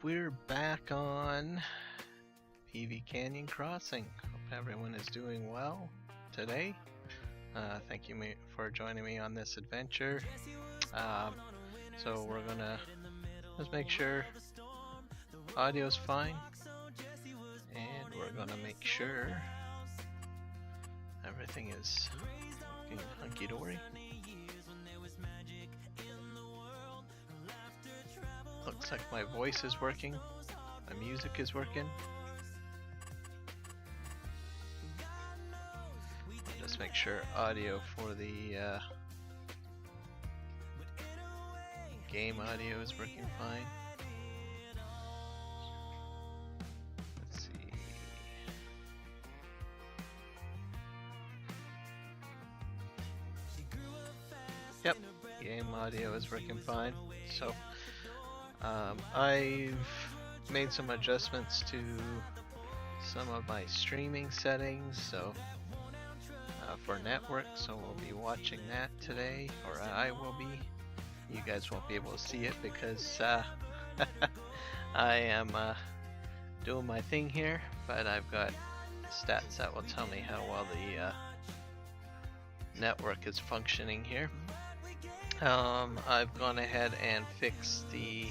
we're back on PV Canyon Crossing. Hope everyone is doing well today. Thank you for joining me on this adventure. So we're gonna just make sure audio's fine, and we're gonna make sure everything is looking hunky-dory. Looks like my voice is working, my music is working. Just make sure audio for the game audio is working fine. Let's see. Yep, game audio is working fine. So I've made some adjustments to some of my streaming settings, so for network, so we'll be watching that today, or I will be. You guys won't be able to see it because I am doing my thing here, but I've got stats that will tell me how well the network is functioning here. I've gone ahead and fixed the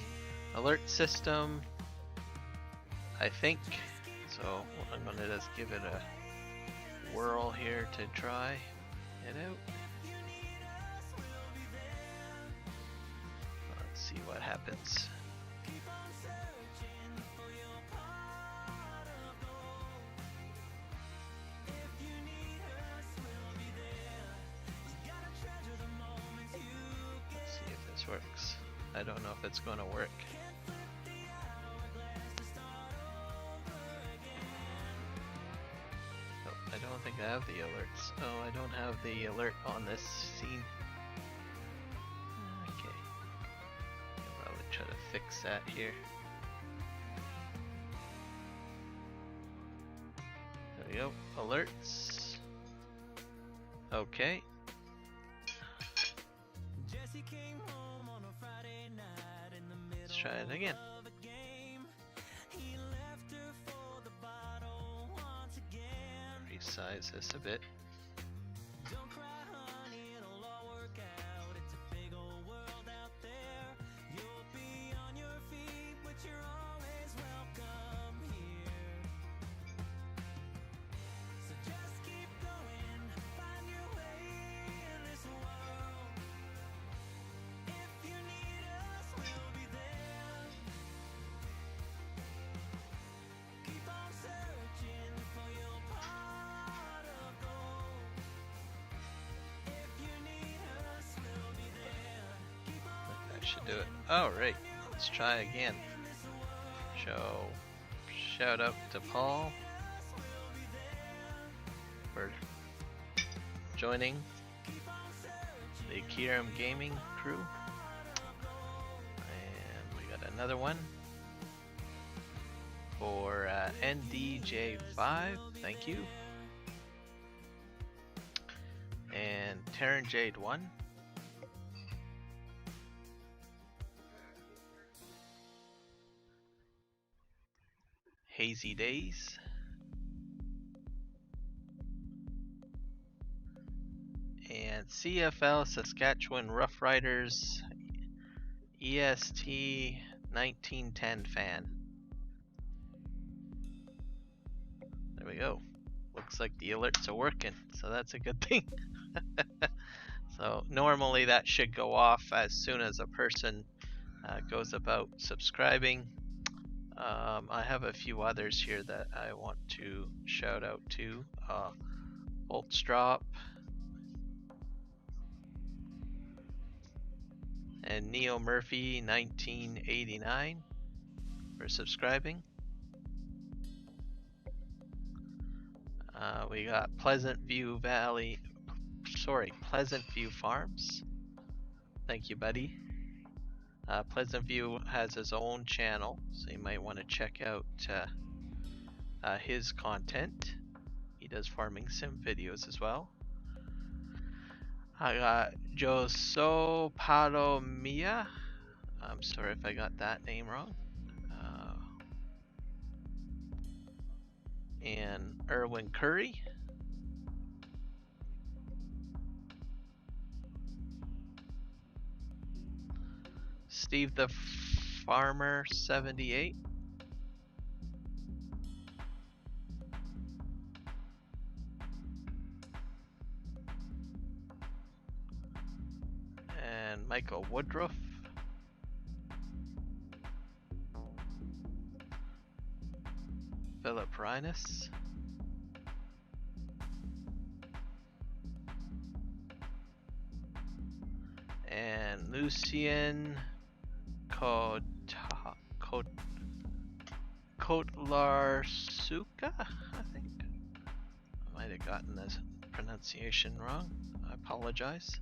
alert system, I think, so I'm going to just give it a whirl here to try it out. Let's see what happens. Let's see if this works. I don't know if it's going to work. I don't think I have the alerts. Oh, I don't have the alert on this scene. Okay. I'll probably try to fix that here. There we go. Alerts. Okay. Let's try it again. Resize this a bit. Should do it. Alright, let's try again. Shout out to Paul for joining the Kiram Gaming crew. And we got another one for NDJ5, thank you. And Terran Jade 1. Hazy Days, and CFL Saskatchewan Rough Riders EST 1910 fan. There we go. Looks like the alerts are working, so that's a good thing. So normally that should go off as soon as a person goes about subscribing. I have a few others here that I want to shout out to. Boltstrop and Neo Murphy 1989 for subscribing. We got Pleasant View Farms. Thank you, buddy. Pleasant View has his own channel, so you might want to check out his content. He does farming sim videos as well. I got Joso Palomia. I'm sorry if I got that name wrong. and Erwin Curry. Steve the Farmer 78. And Michael Woodruff. Philip Reines. And Lucien Kotlarsuka, I think. I might have gotten this pronunciation wrong. I apologize.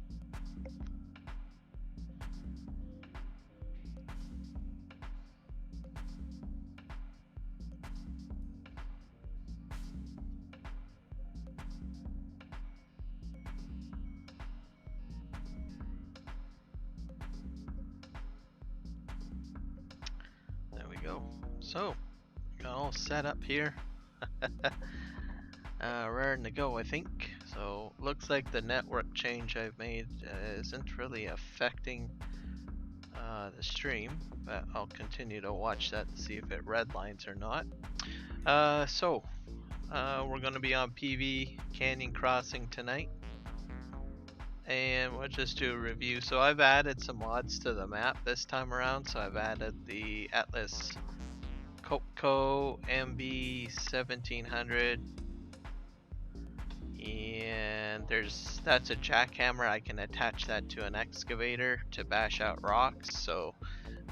So, got all set up here. Raring to go, I think. So, looks like the network change I've made isn't really affecting the stream, but I'll continue to watch that to see if it redlines or not. We're going to be on PV Canyon Crossing tonight. And we'll just do a review. So I've added some mods to the map this time around. So I've added the Atlas Kopko MB 1700, and that's a jackhammer. I can attach that to an excavator to bash out rocks. So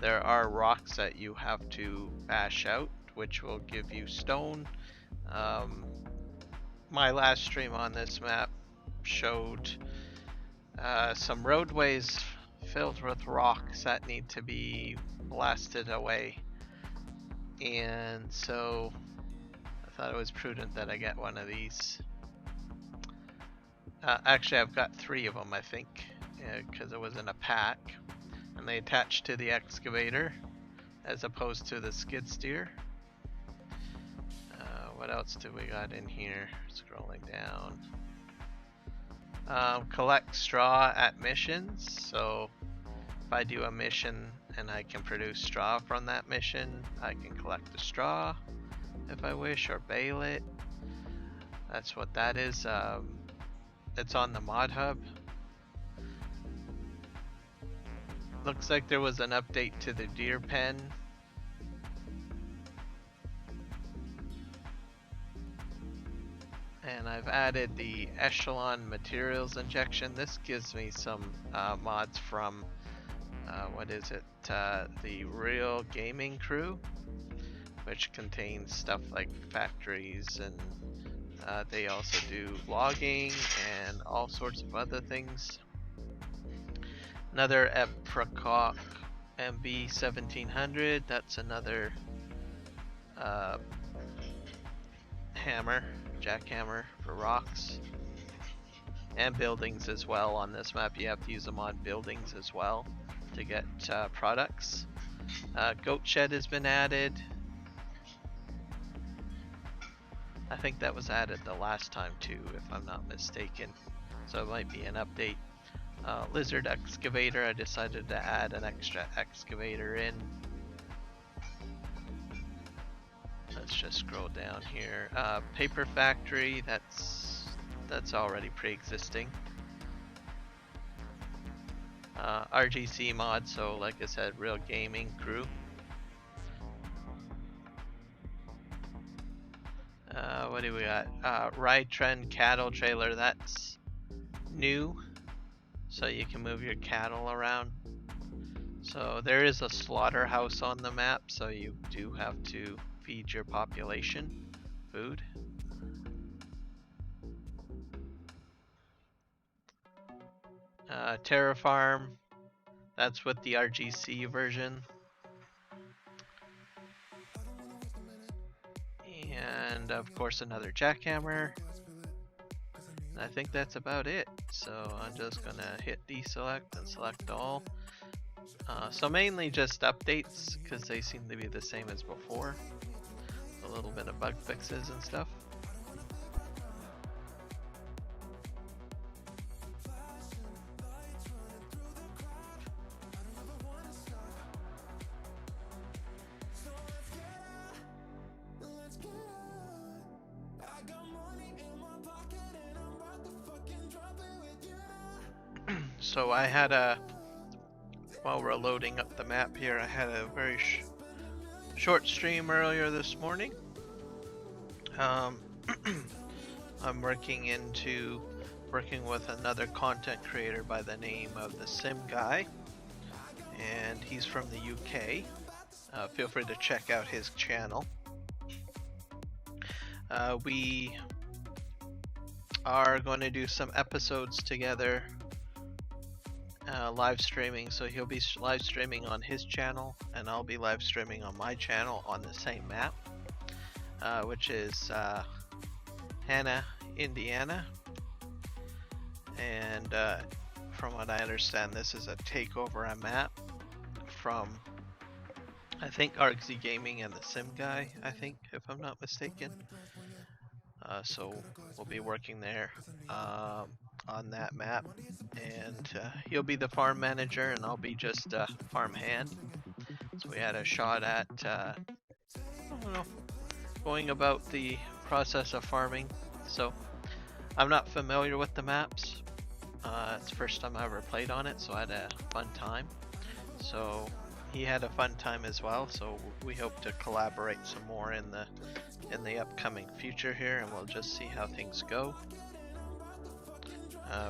there are rocks that you have to bash out, which will give you stone. My last stream on this map showed some roadways filled with rocks that need to be blasted away. And so I thought it was prudent that I get one of these. Actually, I've got 3 of them, I think, because it was in a pack, and they attach to the excavator as opposed to the skid steer. What else do we got in here? Scrolling down. Collect straw at missions. So if I do a mission and I can produce straw from that mission, I can collect the straw if I wish, or bale it. That's what that is. It's on the mod hub. Looks like there was an update to the deer pen. And I've added the echelon materials injection. This gives me some mods from the Real Gaming Crew, which contains stuff like factories, and they also do logging and all sorts of other things. Another Apricot MB 1700. That's another hammer, jackhammer for rocks and buildings as well. On this map, you have to use them on buildings as well to get products. Goat shed has been added. I think that was added the last time too, if I'm not mistaken. So it might be an update. Lizard excavator, I decided to add an extra excavator in. Let's just scroll down here. Paper factory, that's already pre-existing. RGC mod, so like I said, Real Gaming Crew. What do we got? Ride Trend cattle trailer, that's new, so you can move your cattle around. So there is a slaughterhouse on the map, so you do have to feed your population food. Terrafarm, that's with the RGC version. And of course another jackhammer. I think that's about it. So I'm just gonna hit deselect and select all. So mainly just updates, because they seem to be the same as before. A little bit of bug fixes and stuff. So I had while we're loading up the map here, I had a very short stream earlier this morning. I'm working with another content creator by the name of the Sim Guy, and he's from the UK. Feel free to check out his channel. We are going to do some episodes together, live streaming. So he'll be live streaming on his channel, and I'll be live streaming on my channel on the same map, which is Hannah, Indiana. And from what I understand, this is a takeover map from, I think, Argsy Gaming and the Sim Guy, I think, if I'm not mistaken. So we'll be working there on that map, and he'll be the farm manager and I'll be just a farm hand. So we had a shot at I don't know, going about the process of farming. So I'm not familiar with the maps. It's the first time I ever played on it, so I had a fun time. So he had a fun time as well, so we hope to collaborate some more in the upcoming future here, and we'll just see how things go.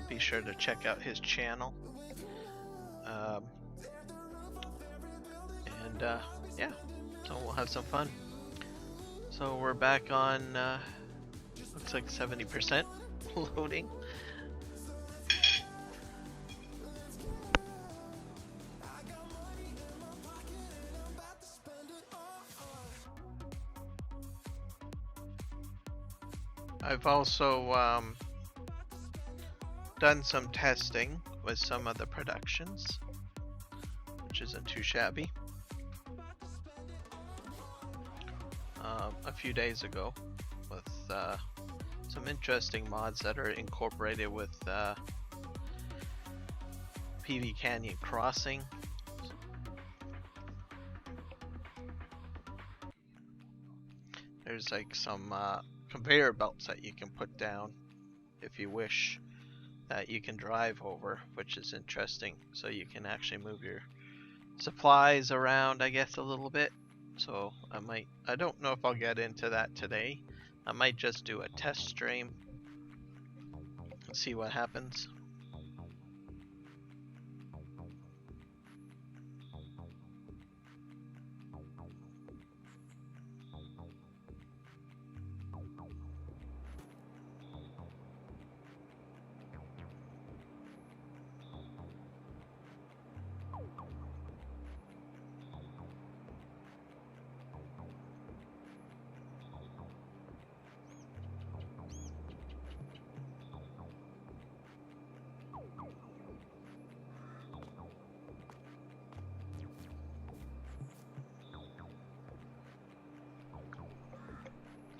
Be sure to check out his channel. Yeah, so we'll have some fun. So we're back on, looks like 70% loading. I've also done some testing with some of the productions, which isn't too shabby. A few days ago with some interesting mods that are incorporated with PV Canyon Crossing. There's like some conveyor belts that you can put down if you wish, that you can drive over, which is interesting. So you can actually move your supplies around, I guess, a little bit. So I don't know if I'll get into that today. I might just do a test stream and see what happens.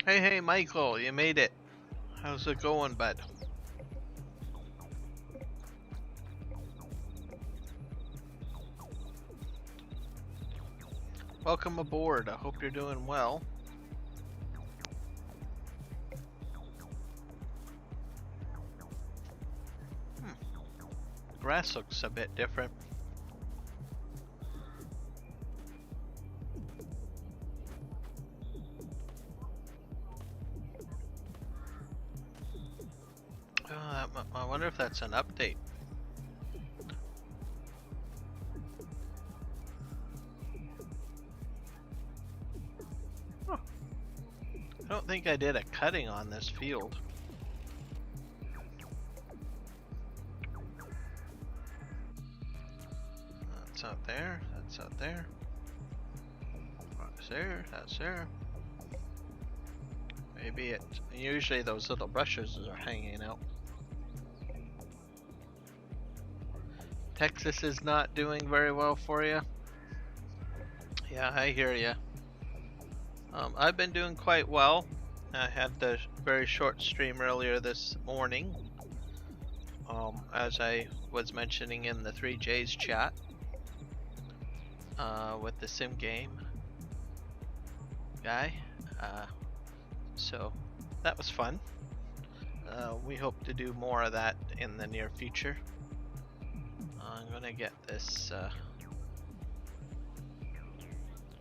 Hey, Michael, you made it. How's it going, bud? Welcome aboard. I hope you're doing well. Grass looks a bit different. I wonder if that's an update. Huh. I don't think I did a cutting on this field. That's out there, that's out there. That's there, that's there. Maybe usually those little brushes are hanging out. Texas is not doing very well for you. Yeah, I hear you. I've been doing quite well. I had the very short stream earlier this morning, as I was mentioning in the 3J's chat, with the sim game guy. So that was fun. We hope to do more of that in the near future. I'm gonna get this,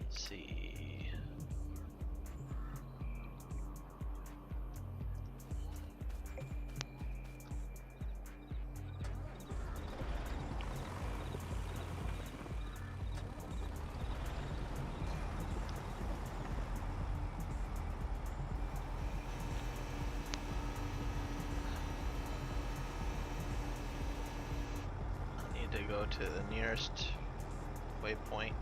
let's see. I need to go to the nearest waypoint.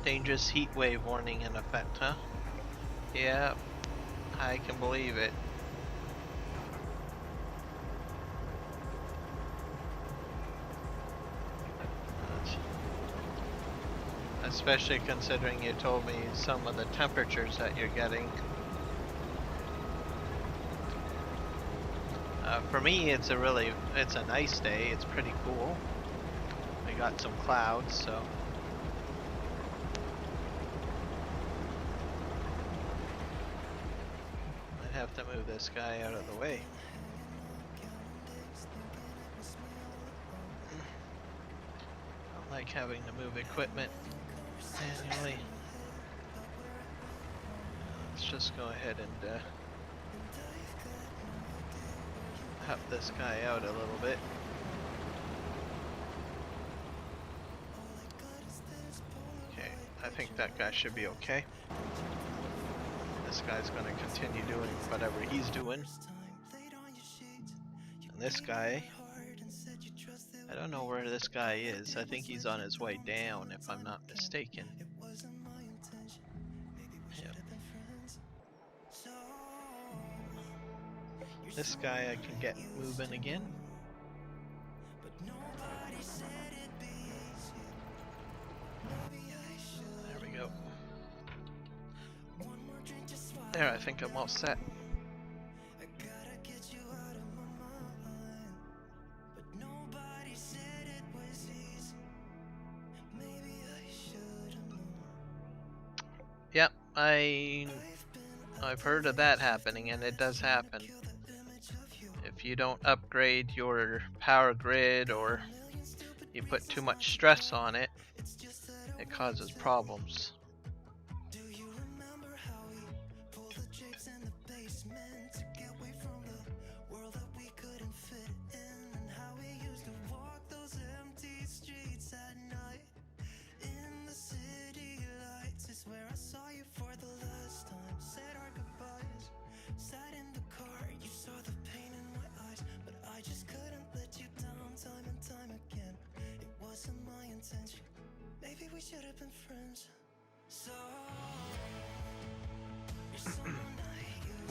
Dangerous heat wave warning in effect, huh? Yeah, I can believe it. Especially considering you told me some of the temperatures that you're getting. For me, it's a nice day. It's pretty cool. We got some clouds, so. Might have to move this guy out of the way. I don't like having to move equipment manually. Let's just go ahead and help this guy out a little bit. Okay, I think that guy should be okay. This guy's gonna continue doing whatever he's doing. And this guy, I don't know where this guy is. I think he's on his way down, if I'm not mistaken. Yep. This guy I can get moving again. There we go. There, I think I'm all set. Yep, I've heard of that happening, and it does happen. If you don't upgrade your power grid or you put too much stress on it, it causes problems.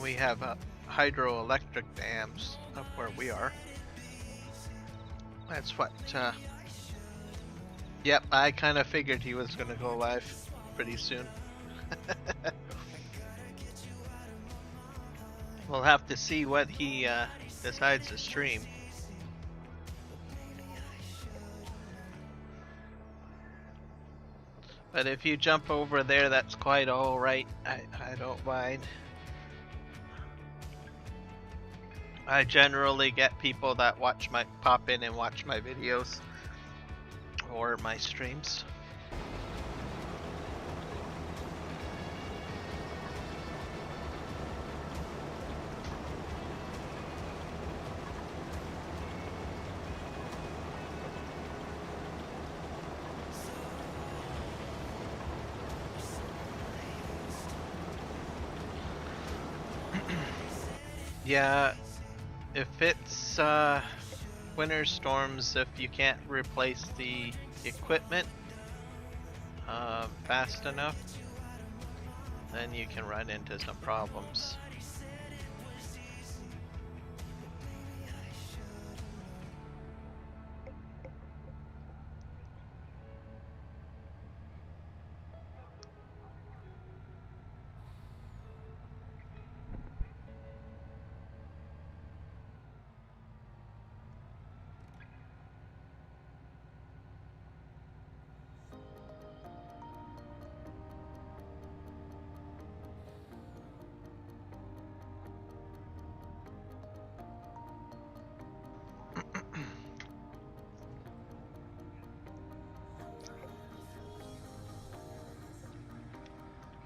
We have hydroelectric dams up where we are. That's what, yep, I kind of figured he was going to go live pretty soon. We'll have to see what he decides to stream. But if you jump over there, that's quite alright. I don't mind. I generally get people that pop in and watch my videos or my streams. Yeah, if it's winter storms, if you can't replace the equipment fast enough, then you can run into some problems.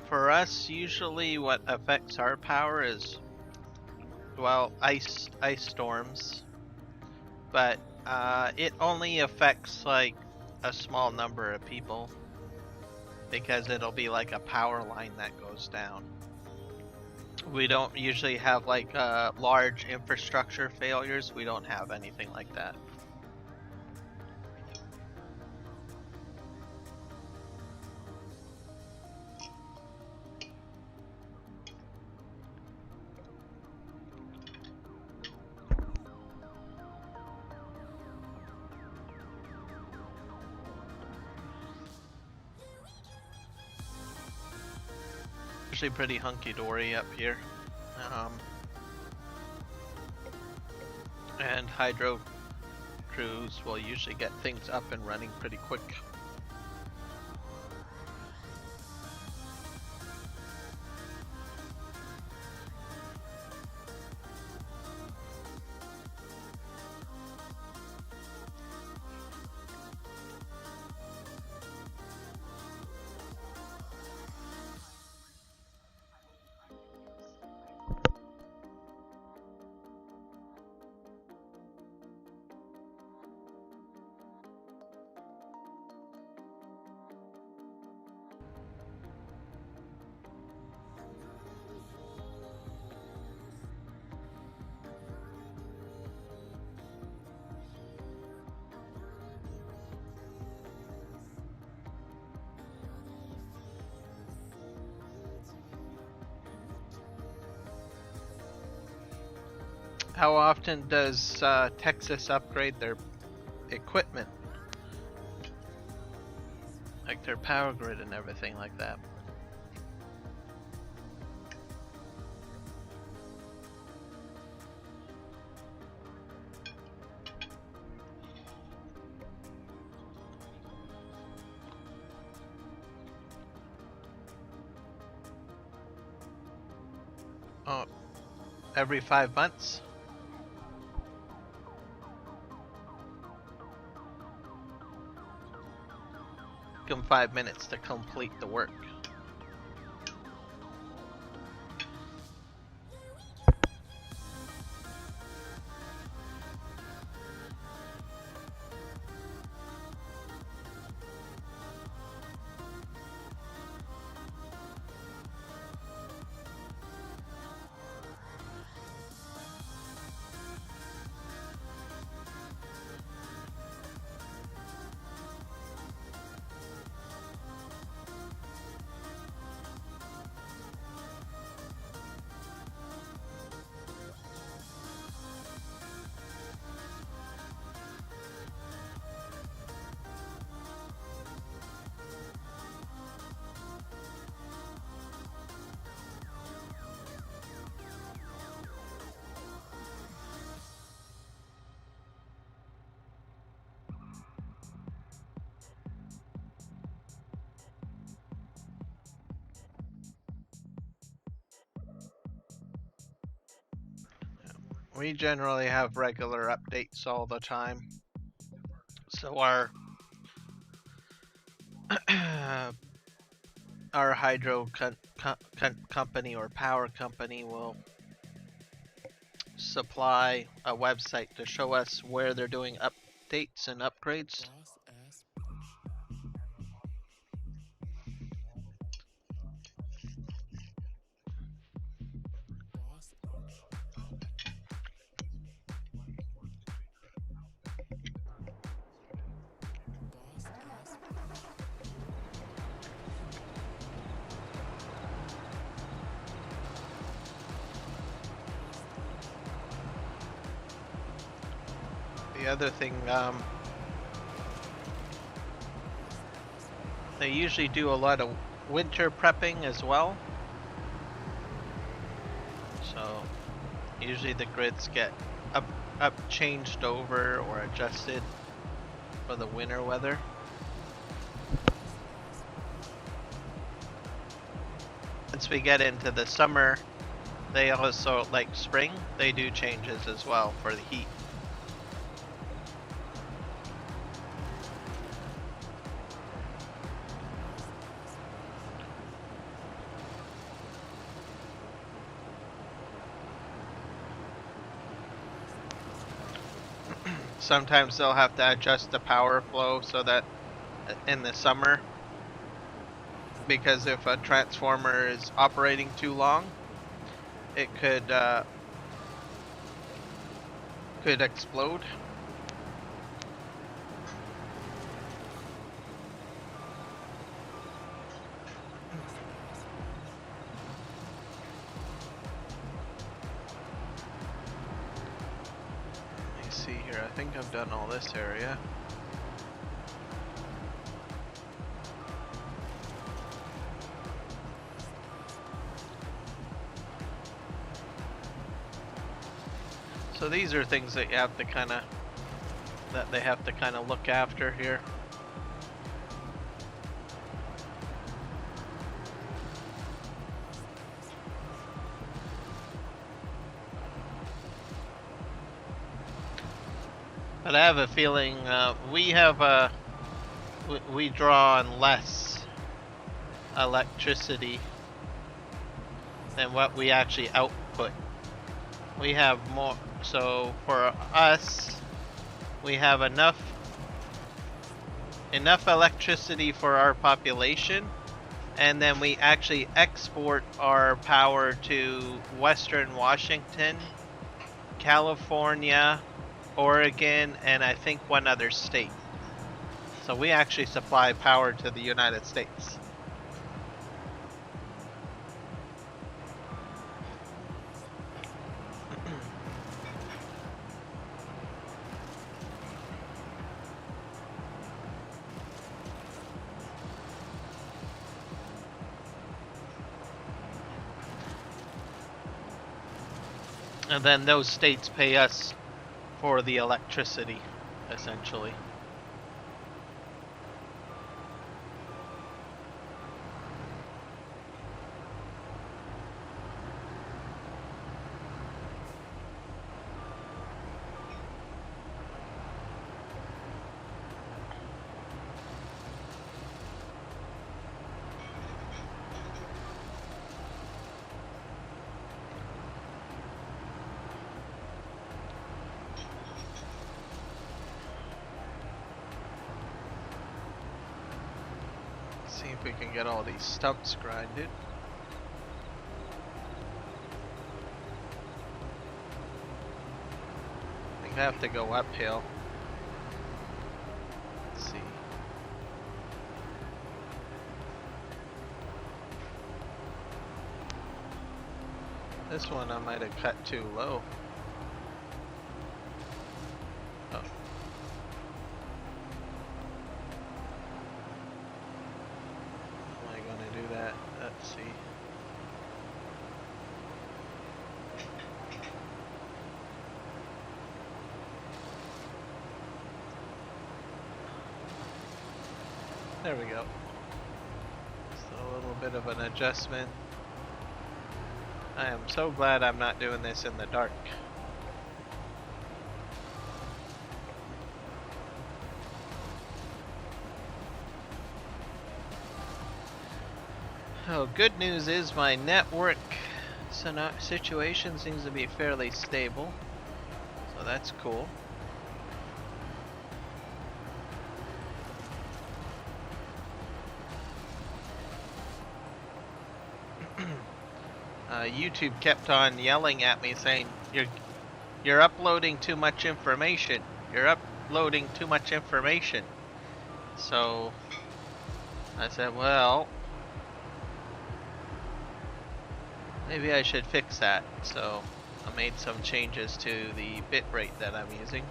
For us, usually what affects our power is, well, ice storms, but it only affects like a small number of people because it'll be like a power line that goes down. We don't usually have like large infrastructure failures. We don't have anything like that. Usually pretty hunky-dory up here. And hydro crews will usually get things up and running pretty quick. How often does Texas upgrade their equipment? Like their power grid and everything like that? Oh, every 5 months? Give them 5 minutes to complete the work. We generally have regular updates all the time. So our our hydro company or power company will supply a website to show us where they're doing updates and upgrades. The other thing, they usually do a lot of winter prepping as well. So usually the grids get changed over or adjusted for the winter weather. Once we get into the summer, they also, like spring, they do changes as well for the heat. sometimes they'll have to adjust the power flow so that in the summer, because if a transformer is operating too long, it could explode. Let me see here. I think I've done all this area. So these are things that you have to they have to look after here. But I have a feeling we draw on less electricity than what we actually output. We have more, so for us, we have enough electricity for our population, and then we actually export our power to Western Washington, California, Oregon, and I think one other state. So we actually supply power to the United States. And then those states pay us for the electricity, essentially. See if we can get all these stumps grinded. I think I have to go uphill. Let's see. This one I might have cut too low. Oh. Let's see. There we go. Just a little bit of an adjustment. I am so glad I'm not doing this in the dark. Oh, good news is my network situation seems to be fairly stable, so that's cool. YouTube kept on yelling at me saying, "You're uploading too much information. You're uploading too much information." So I said, well, maybe I should fix that. So I made some changes to the bitrate that I'm using.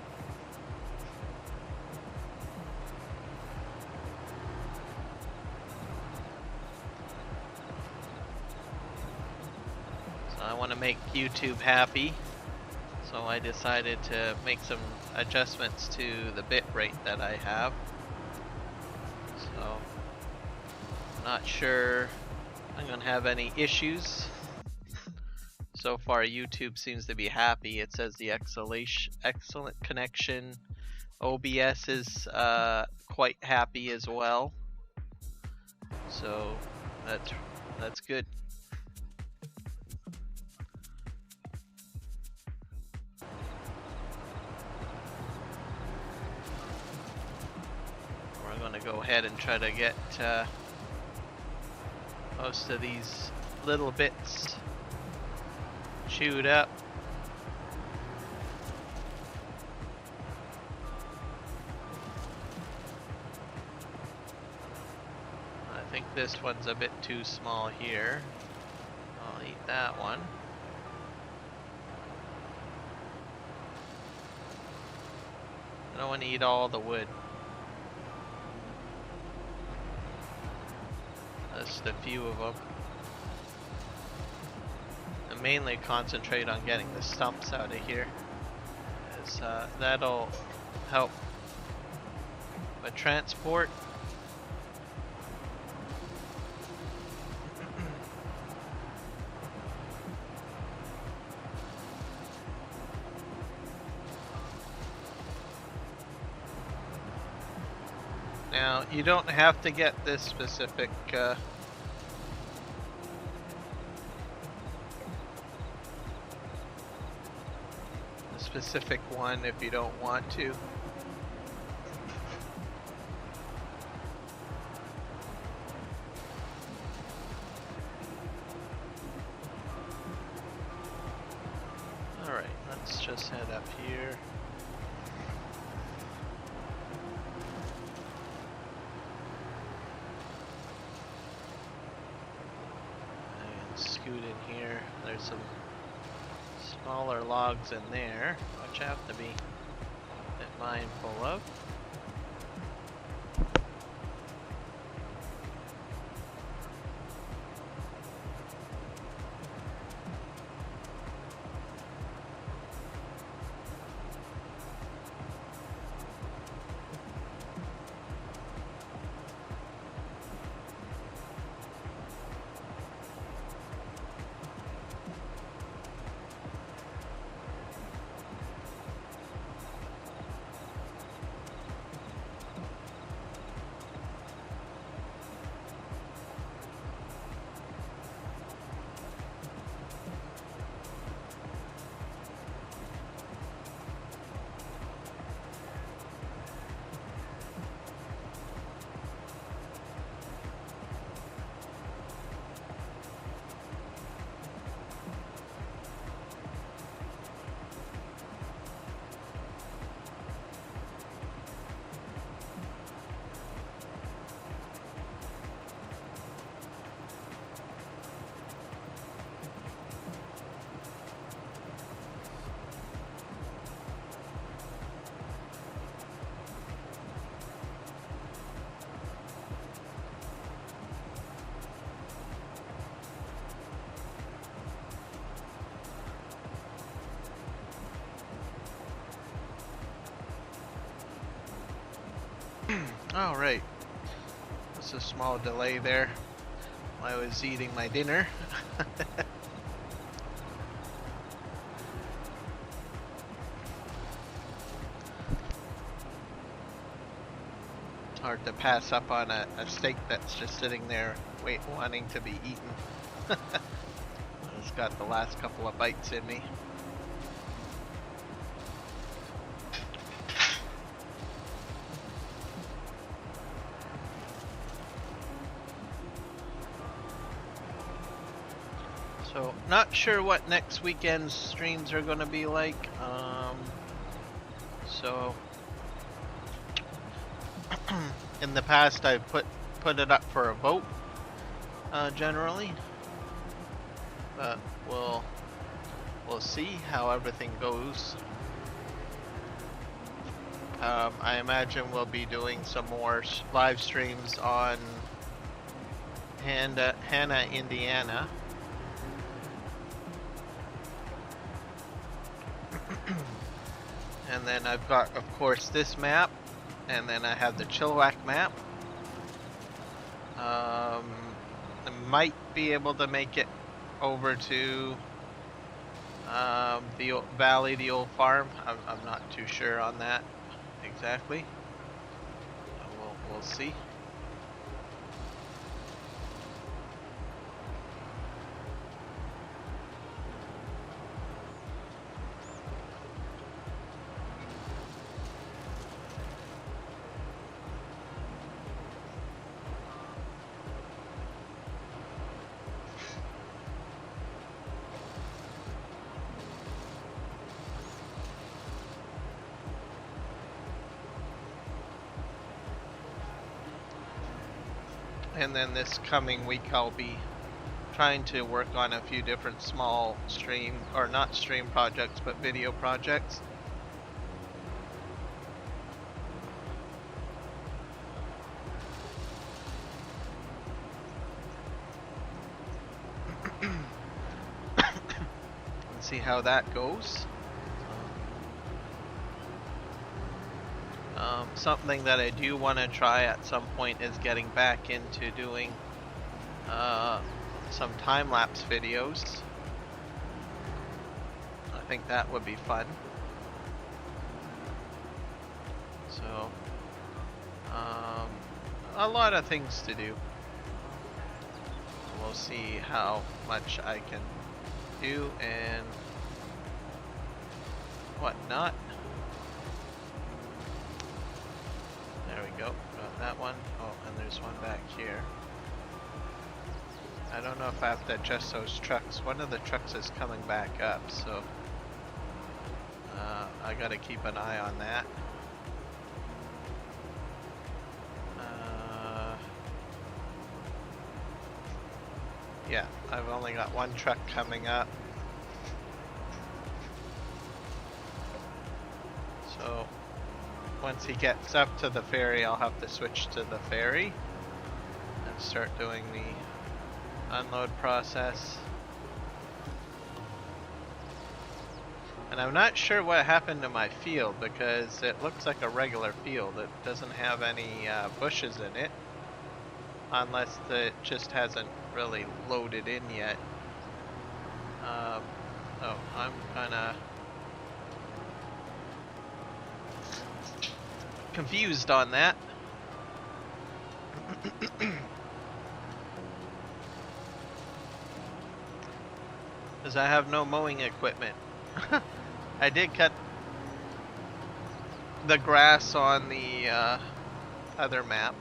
So I want to make YouTube happy. So I decided to make some adjustments to the bitrate that I have. So I'm not sure I'm going to have any issues. So far YouTube seems to be happy. It says the excellent connection. OBS is quite happy as well. So that's good. go ahead and try to get most of these little bits chewed up. I think this one's a bit too small here. I'll eat that one. I don't want to eat all the wood. Just a few of them. And mainly concentrate on getting the stumps out of here, as that'll help with transport. Now, you don't have to get this specific one if you don't want to. Alright, let's just head up here. Scoot in here. There's some smaller logs in there, which I have to be a bit mindful of. All right, just a small delay there while I was eating my dinner. It's hard to pass up on a steak that's just sitting there wanting to be eaten. It's got the last couple of bites in me. So, not sure what next weekend's streams are going to be like. In the past, I've put it up for a vote, generally. But we'll see how everything goes. I imagine we'll be doing some more live streams on Hannah, Indiana. And then I've got, of course, this map, and then I have the Chilliwack map. I might be able to make it over to the old valley, the old farm. I'm not too sure on that exactly. We'll see. And then this coming week I'll be trying to work on a few different small stream, or not stream projects, but video projects. And see how that goes. Something that I do want to try at some point is getting back into doing some time-lapse videos. I think that would be fun. So, a lot of things to do. We'll see how much I can do and whatnot. There we go, got that one. Oh, and there's one back here. I don't know if I have to adjust those trucks. One of the trucks is coming back up, so I gotta keep an eye on that. Yeah, I've only got one truck coming up. So once he gets up to the ferry, I'll have to switch to the ferry and start doing the unload process. And I'm not sure what happened to my field, because it looks like a regular field. It doesn't have any bushes in it, unless it just hasn't really loaded in yet. So I'm kinda confused on that. Because I have no mowing equipment. I did cut the grass on the other map,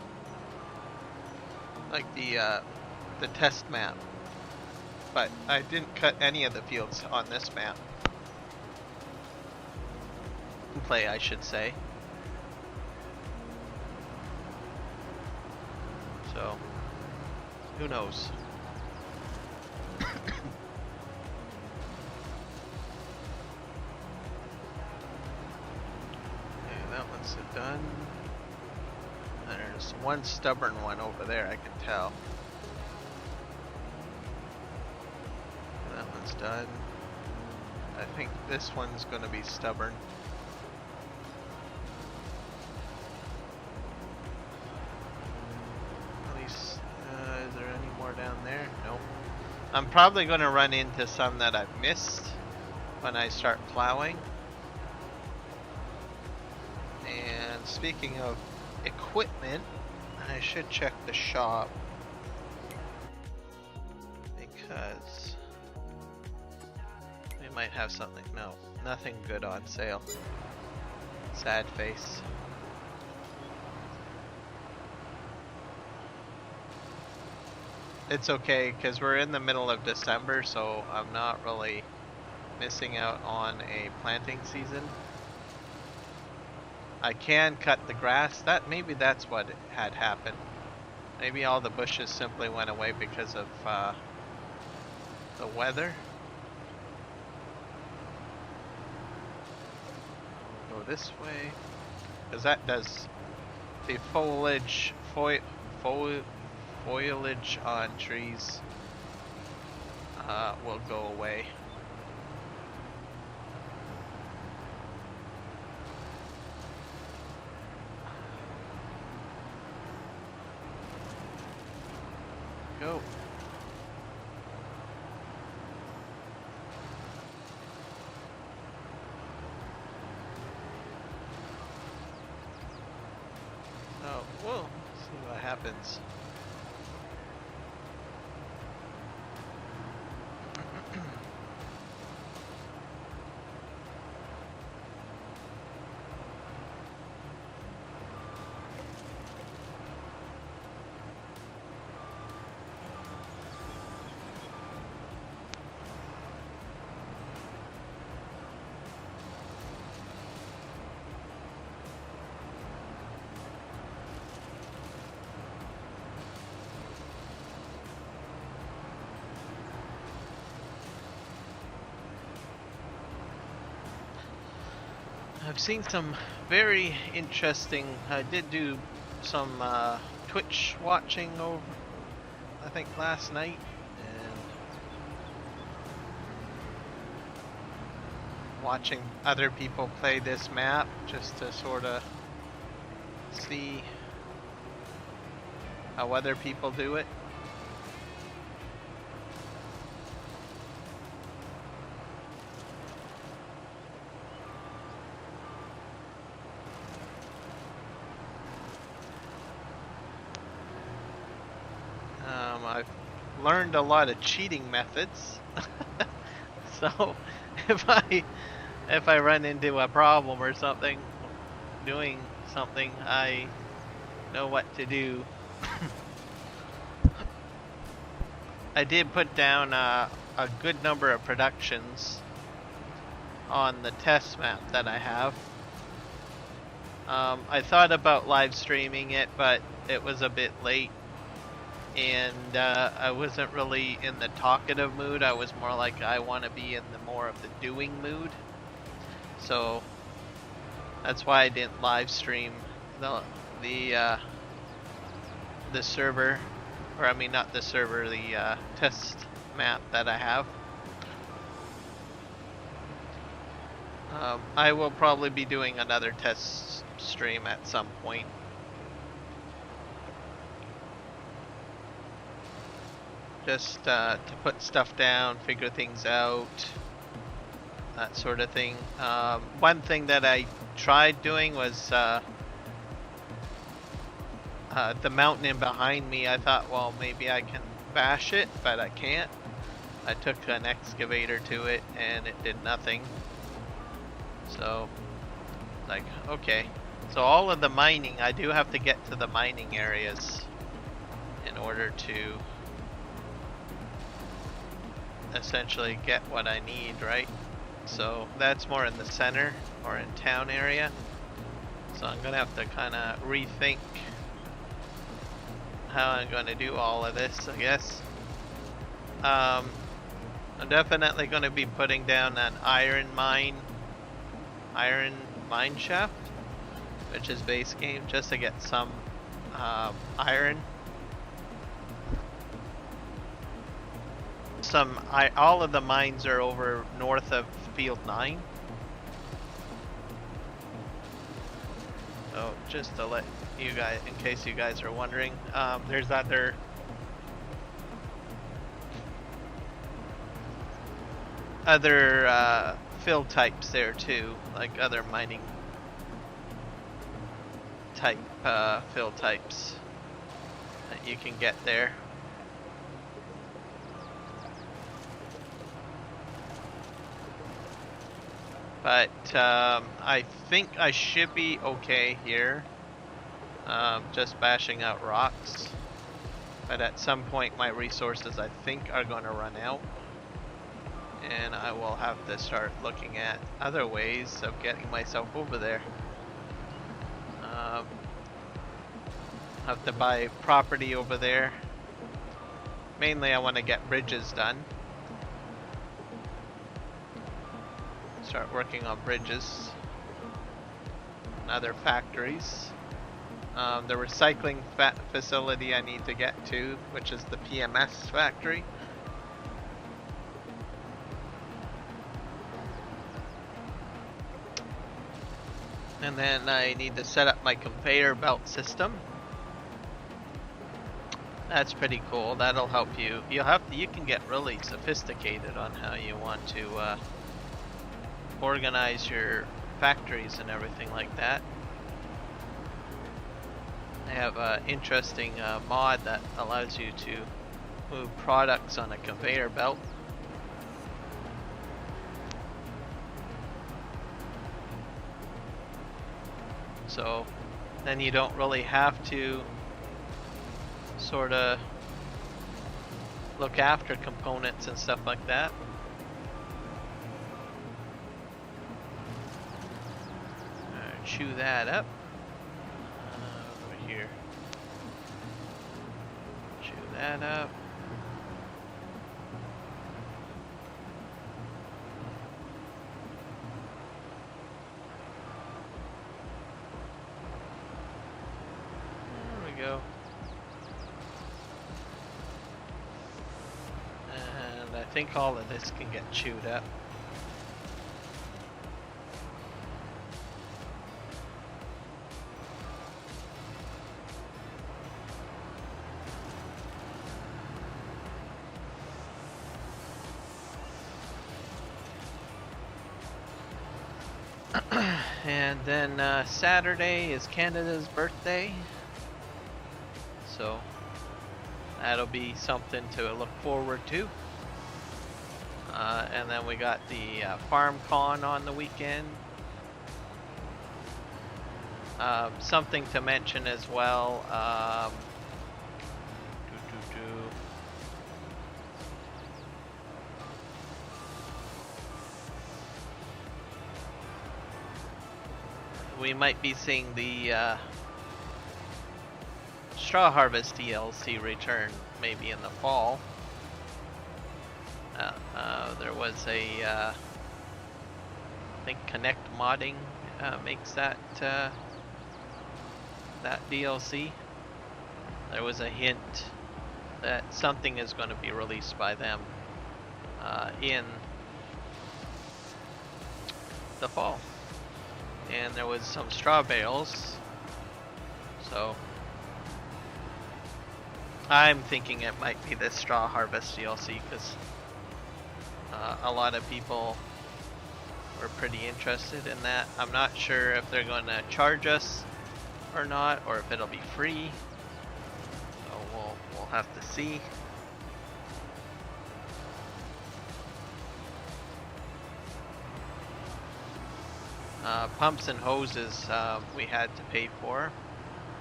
like the test map, but I didn't cut any of the fields on this map. Play, I should say. So, who knows? Done. There's one stubborn one over there, I can tell. That one's done. I think this one's gonna be stubborn. At least, is there any more down there? Nope. I'm probably gonna run into some that I've missed when I start plowing. And speaking of equipment, I should check the shop, because we might have something. No, nothing good on sale. Sad face. It's okay, because we're in the middle of December, so I'm not really missing out on a planting season. I can cut the grass. Maybe that's what had happened. Maybe all the bushes simply went away because of the weather. Go this way, because that does the foliage on trees will go away. Go. Oh, we'll see what happens. I've seen some very interesting. I did do some Twitch watching over, I think, last night, and watching other people play this map just to sort of see how other people do it. I've learned a lot of cheating methods, so if I run into a problem or something, doing something, I know what to do. I did put down a good number of productions on the test map that I have. I thought about live streaming it, but it was a bit late, and I wasn't really in the talkative mood. I was more like, I want to be in the more of the doing mood. So that's why I didn't live stream the server, or I mean not the server, the test map that I have. I will probably be doing another test stream at some point. Just to put stuff down, figure things out, that sort of thing. One thing that I tried doing was the mountain in behind me. I thought, well, maybe I can bash it, but I can't. I took an excavator to it and it did nothing. So, like, okay. So all of the mining, I do have to get to the mining areas in order to essentially get what I need, right? So that's more in the center or in town area. So I'm gonna have to kind of rethink how I'm gonna do all of this, I guess. I'm definitely gonna be putting down an iron mine shaft, which is base game, just to get some iron. All of the mines are over north of Field 9. So just to let you guys, in case you guys are wondering, there's other fill types there too, like other mining type fill types that you can get there. But I think I should be okay here, just bashing out rocks. But at some point my resources, I think, are going to run out, and I will have to start looking at other ways of getting myself over there. Have to buy property over there. Mainly I want to get bridges done. Start working on bridges and other factories. The recycling facility I need to get to, which is the PMS factory. And then I need to set up my conveyor belt system. That's pretty cool. That'll help you. You can get really sophisticated on how you want to organize your factories and everything like that. I have an interesting mod that allows you to move products on a conveyor belt. So then you don't really have to sort of look after components and stuff like that. Chew that up. Over here. Chew that up. think all of this can get chewed up. And then Saturday is Canada's birthday, so that'll be something to look forward to. And then we got the Farm Con on the weekend. Something to mention as well. We might be seeing the Straw Harvest DLC return maybe in the fall. There was a, I think Connect Modding makes that that DLC. There was a hint that something is going to be released by them in the fall. And there was some straw bales, so I'm thinking it might be this Straw Harvest DLC because a lot of people were pretty interested in that. I'm not sure if they're going to charge us or not, or if it'll be free. So we'll have to see. Pumps and hoses we had to pay for.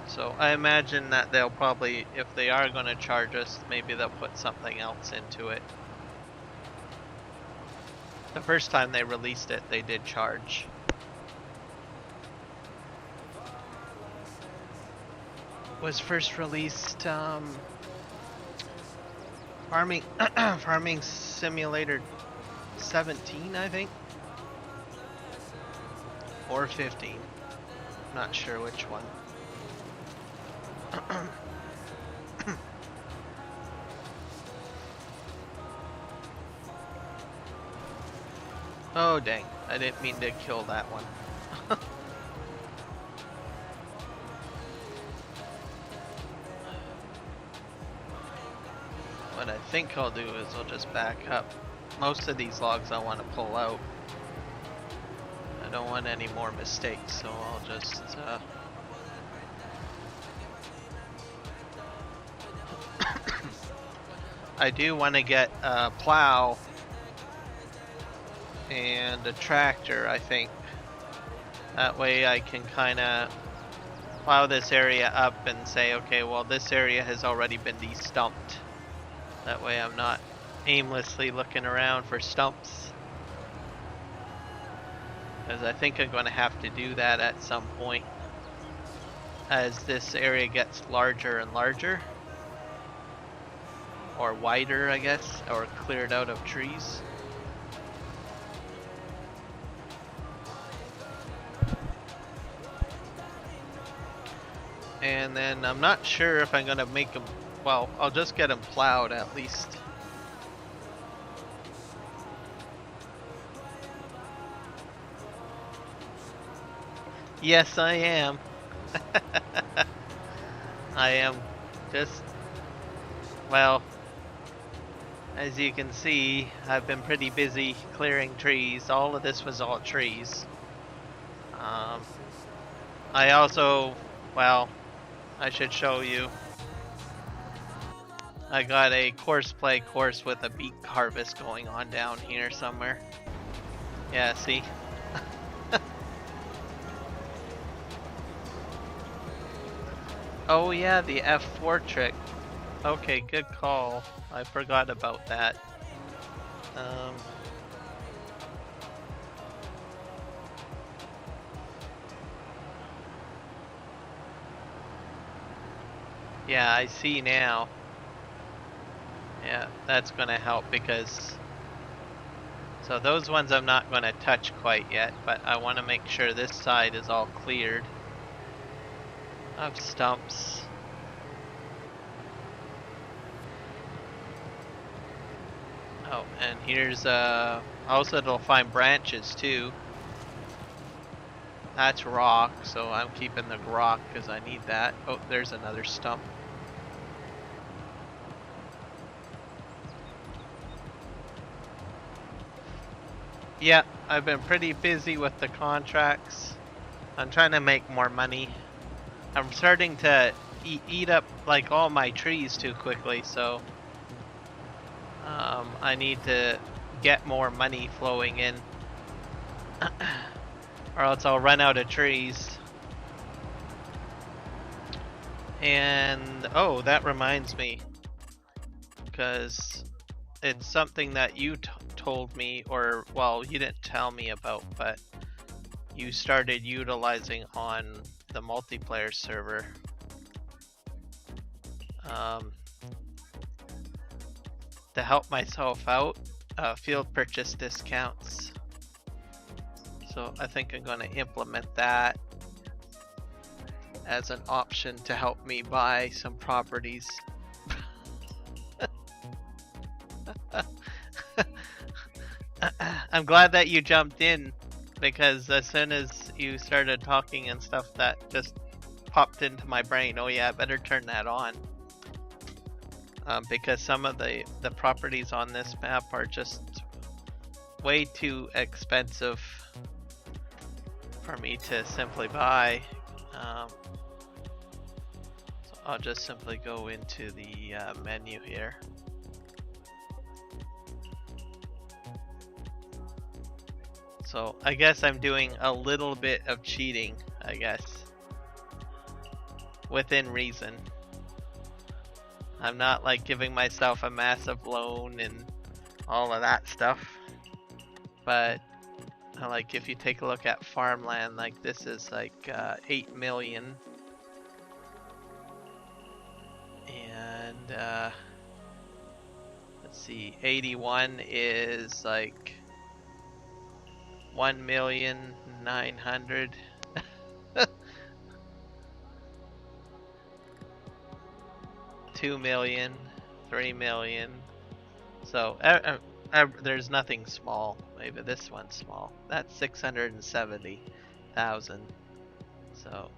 So I imagine that they'll probably, if they are going to charge us, maybe they'll put something else into it. The first time they released it, they did charge. Was first released Farming Farming Simulator 17, I think. Or 15. Not sure which one. Oh dang, I didn't mean to kill that one. What I think I'll do is I'll just back up. Most of these logs I want to pull out. I don't want any more mistakes, so I'll just I do want to get a plow and a tractor, I think. That way I can kind of plow this area up and say, okay, well this area has already been de-stumped. That way I'm not aimlessly looking around for stumps. Because I think I'm going to have to do that at some point as this area gets larger and larger. Or wider, I guess, or cleared out of trees. And then I'm not sure if I'm going to make them, well, I'll just get them plowed at least. Yes, I am. I am just, well, as you can see, I've been pretty busy clearing trees. All of this was all trees. I also, well, I should show you. I got a course with a beet harvest going on down here somewhere. Yeah, see? Oh yeah, the F4 trick. Okay, good call. I forgot about that. Yeah, I see now. Yeah, that's gonna help because... So those ones I'm not gonna touch quite yet, but I want to make sure this side is all cleared of stumps. Oh, and here's also it'll find branches too. That's rock, so I'm keeping the rock because I need that. Oh, there's another stump. Yeah, I've been pretty busy with the contracts. I'm trying to make more money. I'm starting to eat up like all my trees too quickly, so I need to get more money flowing in, or else I'll run out of trees. And oh, that reminds me, because it's something that you told me, or well, you didn't tell me about, but you started utilizing on the multiplayer server. To help myself out, field purchase discounts. So I think I'm going to implement that as an option to help me buy some properties. I'm glad that you jumped in, because as soon as you started talking and stuff, that just popped into my brain. Oh yeah, I better turn that on. Because some of the properties on this map are just way too expensive for me to simply buy. So I'll just simply go into the menu here. So I guess I'm doing a little bit of cheating, I guess, within reason. I'm not like giving myself a massive loan and all of that stuff. But like if you take a look at farmland, like this is like 8 million. And let's see, 81 is like 1,900,000. 2 million, 3 million. So there's nothing small. Maybe this one's small. That's 670,000. So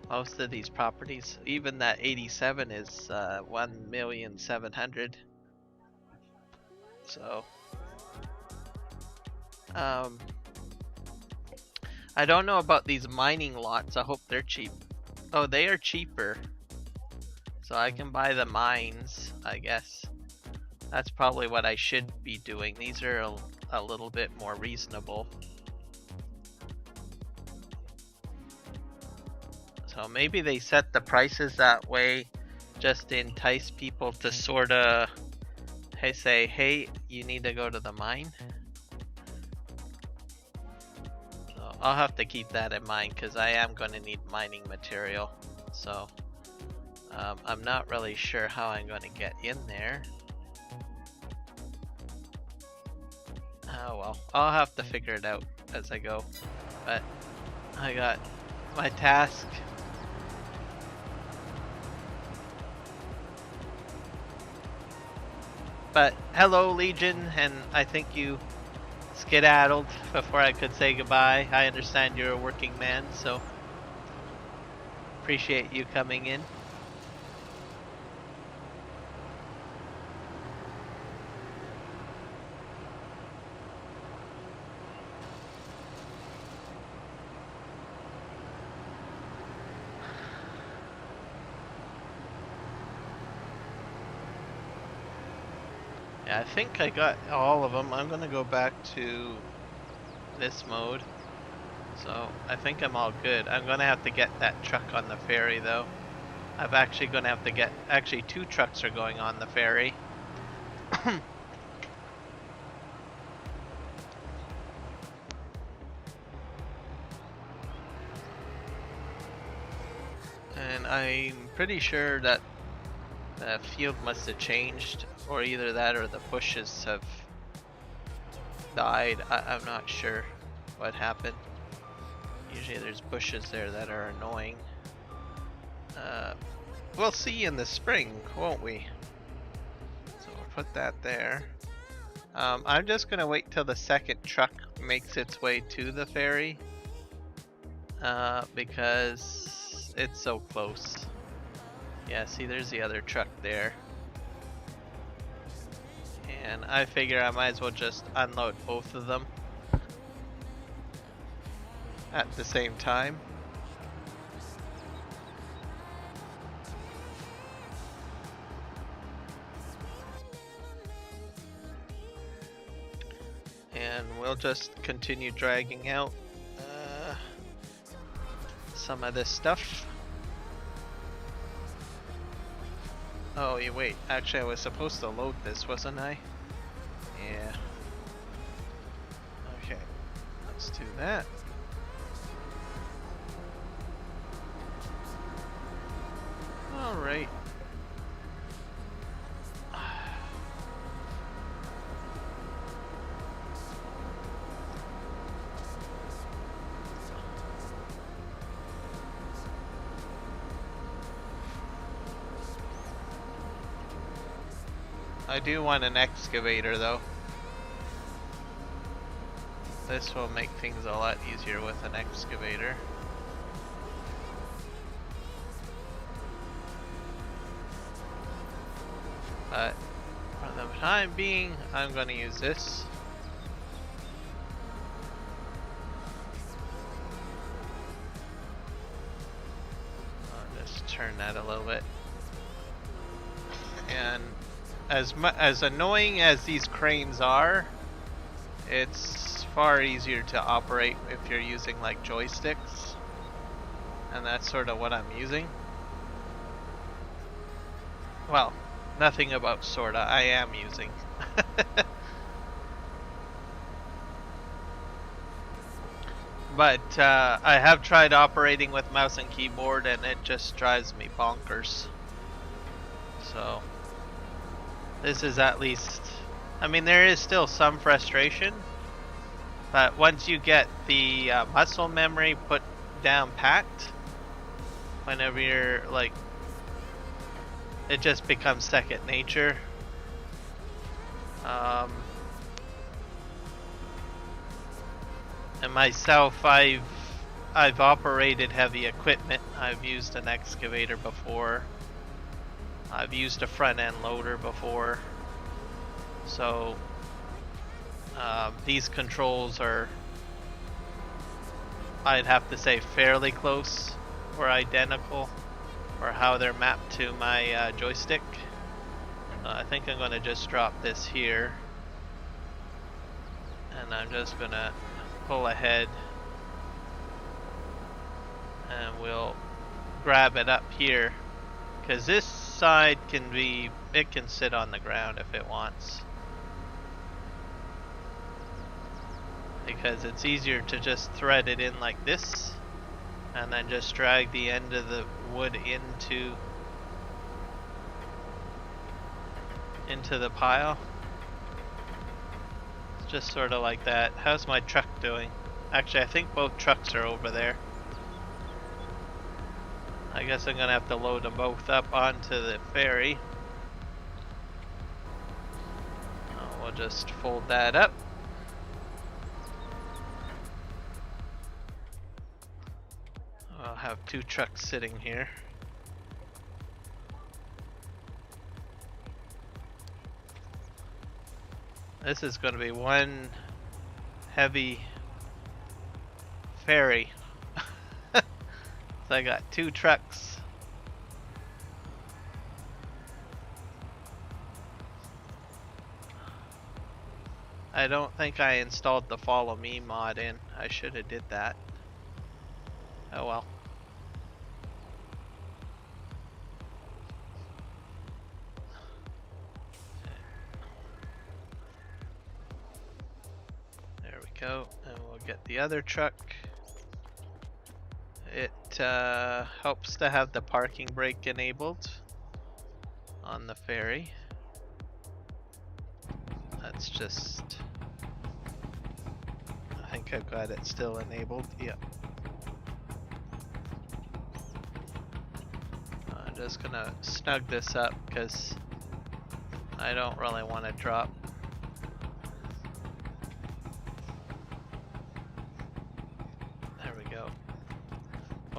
most of these properties, even that 87 is 1,700,000. So I don't know about these mining lots. I hope they're cheap. Oh, they are cheaper. So I can buy the mines, I guess. That's probably what I should be doing. These are a little bit more reasonable. So maybe they set the prices that way just to entice people to sort of say, hey, you need to go to the mine. So I'll have to keep that in mind, because I am going to need mining material. So I'm not really sure how I'm going to get in there. Oh well, I'll have to figure it out as I go. But I got my task. But hello, Legion, and I think you skedaddled before I could say goodbye. I understand you're a working man, so appreciate you coming in. Yeah, I think I got all of them. I'm gonna go back to this mode. So I think I'm all good. I'm gonna have to get that truck on the ferry though. I'm actually gonna have to get, actually 2 trucks are going on the ferry. And I'm pretty sure that the field must have changed, or either that or the bushes have died. I'm not sure what happened. Usually there's bushes there that are annoying. We'll see in the spring, won't we? So we'll put that there. I'm just gonna wait till the second truck makes its way to the ferry, because it's so close. Yeah, see, there's the other truck there. And I figure I might as well just unload both of them at the same time. And we'll just continue dragging out some of this stuff. Oh, wait, actually I was supposed to load this, wasn't I? Yeah. Okay, let's do that. Alright. I do want an excavator though. This will make things a lot easier with an excavator. But for the time being, I'm going to use this. I'll just turn that a little bit. And as annoying as these cranes are, it's far easier to operate if you're using like joysticks, and that's sort of what I'm using. Well, nothing about sorta, I am using. But I have tried operating with mouse and keyboard and it just drives me bonkers. So this is at least, I mean, there is still some frustration, but once you get the muscle memory put down packed, whenever you're like, it just becomes second nature. And myself, I've operated heavy equipment. I've used an excavator before. I've used a front end loader before. So these controls are, I'd have to say, fairly close or identical, or how they're mapped to my joystick. I think I'm going to just drop this here, and I'm just going to pull ahead, and we'll grab it up here, because this side can be, it can sit on the ground if it wants, because it's easier to just thread it in like this and then just drag the end of the wood into the pile. It's just sort of like that. How's my truck doing? Actually, I think both trucks are over there. I guess I'm gonna have to load them both up onto the ferry. We'll just fold that up. I'll have two trucks sitting here. This is going to be one heavy ferry. So I got two trucks. I don't think I installed the Follow Me mod in. I should have did that. Oh well. There we go, and we'll get the other truck. It helps to have the parking brake enabled on the ferry. That's just, I think I've got it still enabled. Yep. I'm just gonna snug this up because I don't really want to drop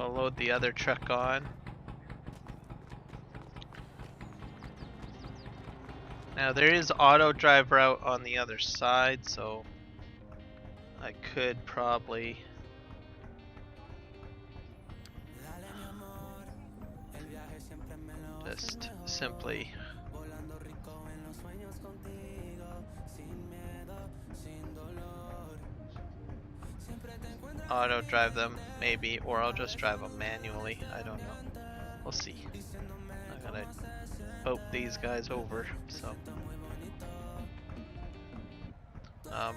We'll load the other truck on. Now there is auto drive route on the other side, so I could probably just simply auto drive them, maybe, or I'll just drive them manually. I don't know. We'll see. I'm gonna boat these guys over, so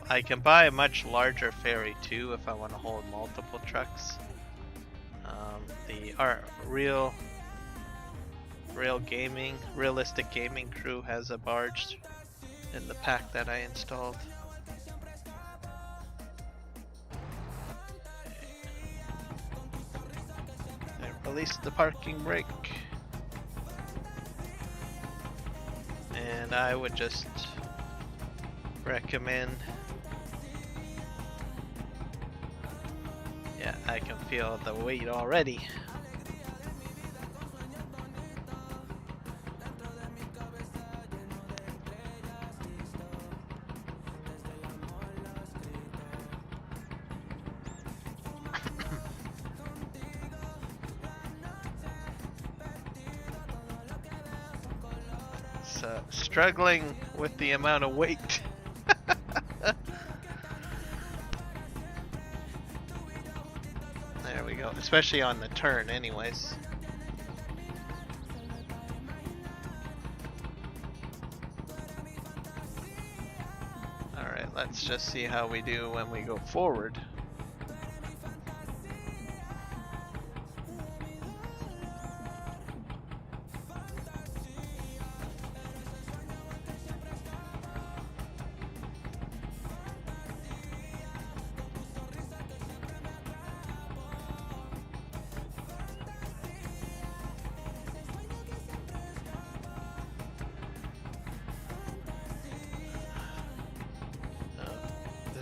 I can buy a much larger ferry too if I want to hold multiple trucks. The realistic gaming crew has a barge in the pack that I installed. I released the parking brake, and I would just recommend, yeah, I can feel the weight already. Struggling with the amount of weight. There we go, especially on the turn anyways. Alright, let's just see how we do when we go forward.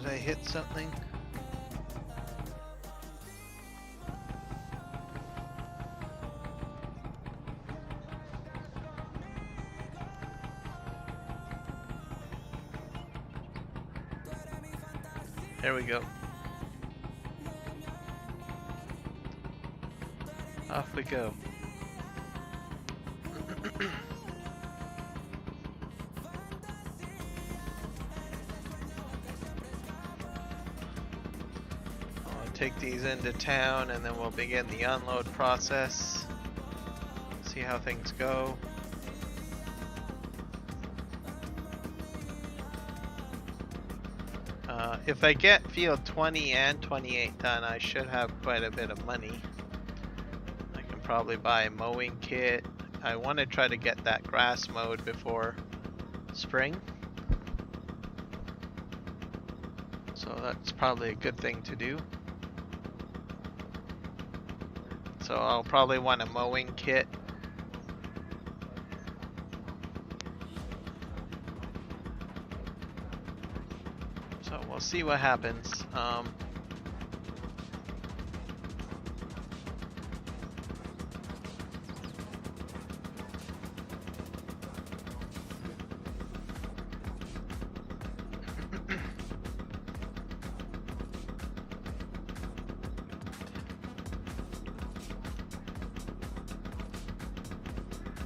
Did I hit something? There we go. Off we go. Take these into town and then we'll begin the unload process. See how things go. If I get field 20 and 28 done, I should have quite a bit of money. I can probably buy a mowing kit. I want to try to get that grass mowed before spring. So that's probably a good thing to do. So I'll probably want a mowing kit. So we'll see what happens.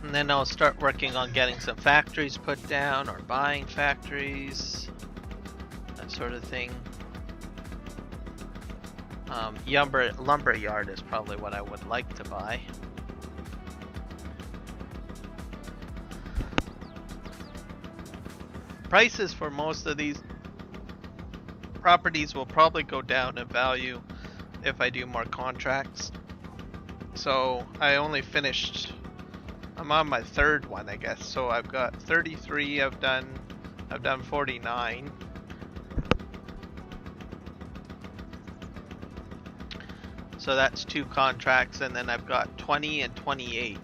And then I'll start working on getting some factories put down or buying factories, that sort of thing. Lumber yard is probably what I would like to buy. Prices for most of these properties will probably go down in value if I do more contracts. So I only finished, I'm on my third one, I guess. So I've got 33, I've done 49. So that's 2 contracts, and then I've got 20 and 28,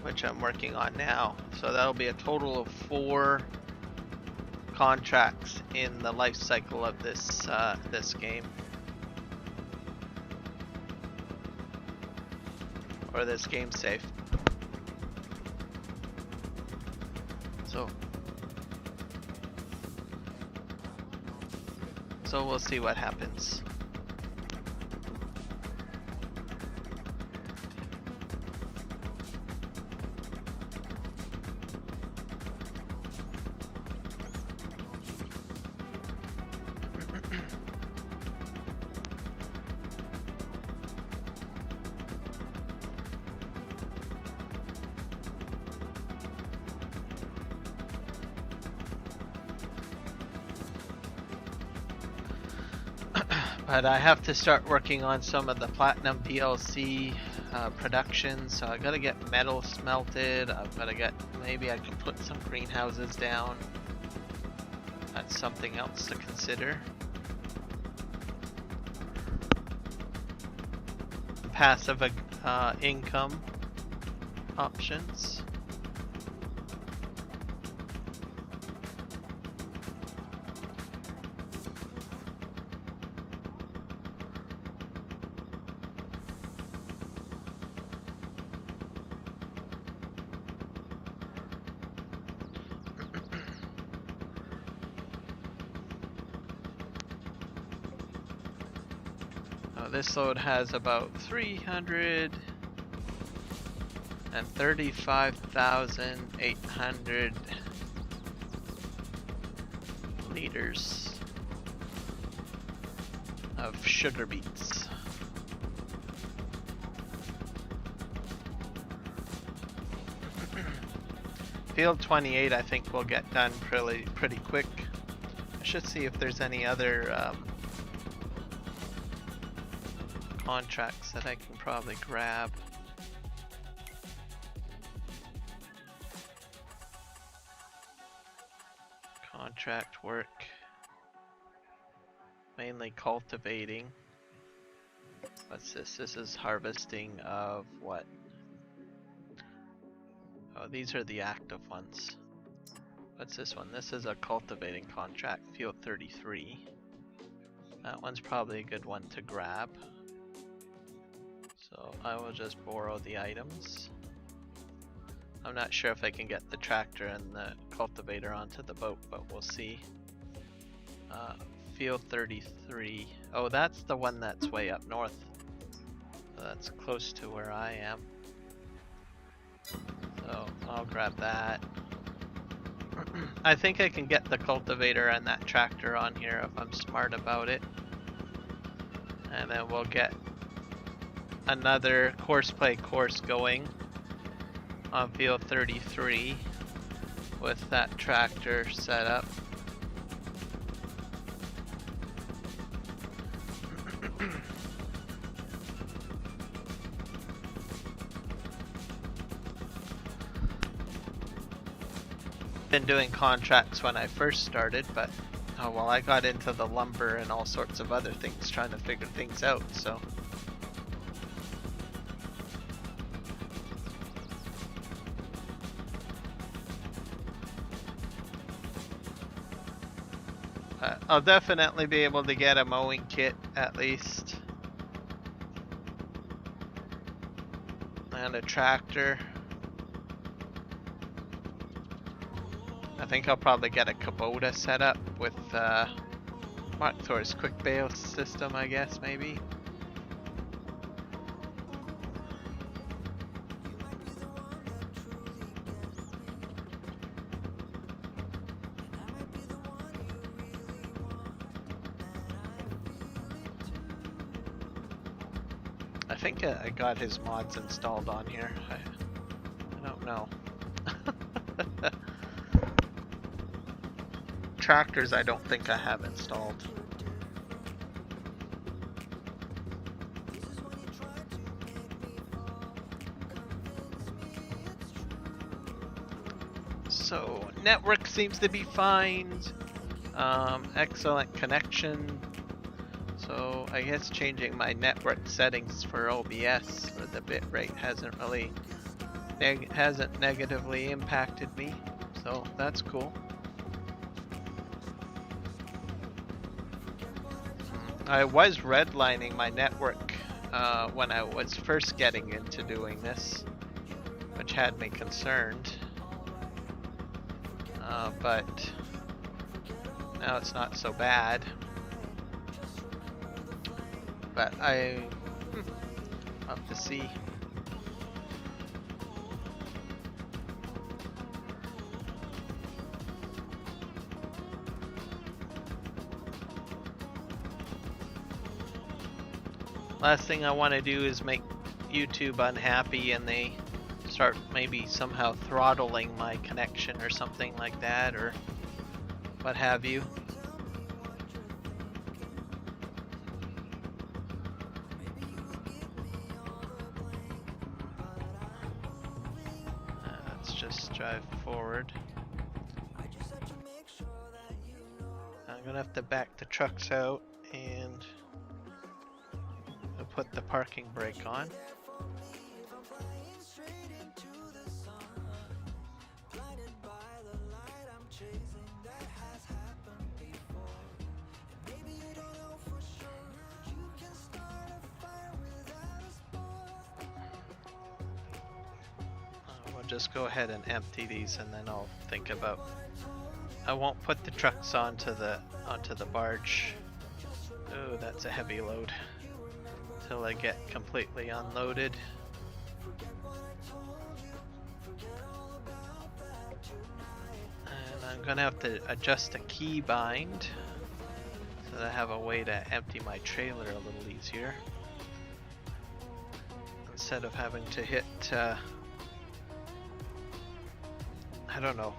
which I'm working on now. So that'll be a total of 4 contracts in the life cycle of this this game. or this game safe. So we'll see what happens. But I have to start working on some of the Platinum DLC production, so I gotta get metal smelted. I've gotta get, maybe I can put some greenhouses down. That's something else to consider. Passive income options. This load has about 335,800 liters of sugar beets. Field 28 I think will get done pretty quick. I should see if there's any other contracts that I can probably grab. Contract work. Mainly cultivating. What's this? This is harvesting of what? Oh, these are the active ones. What's this one? This is a cultivating contract, field 33. That one's probably a good one to grab. So I will just borrow the items. I'm not sure if I can get the tractor and the cultivator onto the boat, but we'll see. Field 33. Oh, that's the one that's way up north. So that's close to where I am. So I'll grab that. I think I can get the cultivator and that tractor on here if I'm smart about it. And then we'll get another courseplay course going on field 33 with that tractor set up. Been doing contracts when I first started, but oh well, I got into the lumber and all sorts of other things trying to figure things out, so I'll definitely be able to get a mowing kit at least. And a tractor. I think I'll probably get a Kubota set up with Mark Thor's quick bale system, I guess, maybe. I think I got his mods installed on here. I don't know. Tractors I don't think I have installed. So network seems to be fine. Excellent connection. So I guess changing my network settings for OBS for the bitrate hasn't really negatively impacted me. So that's cool. I was redlining my network when I was first getting into doing this, which had me concerned. But now it's not so bad. But I'll have to see. Last thing I want to do is make YouTube unhappy and they start maybe somehow throttling my connection or something like that, or what have you. Let's just drive forward. I'm gonna have to back the trucks out and put the parking brake on. We'll just go ahead and empty these and then I'll think about. I won't put the trucks onto the barge. Oh, that's a heavy load. Till I get completely unloaded. And I'm gonna have to adjust a key bind so that I have a way to empty my trailer a little easier. Instead of having to hit, I don't know,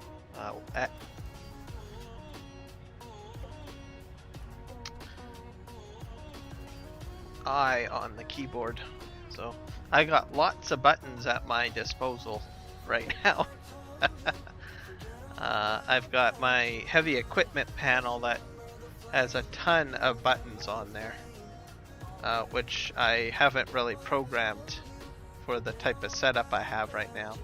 I on the keyboard. So I got lots of buttons at my disposal right now. I've got my heavy equipment panel that has a ton of buttons on there, which I haven't really programmed for the type of setup I have right now.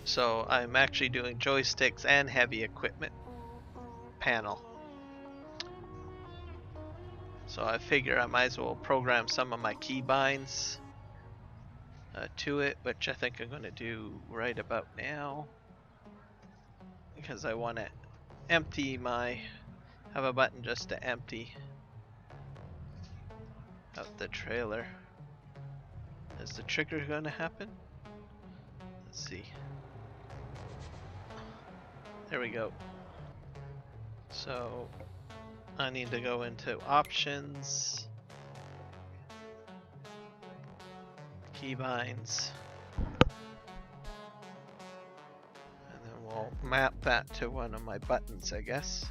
So I'm actually doing joysticks and heavy equipment panel. So I figure I might as well program some of my keybinds to it, which I think I'm going to do right about now, because I want to empty have a button just to empty out the trailer. Is the trigger going to happen? Let's see. There we go. So I need to go into options, keybinds, and then we'll map that to one of my buttons, I guess.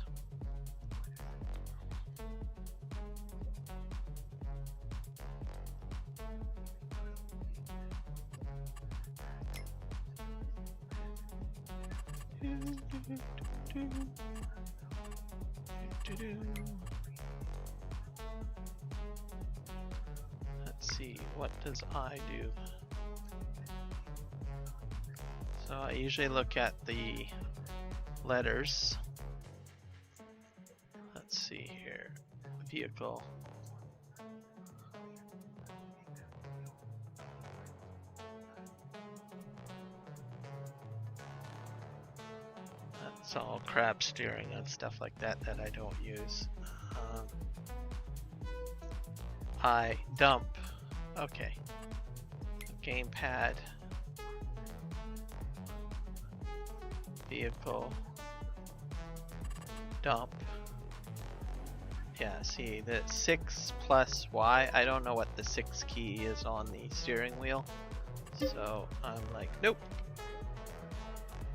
Let's see, what does I do? So I usually look at the letters. Let's see here, vehicle. That's all crap steering and stuff like that that I don't use. I dump. Okay. Gamepad. Vehicle. Dump. Yeah, see, the 6 plus Y, I don't know what the 6 key is on the steering wheel. So I'm like, nope.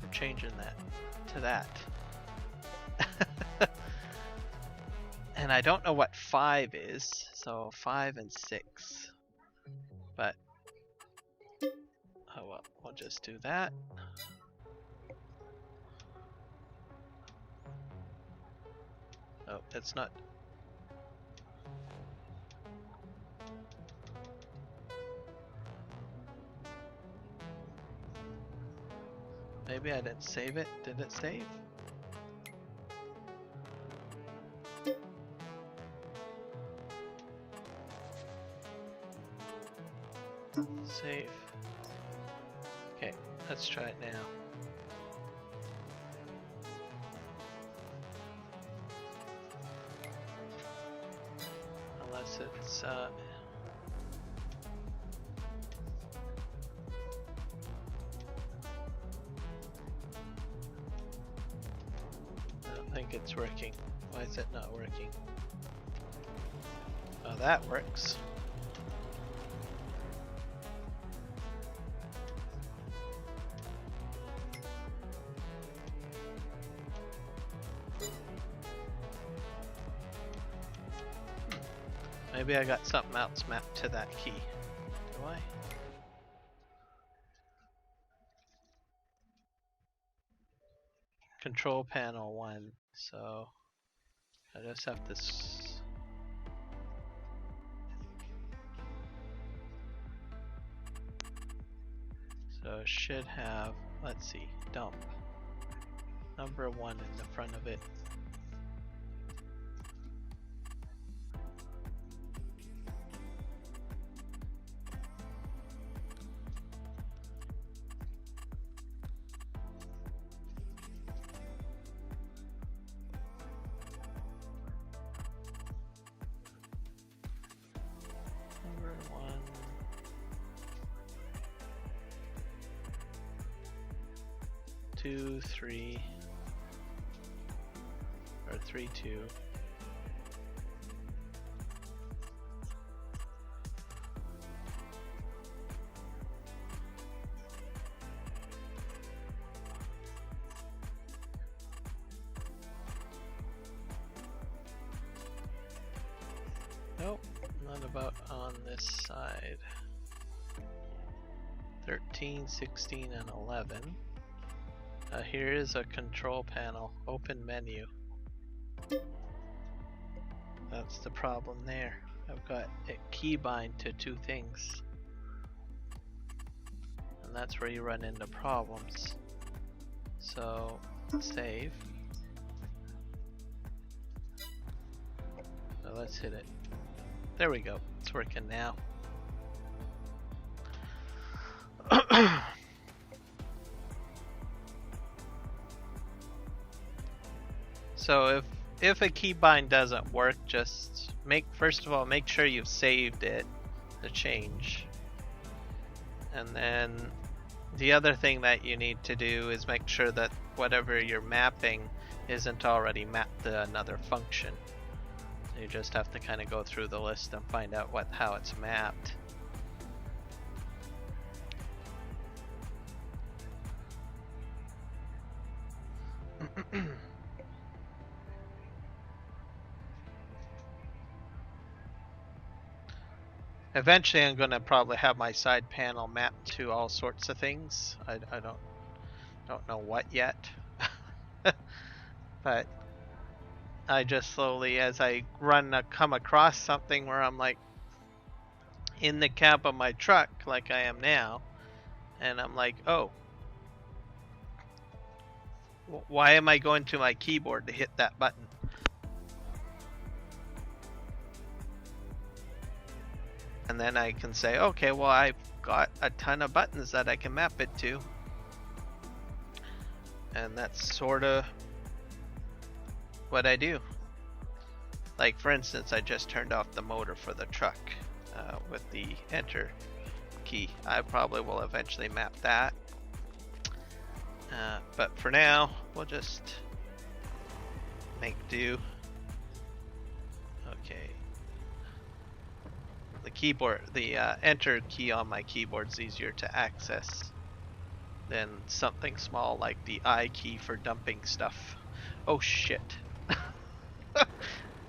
We're changing that to that. And I don't know what 5 is, so 5 and 6. But oh well, we'll just do that. Oh, that's not. Maybe I didn't save it. Did it save? Save. Okay, let's try it now. Unless it's I don't think it's working. Why is it not working? Oh, that works. Maybe I got something else mapped to that key. Do I? Control panel 1, so I just have to so it should have, let's see, dump. Number 1 in the front of it. Number 1. 2, 3, or 3, 2. Nope, not about on this side. 13, 16, and 11. Here is a control panel, open menu. That's the problem there. I've got a keybind to 2 things. And that's where you run into problems. So, save. So let's hit it. There we go, it's working now. So if a keybind doesn't work, just first of all make sure you've saved it, the change. And then the other thing that you need to do is make sure that whatever you're mapping isn't already mapped to another function. So you just have to kind of go through the list and find out how it's mapped. Eventually I'm going to probably have my side panel mapped to all sorts of things. I don't know what yet. But I just slowly, as I come across something where I'm like in the cab of my truck like I am now, and I'm like, oh, why am I going to my keyboard to hit that button? And then I can say, okay, well, I've got a ton of buttons that I can map it to. And that's sort of what I do. Like, for instance, I just turned off the motor for the truck with the enter key. I probably will eventually map that. But for now, we'll just make do. Okay. The keyboard, the enter key on my keyboard is easier to access than something small like the I key for dumping stuff. Oh shit.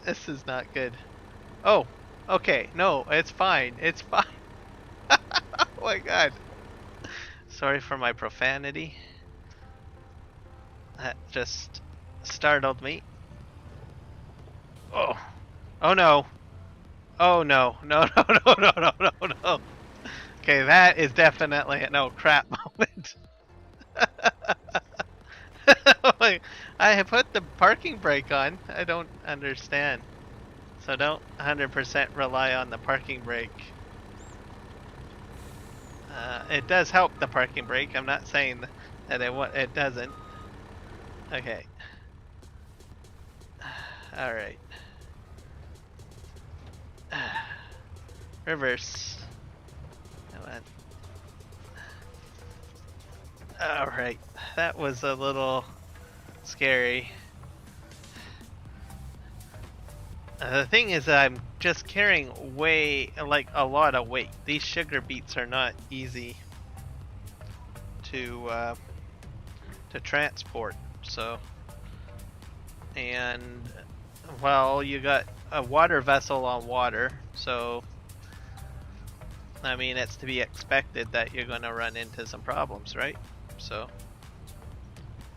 This is not good. Oh, okay, no, it's fine, it's fine. Oh my god. Sorry for my profanity. That just startled me. Oh, oh no. Oh no, no, no, no, no, no, no, no. Okay, that is definitely a no crap moment. I have put the parking brake on. I don't understand. So don't 100% rely on the parking brake. It does help the parking brake. I'm not saying that it doesn't. Okay. All right. Reverse. Come on. All right. That was a little scary. The thing is that I'm just carrying a lot of weight. These sugar beets are not easy to transport. So, and well, you got a water vessel on water, so I mean it's to be expected that you're going to run into some problems, right? So,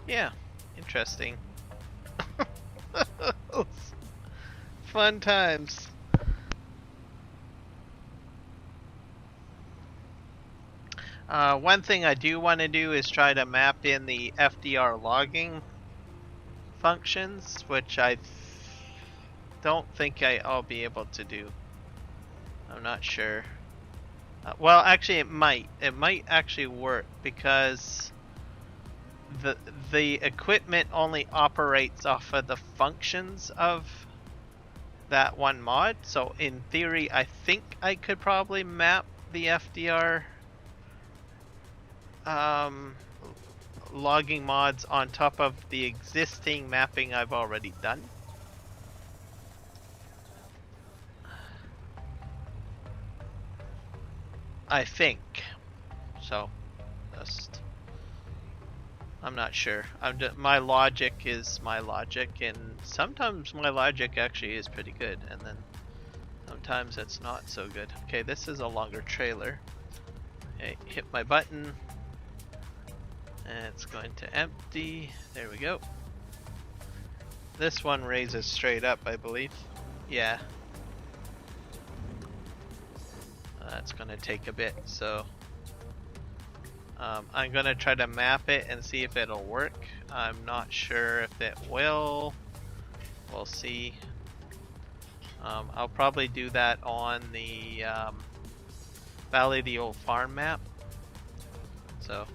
yeah, interesting. Fun times. One thing I do want to do is try to map in the FDR logging functions, which I don't think I'll be able to do. I'm not sure. Well, actually, it might. It might actually work because the equipment only operates off of the functions of that one mod. So in theory, I think I could probably map the FDR logging mods on top of the existing mapping I've already done. I think. So, I'm not sure. My logic is my logic, and sometimes my logic actually is pretty good, and then sometimes it's not so good. Okay, this is a longer trailer. Okay, hit my button, and it's going to empty. There we go. This one raises straight up, I believe. Yeah. That's gonna take a bit, so I'm gonna try to map it and see if it'll work. I'm not sure if it will. We'll see. I'll probably do that on the Valley of the Old Farm map. So,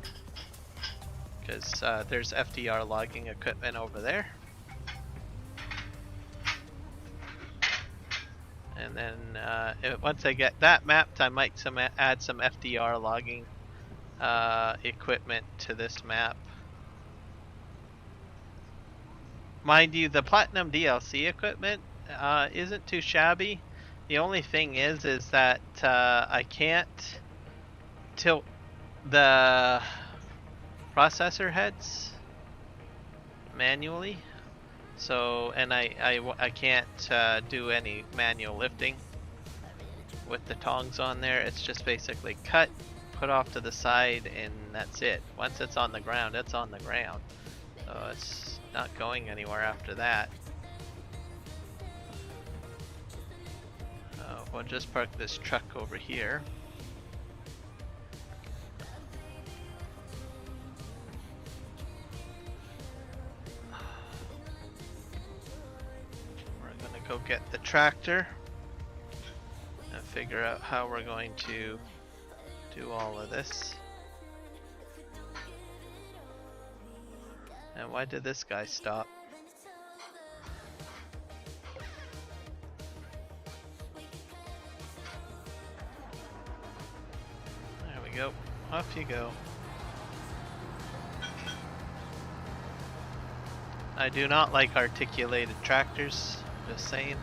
because there's FDR logging equipment over there. And then once I get that mapped, I might add some FDR logging equipment to this map. Mind you, the Platinum DLC equipment isn't too shabby. The only thing is that I can't tilt the processor heads manually. So, and I can't do any manual lifting with the tongs on there. It's just basically cut, put off to the side, and that's it. Once it's on the ground, it's on the ground. So it's not going anywhere after that. We'll just park this truck over here. Go get the tractor and figure out how we're going to do all of this. And why did this guy stop? There we go. Off you go. I do not like articulated tractors. Just saying.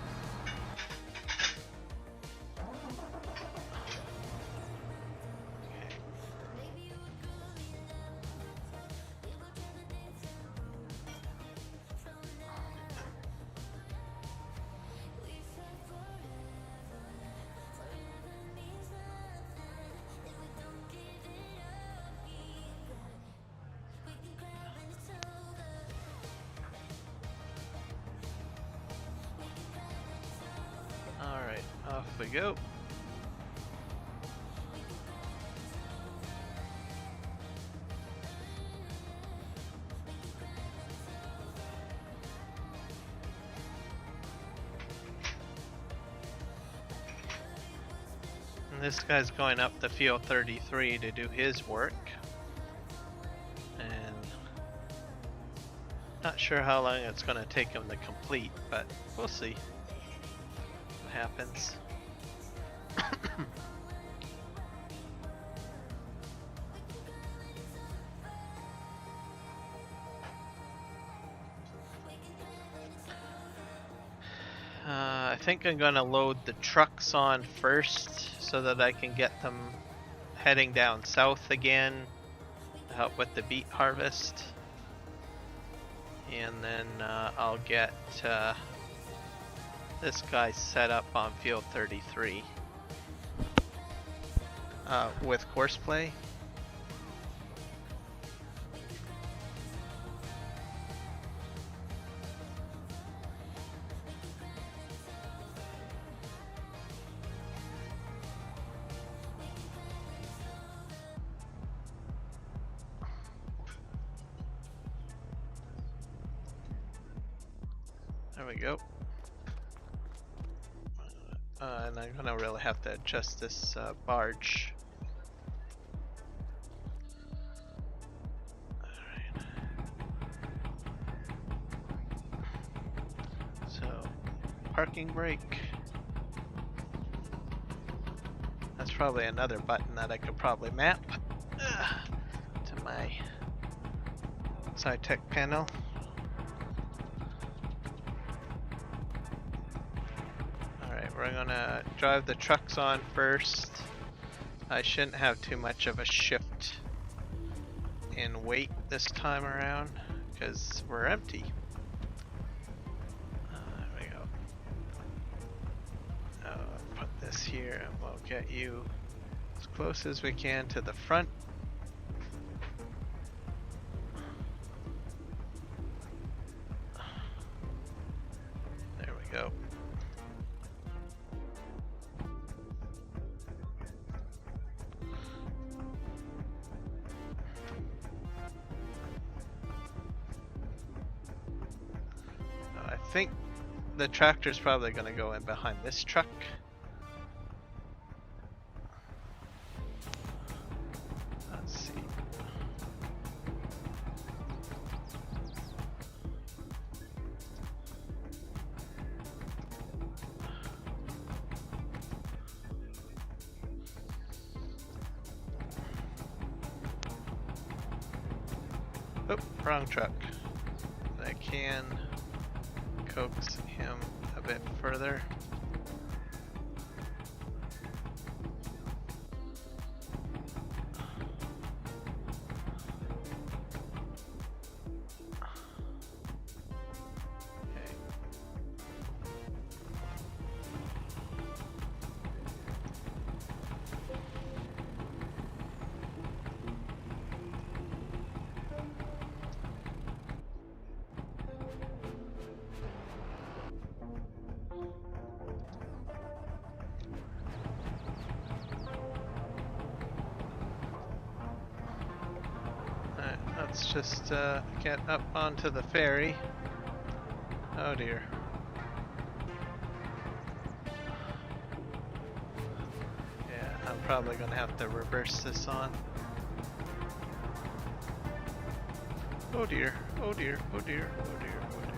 Off we go. This guy's going up the field 33 to do his work. And not sure how long it's going to take him to complete, but we'll see what happens. I think I'm gonna load the trucks on first so that I can get them heading down south again to help with the beet harvest. And then I'll get this guy set up on field 33 with horseplay. There we go. And I'm gonna really have to adjust this barge. Alright. So, parking brake. That's probably another button that I could probably map to my SciTech panel. We're gonna drive the trucks on first. I shouldn't have too much of a shift in weight this time around because we're empty. There we go. I'll put this here and we'll get you as close as we can to the front. There we go. I think the tractor's probably going to go in behind this truck. Let's see. Oh, wrong truck. I can coax him a bit further. Let's just get up onto the ferry. Oh dear. Yeah, I'm probably gonna have to reverse this on. Oh dear, oh dear, oh dear, oh dear, oh dear.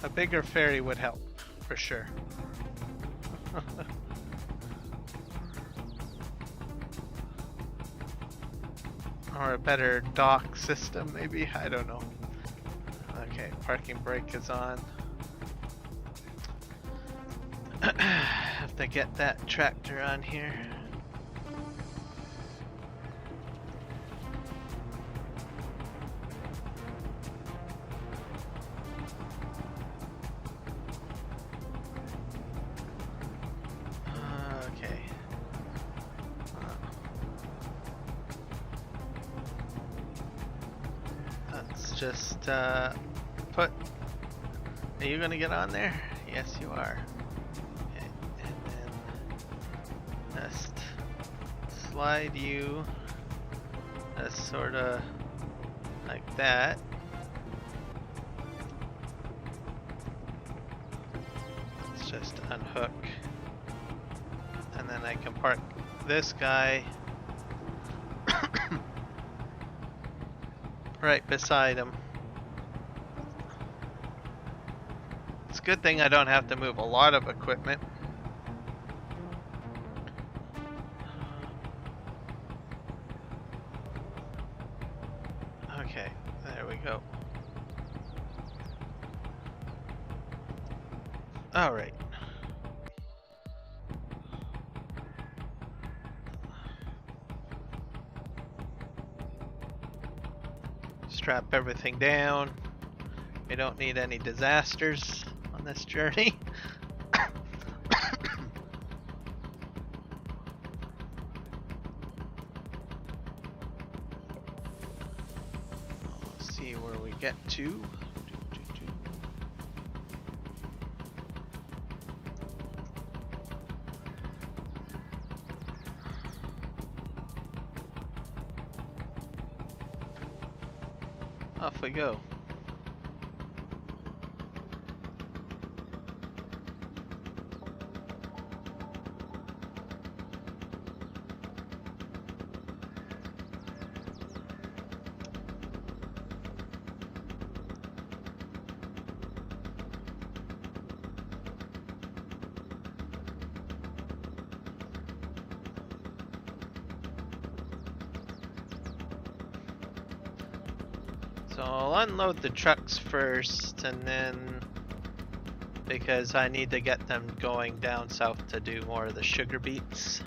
A bigger ferry would help, for sure. Or a better dock system, maybe? I don't know. Okay, parking brake is on. Have to get that tractor on here. just put... Are you gonna get on there? Yes, you are. Okay. And then just slide you sort of like that. Let's just unhook. And then I can park this guy right beside him. It's a good thing I don't have to move a lot of equipment. Okay, there we go. All right. Strap everything down. We don't need any disasters on this journey. Let's see where we get to. Off we go. So I'll unload the trucks first, and then because I need to get them going down south to do more of the sugar beets.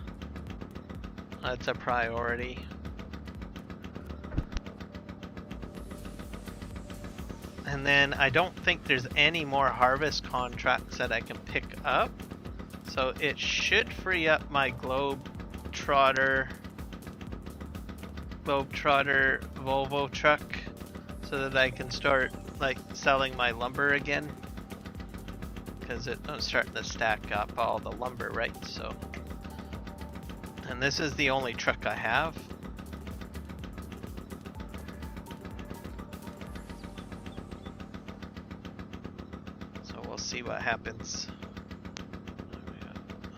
That's a priority. And then I don't think there's any more harvest contracts that I can pick up. So it should free up my Globetrotter Volvo truck, so that I can start like selling my lumber again, because I'm starting to stack up all the lumber, right? So, and this is the only truck I have. So we'll see what happens.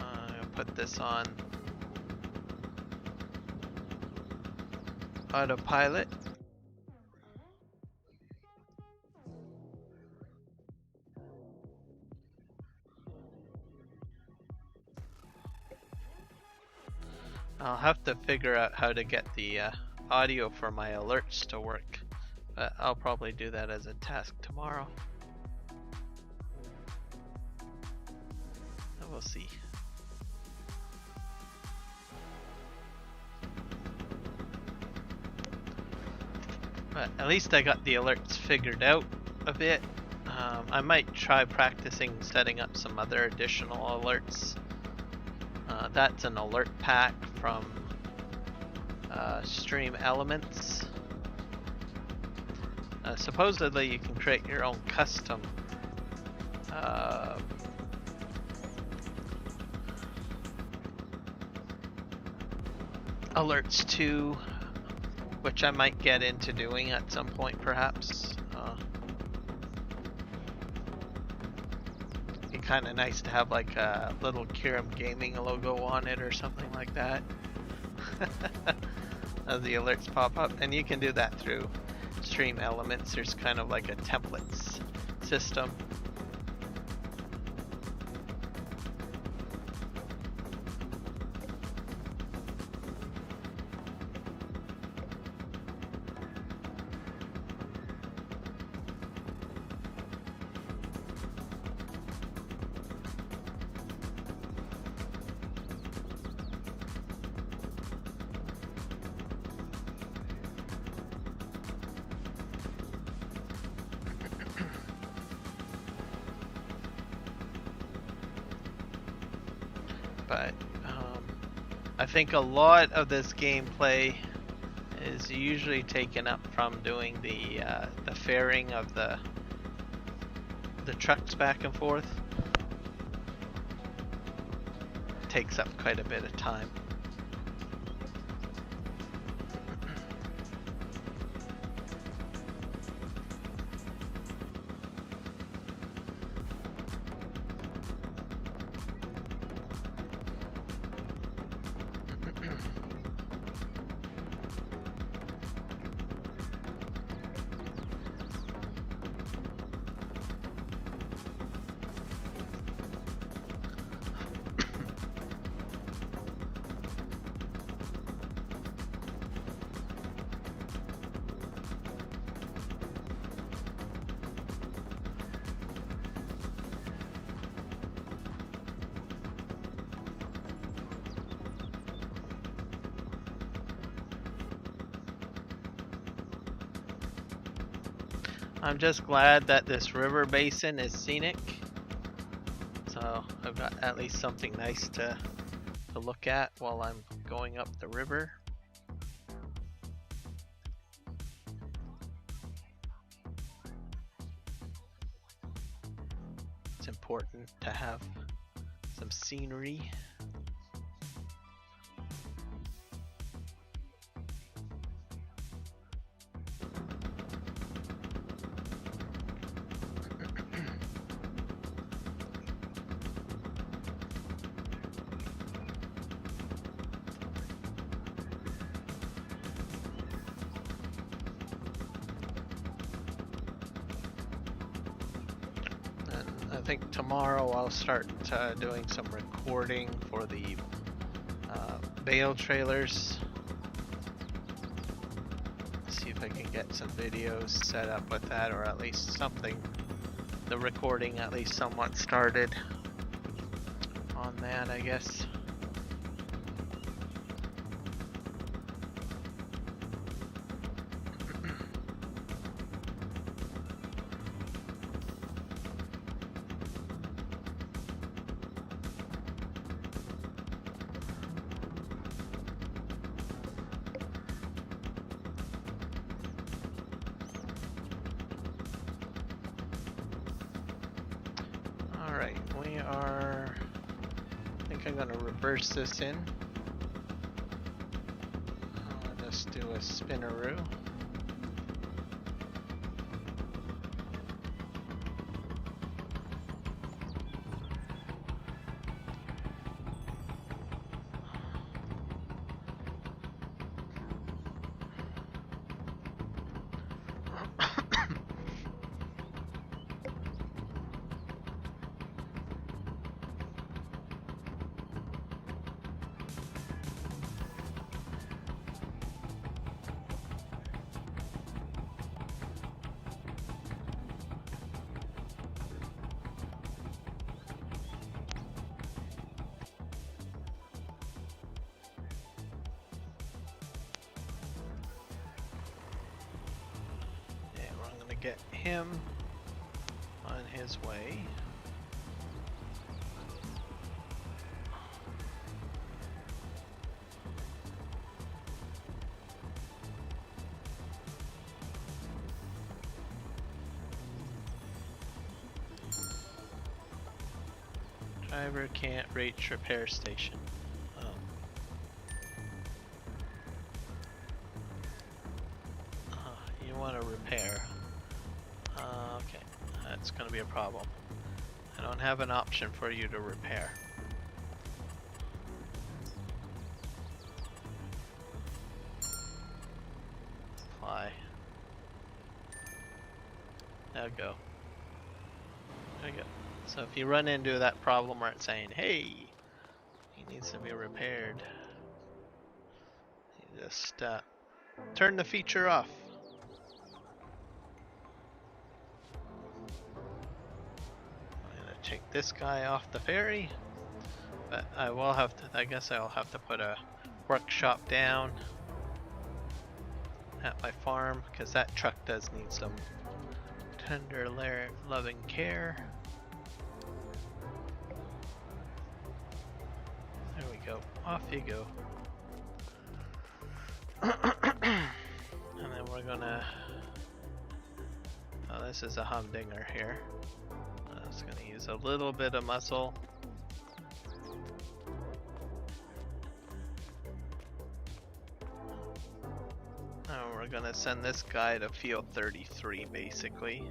I'm gonna put this on autopilot. I'll have to figure out how to get the audio for my alerts to work, but I'll probably do that as a task tomorrow. And we'll see. But at least I got the alerts figured out a bit. I might try practicing setting up some other additional alerts. That's an alert pack from Stream Elements. Supposedly you can create your own custom alerts too, which I might get into doing at some point perhaps. Kind of nice to have like a little Kiram Gaming logo on it or something like that. As the alerts pop up, and you can do that through Stream Elements. There's kind of like a templates system. But I think a lot of this gameplay is usually taken up from doing the the ferrying of the trucks back and forth takes up quite a bit of time. I'm just glad that this river basin is scenic, so I've got at least something nice to look at while I'm going up the river. It's important to have some scenery. I think tomorrow I'll start doing some recording for the bale trailers. See if I can get some videos set up with that, or at least something. The recording at least somewhat started on that, I guess. Alright, we are, I think I'm going to reverse this in. I'll just do a spinneroo. Get him on his way. Driver can't reach repair station. You want to repair. Okay, that's going to be a problem. I don't have an option for you to repair. Fly. Now go. There you go. So if you run into that problem where it's saying, hey, he needs to be repaired, you just turn the feature off. Take this guy off the ferry, but I will have to, I guess I'll have to put a workshop down at my farm, because that truck does need some tender loving care. There we go, off you go. And then we're gonna Oh, this is a humdinger here. I'm just going to use a little bit of muscle. And we're going to send this guy to field 33 basically.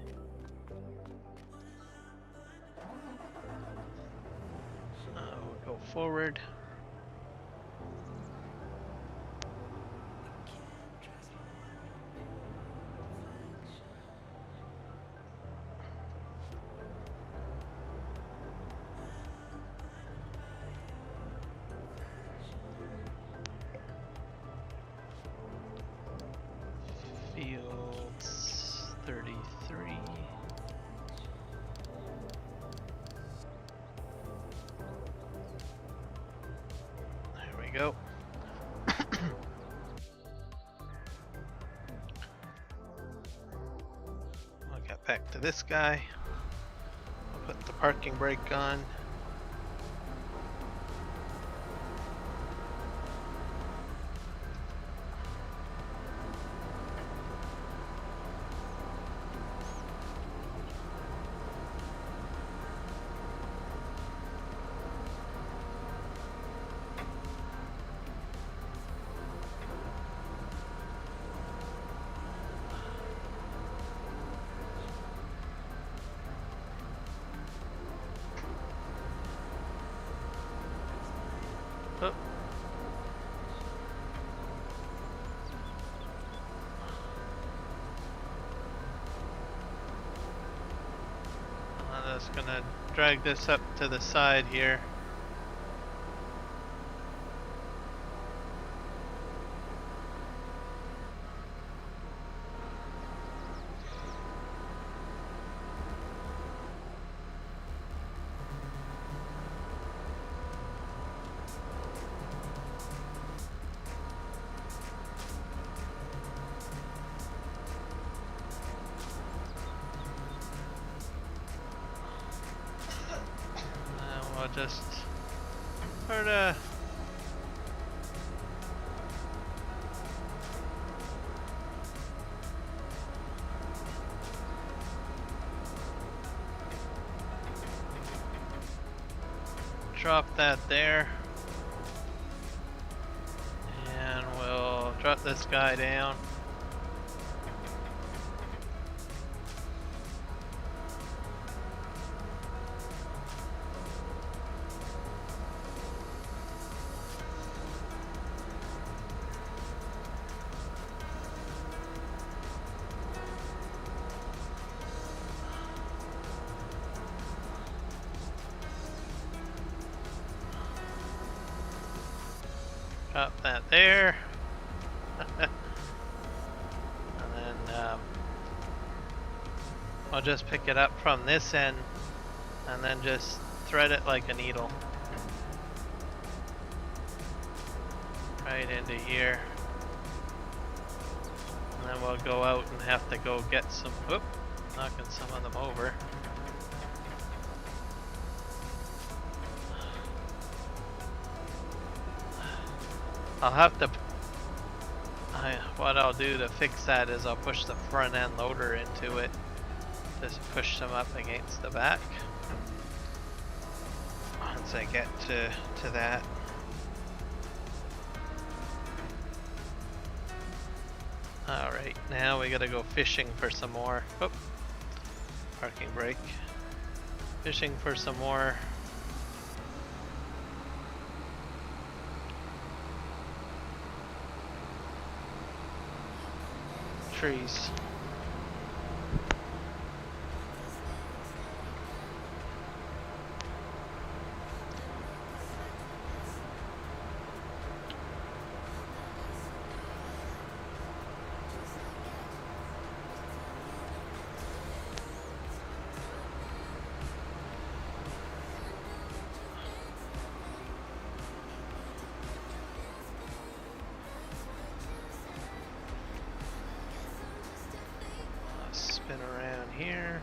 We'll go forward. Fields 33. There we go. I'll get back to this guy. I'll put the parking brake on. Oh. I'm just gonna drag this up to the side here. I'll just sort of drop that there, and we'll drop this guy down. Drop that there. And then I'll just pick it up from this end and then just thread it like a needle right into here. And then we'll go out and have to go get some, whoop, knocking some of them over. I'll have to, what I'll do to fix that is I'll push the front end loader into it. Just push them up against the back. Once I get to that. Alright, now we gotta go fishing for some more. Oh, parking brake. Fishing for some more trees. Spin around here.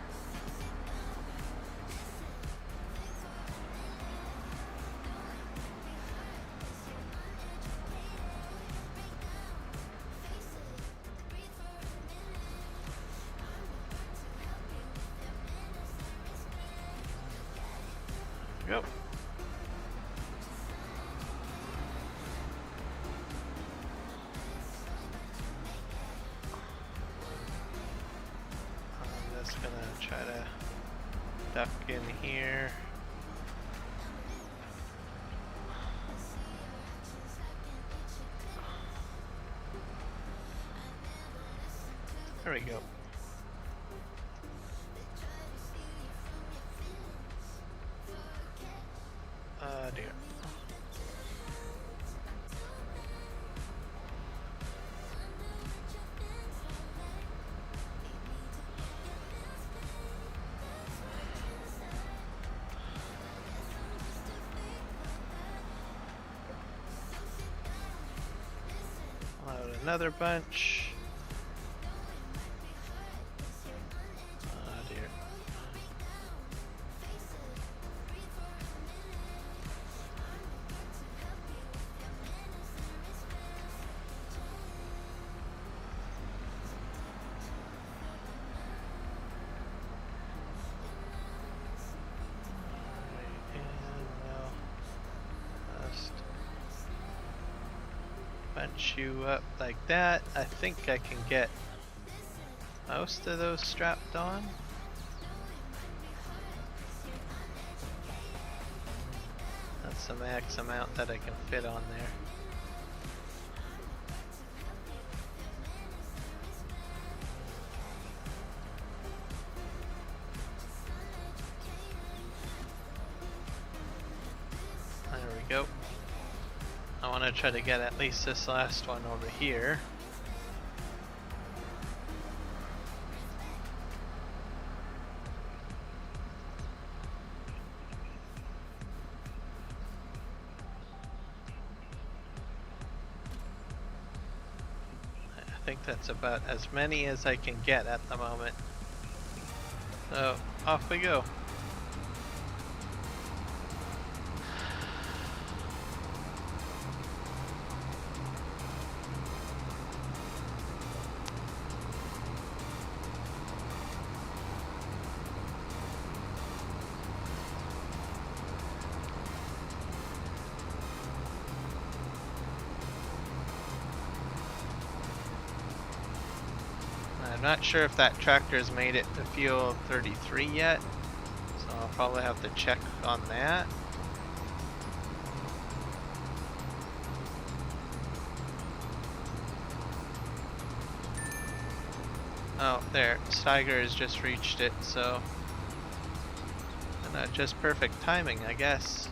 Go. I'm just gonna try to duck in here. There we go. Dear. Load another bunch. Dear. Bunch you up like that. I think I can get most of those strapped on. That's the max amount that I can fit on there. There we go. I want to try to get at least this last one over here. I think that's about as many as I can get at the moment. So off we go. I'm not sure if that tractor's made it to field 33 yet, so I'll probably have to check on that. Oh, there, Steiger has just reached it, so just perfect timing, I guess.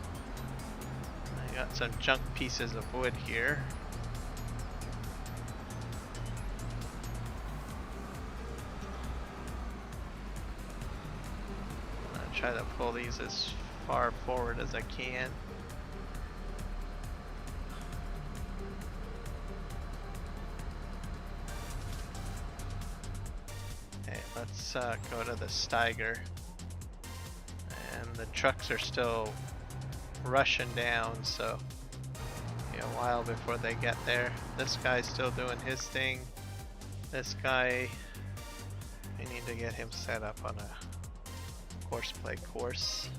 I got some junk pieces of wood here. Try to pull these as far forward as I can. Okay, let's go to the Steiger. And the trucks are still rushing down, so a while before they get there. This guy's still doing his thing. This guy, we need to get him set up on a horseplay course.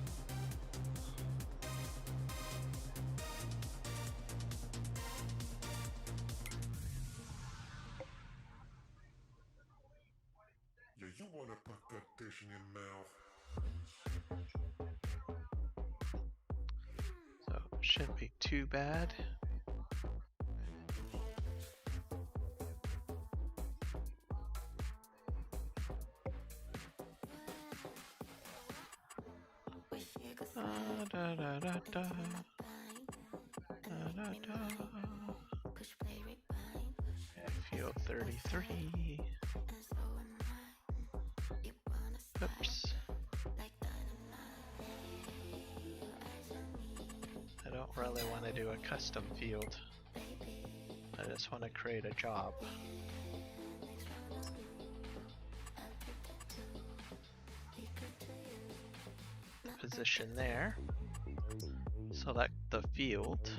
Yeah, you wanna put that dish in your mouth. So shouldn't be too bad. Da, da, da, da. Da, da, da. Okay, field 33. Oops. I don't really want to do a custom field. I just want to create a job. Position there. Select the field.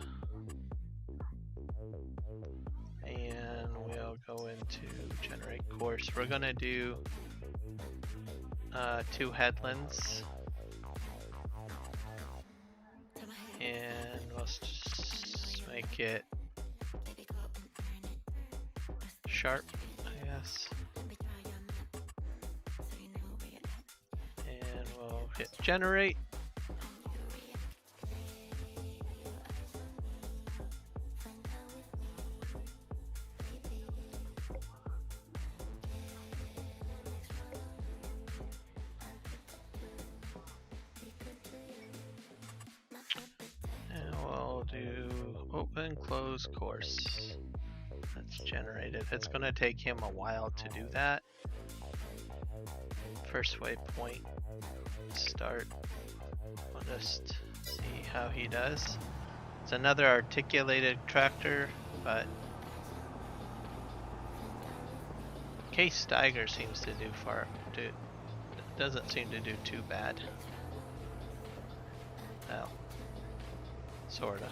And we'll go into generate course. We're gonna do 2 headlands. make it sharp, I guess. And we'll hit generate. And we'll do open, close course. That's generated. It's going to take him a while to do that. First waypoint start. We'll just see how he does. It's another articulated tractor, but Case Steiger seems to doesn't seem to do too bad. Well, sorta.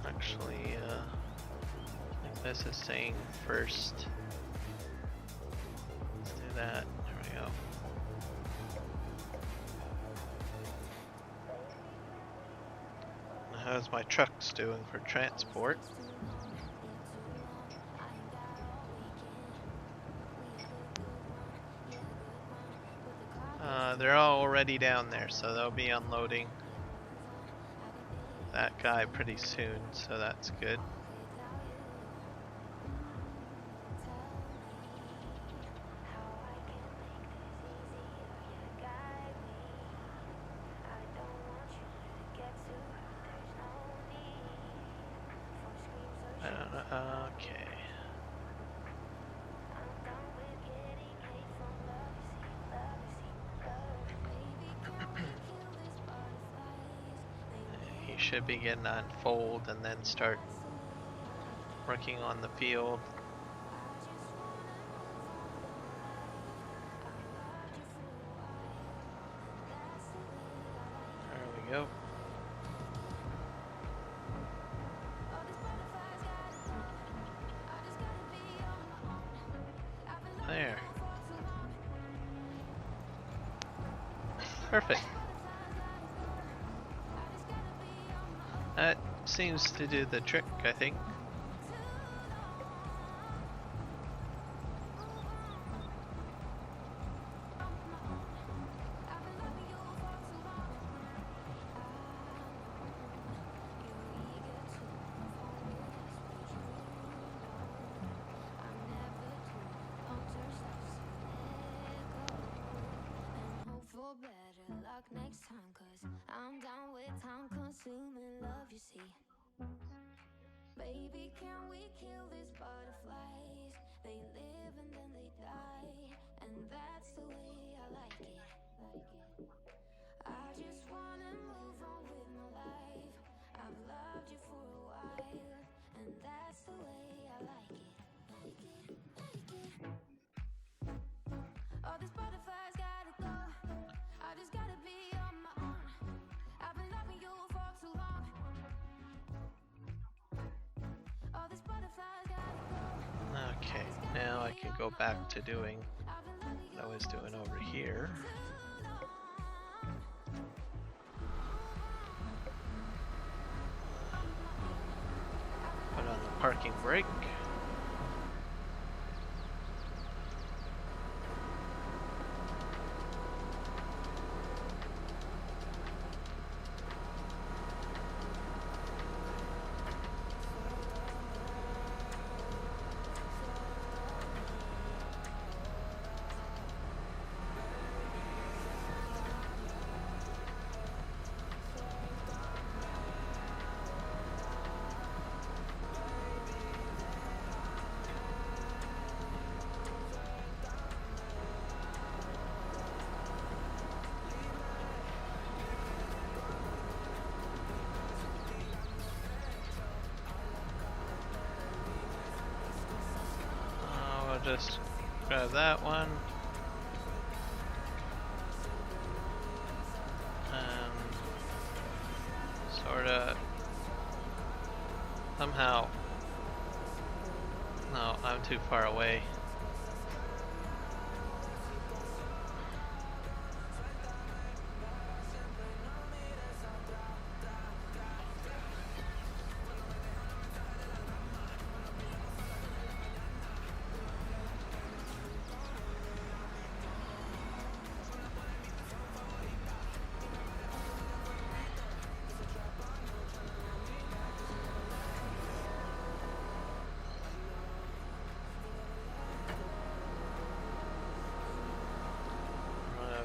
Actually, I think this is saying first. Let's do that. There we go. Now, how's my trucks doing for transport? They're all already down there, so they'll be unloading that guy pretty soon, so that's good. I don't know. Okay. Should begin to unfold and then start working on the field. There we go. There. Perfect. That seems to do the trick, I think. Next time, 'cause I'm down with time-consuming love, you see. Baby, can we kill these butterflies? They live and then they die, and that's the way I like it. I just wanna move on with my life. I've loved you for a while, and that's the way I like it. All these butterflies gotta go. I just gotta be on my own. I've been loving you for too long. All these butterflies gotta go. Okay, now I can go back to doing what I was doing over here. Put on the parking brake. Just grab that one and sorta somehow. No, I'm too far away.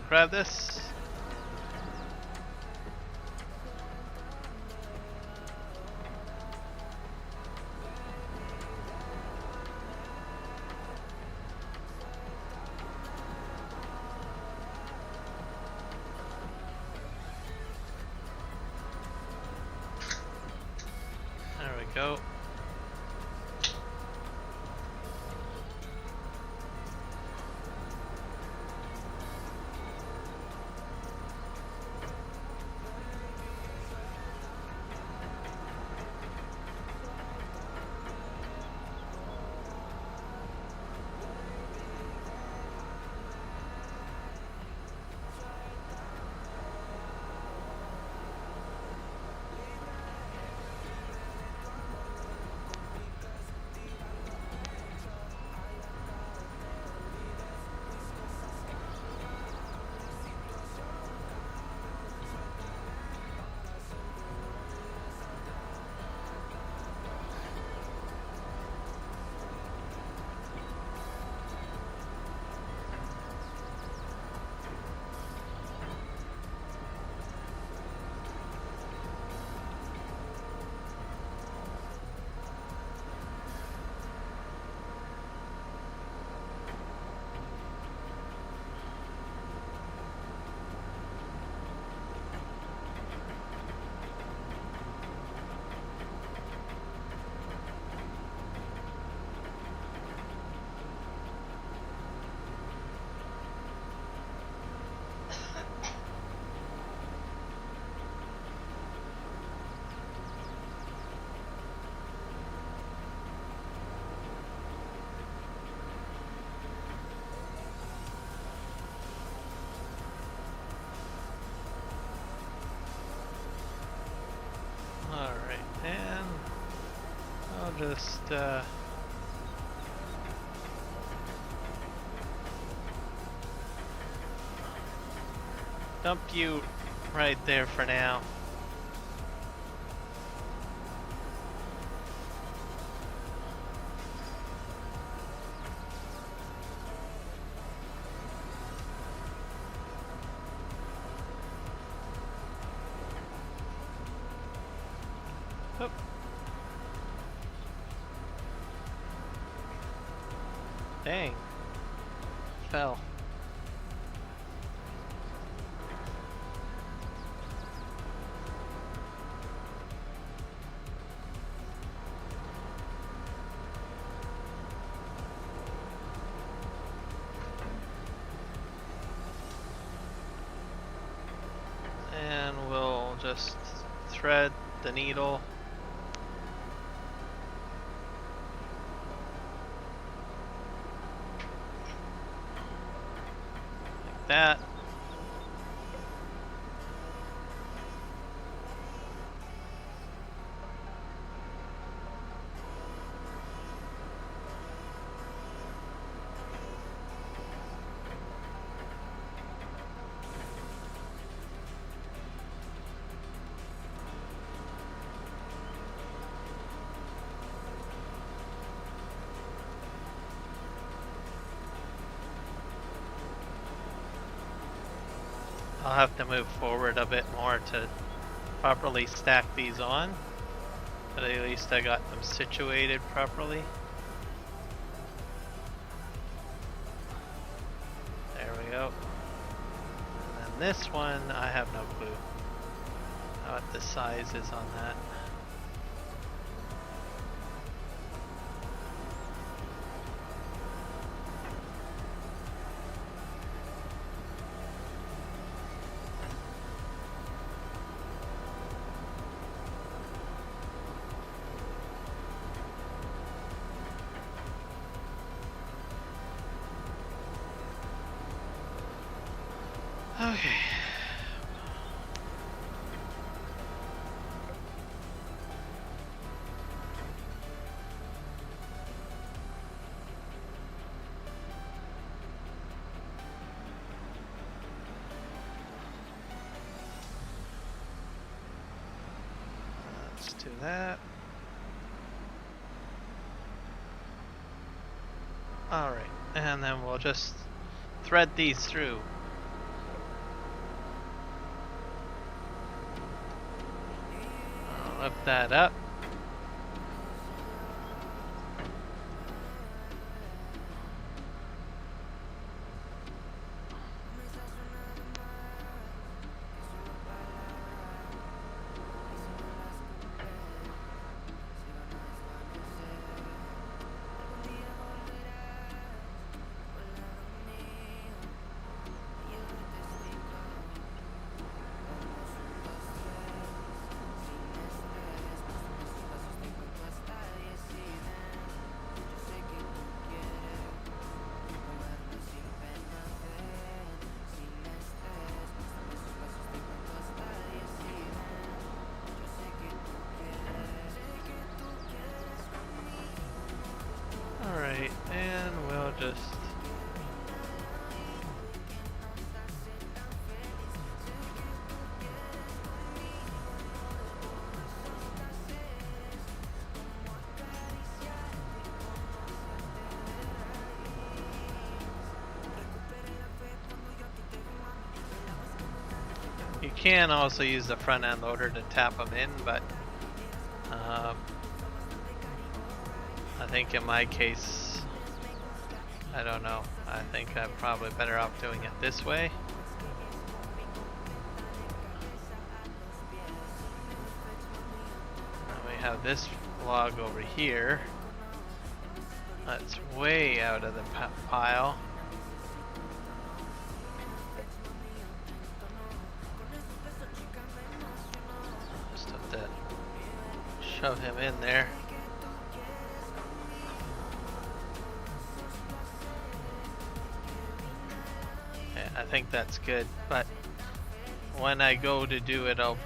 grab this. There we go. Alright, and I'll just dump you right there for now. Oop. Dang. Fell. And we'll just thread the needle. Like that. I'll have to move forward a bit more to properly stack these on, but at least I got them situated properly. There we go. And then this one, I have no clue what the size is on that. Okay. Let's do that. All right, and then we'll just thread these through. Whip that up. Alright, and we'll just you can also use the front end loader to tap them in, but I think in my case, I don't know. I think I'm probably better off doing it this way. And we have this log over here. That's way out of the pile. Just have to shove him in there. I think that's good, but when I go to do it, I'm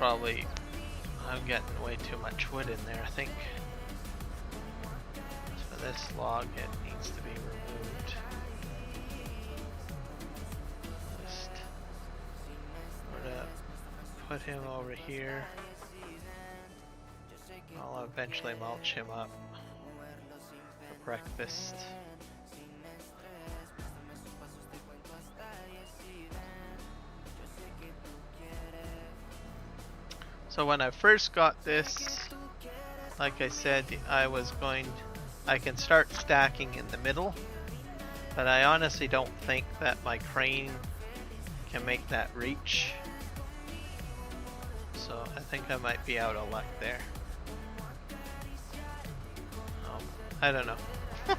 getting way too much wood in there, I think. So this log, it needs to be removed. Just sort of put him over here. I'll eventually mulch him up for breakfast. So when I first got this, like I said, I can start stacking in the middle, but I honestly don't think that my crane can make that reach. So I think I might be out of luck there. I don't know.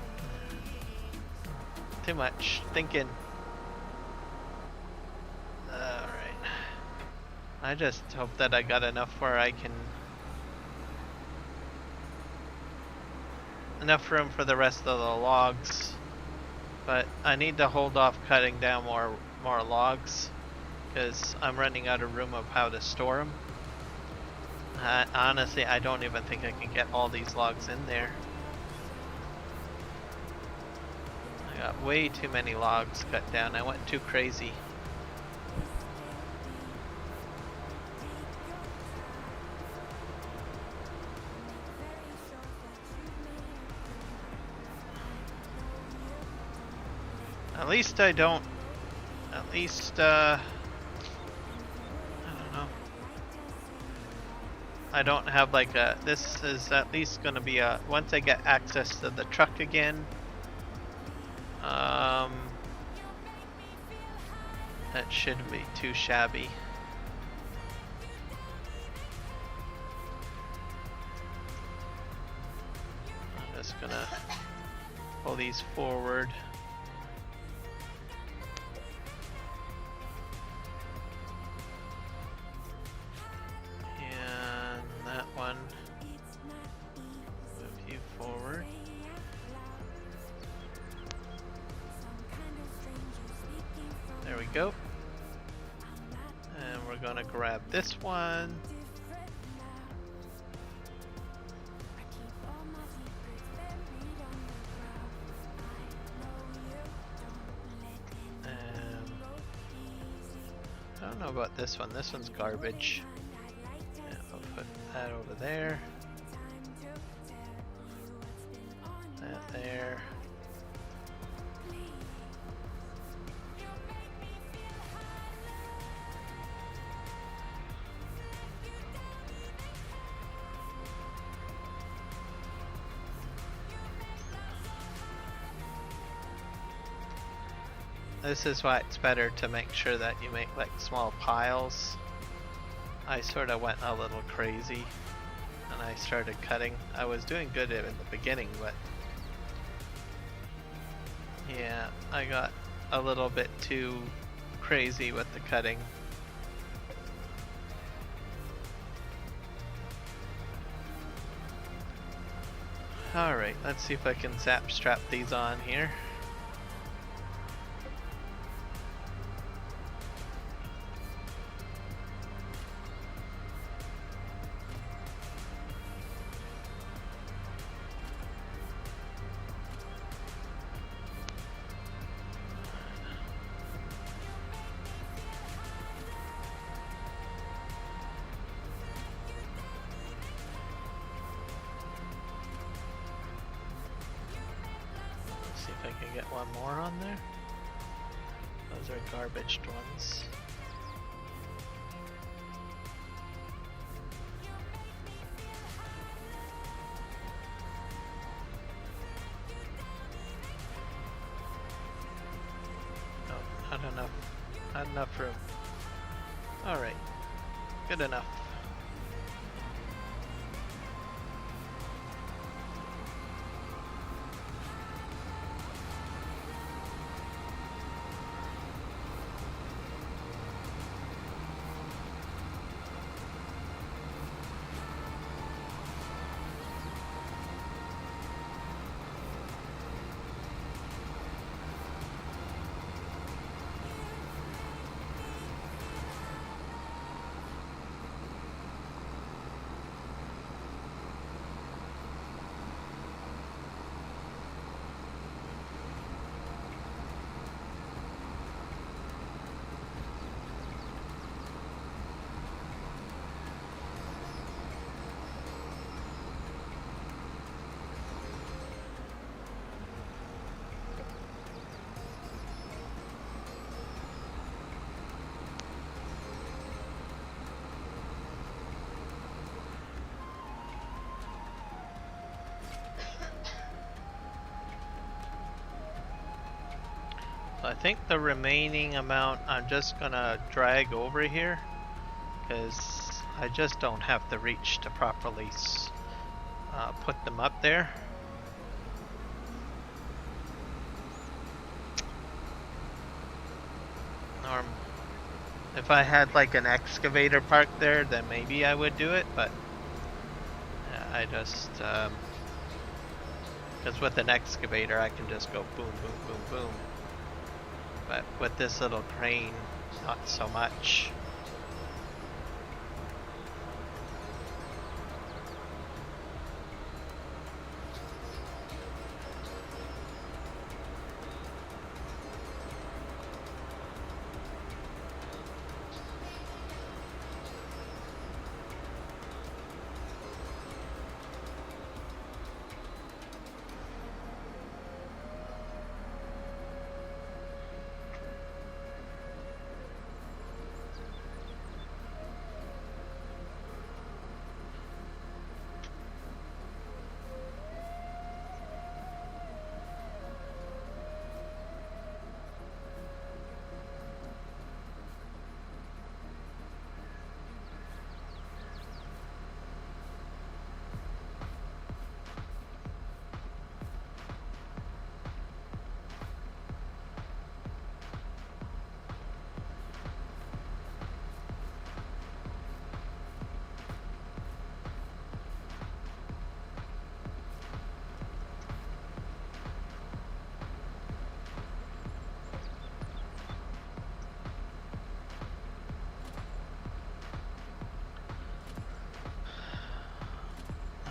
Too much thinking. I just hope that I got enough where I can... enough room for the rest of the logs. But I need to hold off cutting down more logs, because I'm running out of room of how to store them. Honestly, I don't even think I can get all these logs in there. I got way too many logs cut down. I went too crazy. At least I don't, I don't know. I don't have like this is at least gonna be once I get access to the truck again, that shouldn't be too shabby. I'm just gonna pull these forward. Go, and we're gonna grab this one, and I don't know about this one. This one's garbage. Yeah, I'll put that over there, that there. this is why it's better to make sure that you make like small piles. I sort of went a little crazy and I started cutting. I was doing good in the beginning, but yeah, I got a little bit too crazy with the cutting. Alright, let's see if I can zap strap these on here. See if I can get one more on there. Those are garbaged ones. Oh, not enough. Not enough room. Alright. Good enough. I think the remaining amount I'm just gonna drag over here because I just don't have the reach to properly put them up there. Or if I had like an excavator parked there, then maybe I would do it, but I just because with an excavator I can just go boom, boom, boom, boom. But with this little crane, not so much.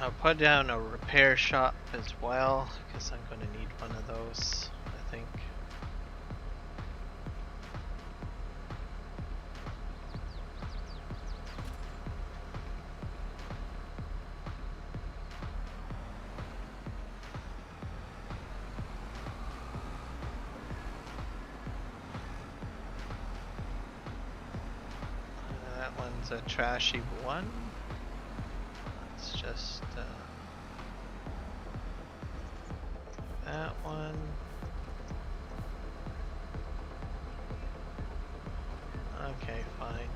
I'll put down a repair shop as well, because I'm going to need one of those, I think. That one's a trashy one. Let's just that one. fine.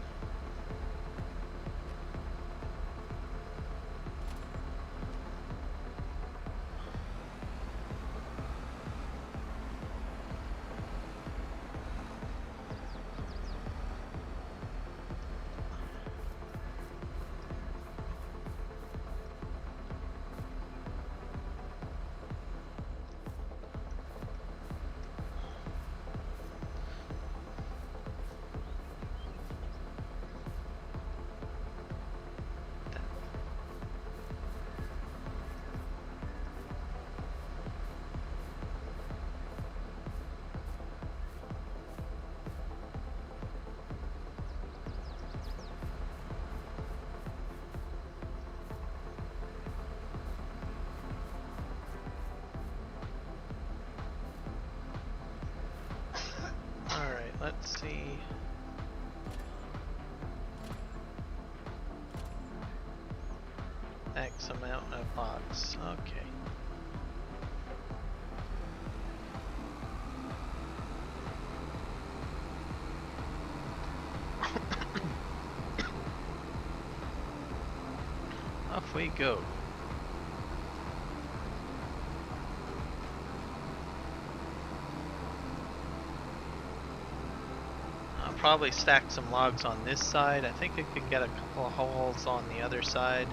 Alright, let's see. X amount of logs. Okay. Off we go. I'll probably stack some logs on this side. I think I could get a couple of holes on the other side.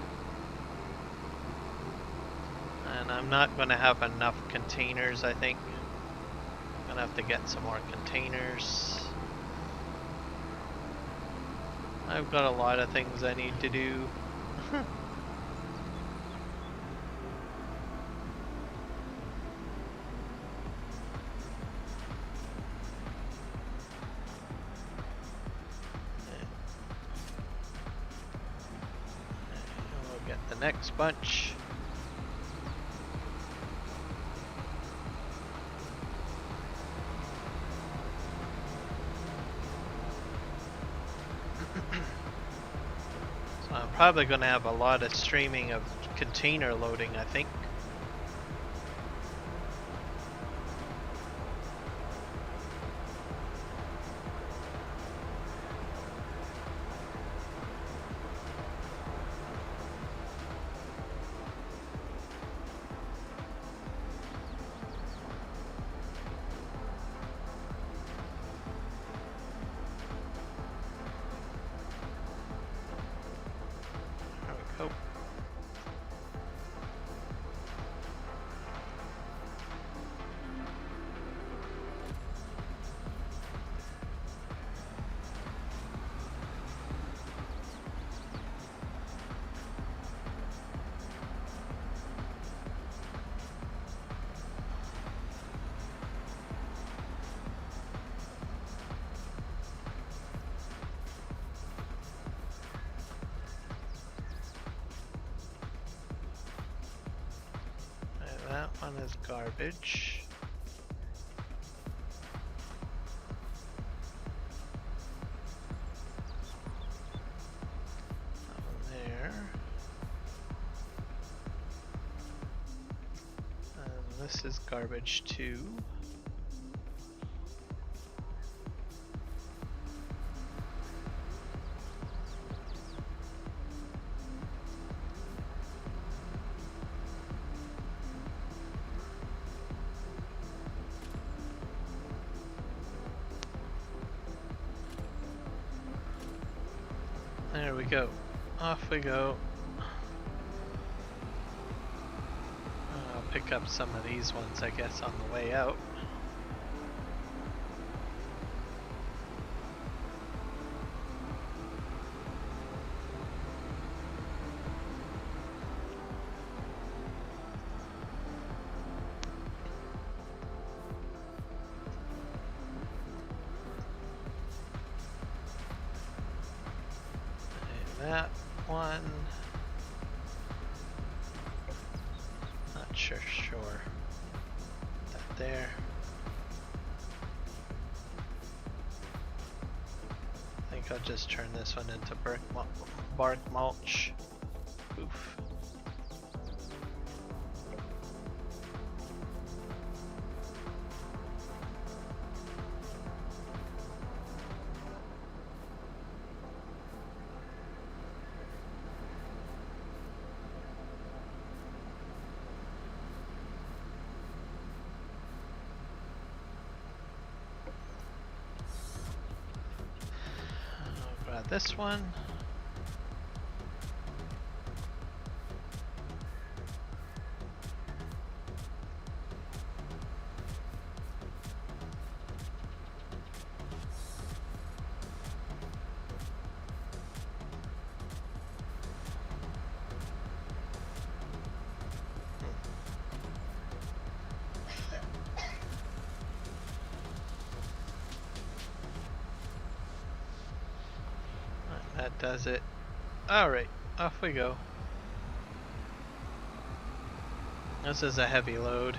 And I'm not going to have enough containers, I think. I'm going to have to get some more containers. I've got a lot of things I need to do. We'll get the next bunch. So I'm probably going to have a lot of streaming of container loading, I think. There we go. That one is garbage. That one there. And this is garbage too. There we go. Off we go. I'll pick up some of these ones, I guess, on the way out. That one, not sure. That there. I think I'll just turn this one into bark mulch. Oof. this one. That does it. Alright, off we go. This is a heavy load.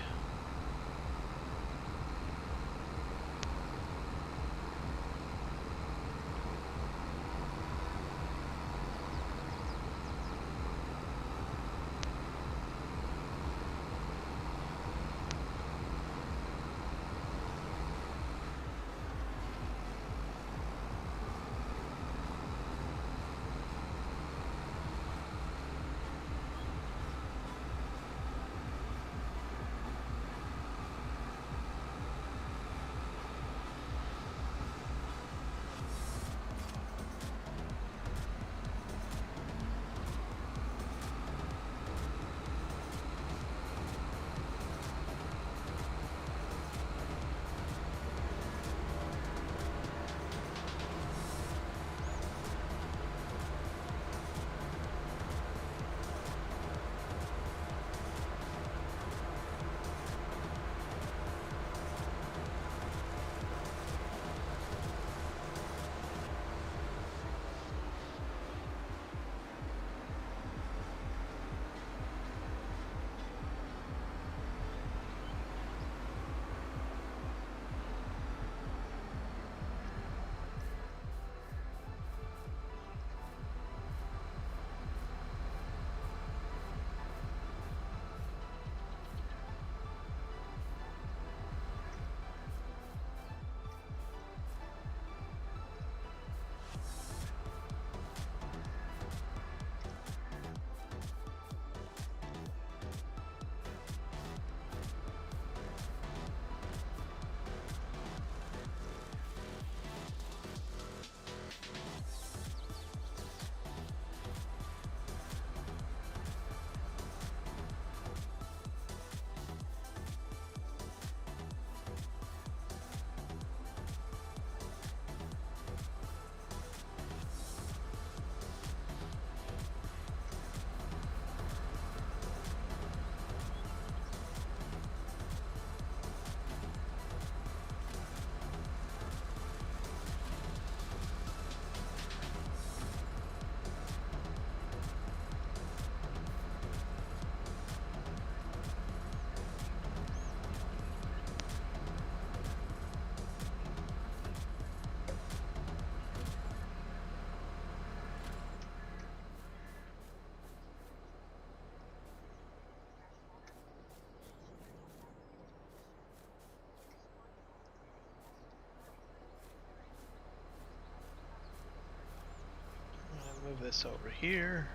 Move this over here.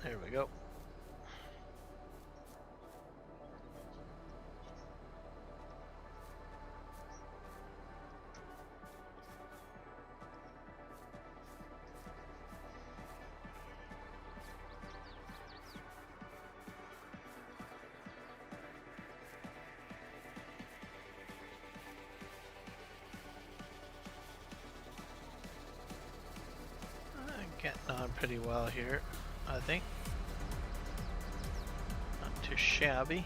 There we go. Getting on pretty well here, I think. Not too shabby.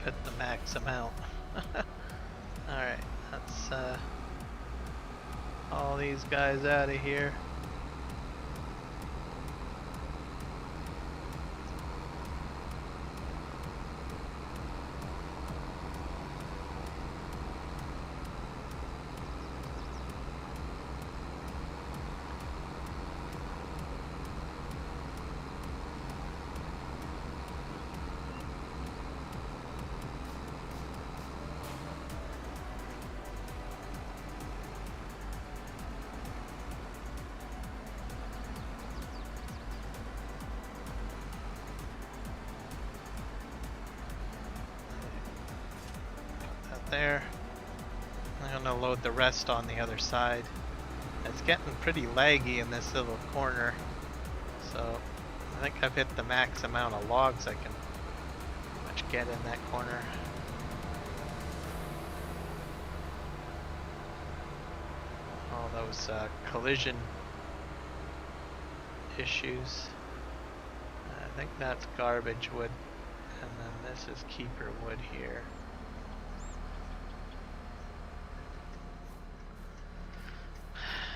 Hit the max amount. Alright, let's haul these guys out of here. there. I'm gonna load the rest on the other side. It's getting pretty laggy in this little corner, so I think I've hit the max amount of logs I can pretty much get in that corner. All those collision issues. I think that's garbage wood, and then this is keeper wood here.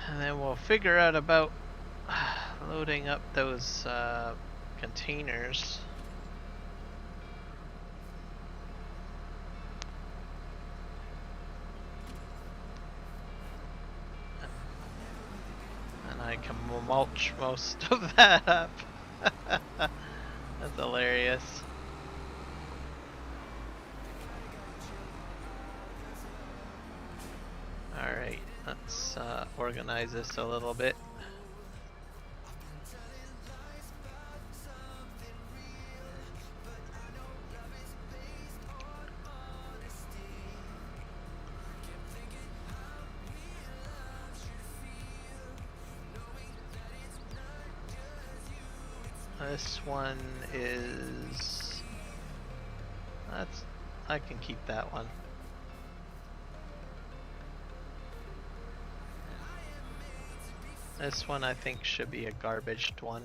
And then we'll figure out about loading up those containers. And I can mulch most of that up. That's hilarious. Alright, let's organize this a little bit. This one is... I can keep that one. This one I think should be a garbaged one.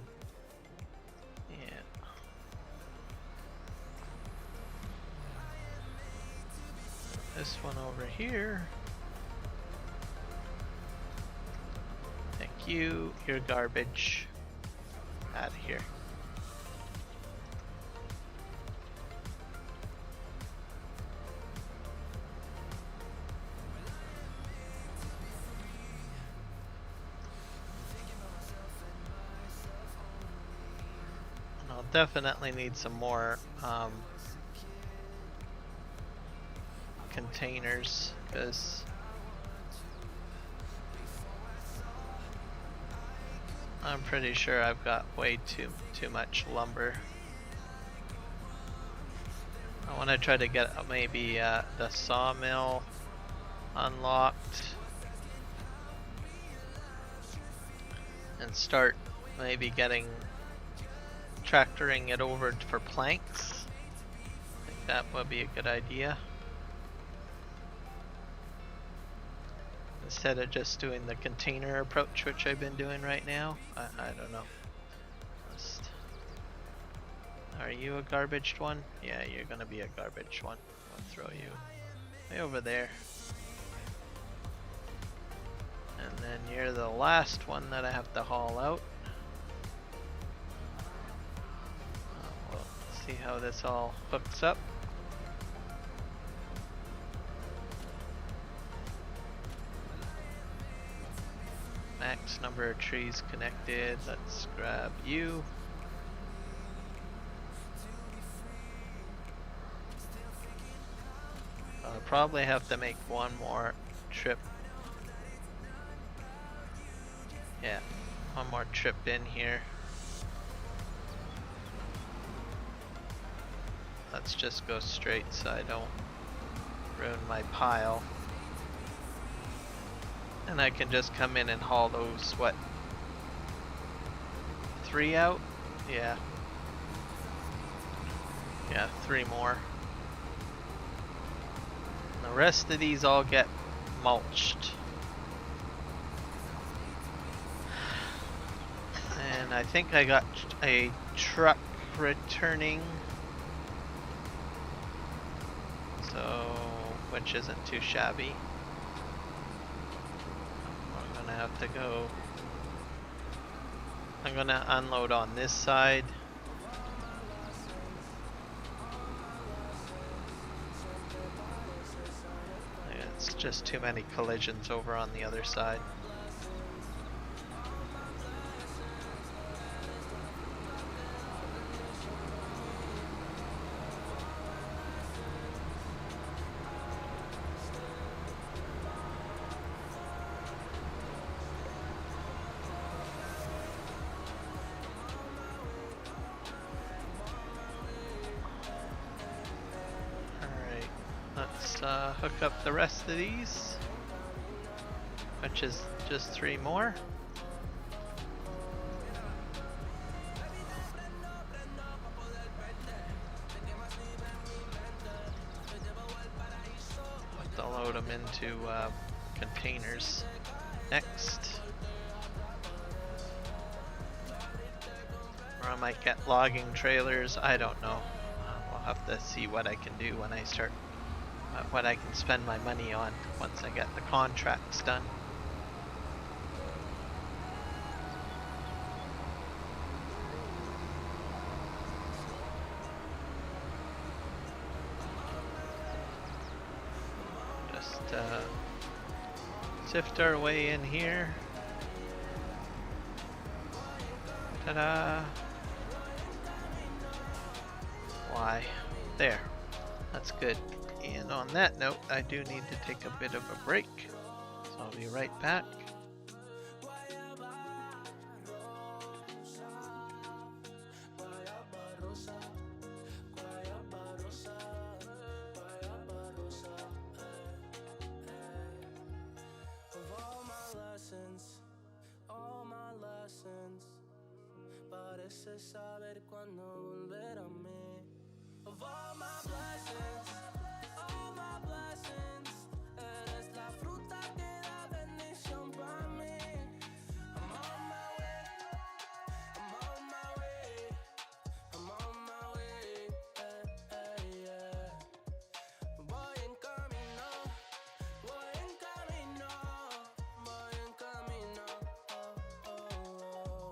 Yeah. This one over here. Thank you. You're garbage. Out of here. I'll definitely need some more containers, because I'm pretty sure I've got way too much lumber. I want to try to get maybe the sawmill unlocked and start maybe tractoring it over for planks. I think that would be a good idea. Instead of just doing the container approach, which I've been doing right now. I don't know. Are you a garbaged one? Yeah, you're gonna be a garbaged one. I'll throw you way over there. And then you're the last one that I have to haul out. We'll see how this all hooks up. Max number of trees connected. Let's grab you. I'll probably have to make one more trip. Yeah, one more trip in here. Let's just go straight so I don't ruin my pile. And I can just come in and haul those, what, 3 out? Yeah. Yeah, 3 more. And the rest of these all get mulched. And I think I got a truck returning. So, which isn't too shabby. Have to go. I'm gonna unload on this side. It's just too many collisions over on the other side. hook up the rest of these, which is just 3 more. Have to load them into containers next. Or I might get logging trailers, I don't know. We'll have to see what I can do when I start, what I can spend my money on once I get the contracts done. Just sift our way in here. Ta-da! Why? There. That's good. And on that note, I do need to take a bit of a break. So I'll be right back. Parece saber cuándo volver a mí. Of all my blessings, eres la fruta que da bendición para mí. I'm on my way, I'm on my way, I'm on my way, yeah. Voy en camino, voy en camino, voy en camino, oh.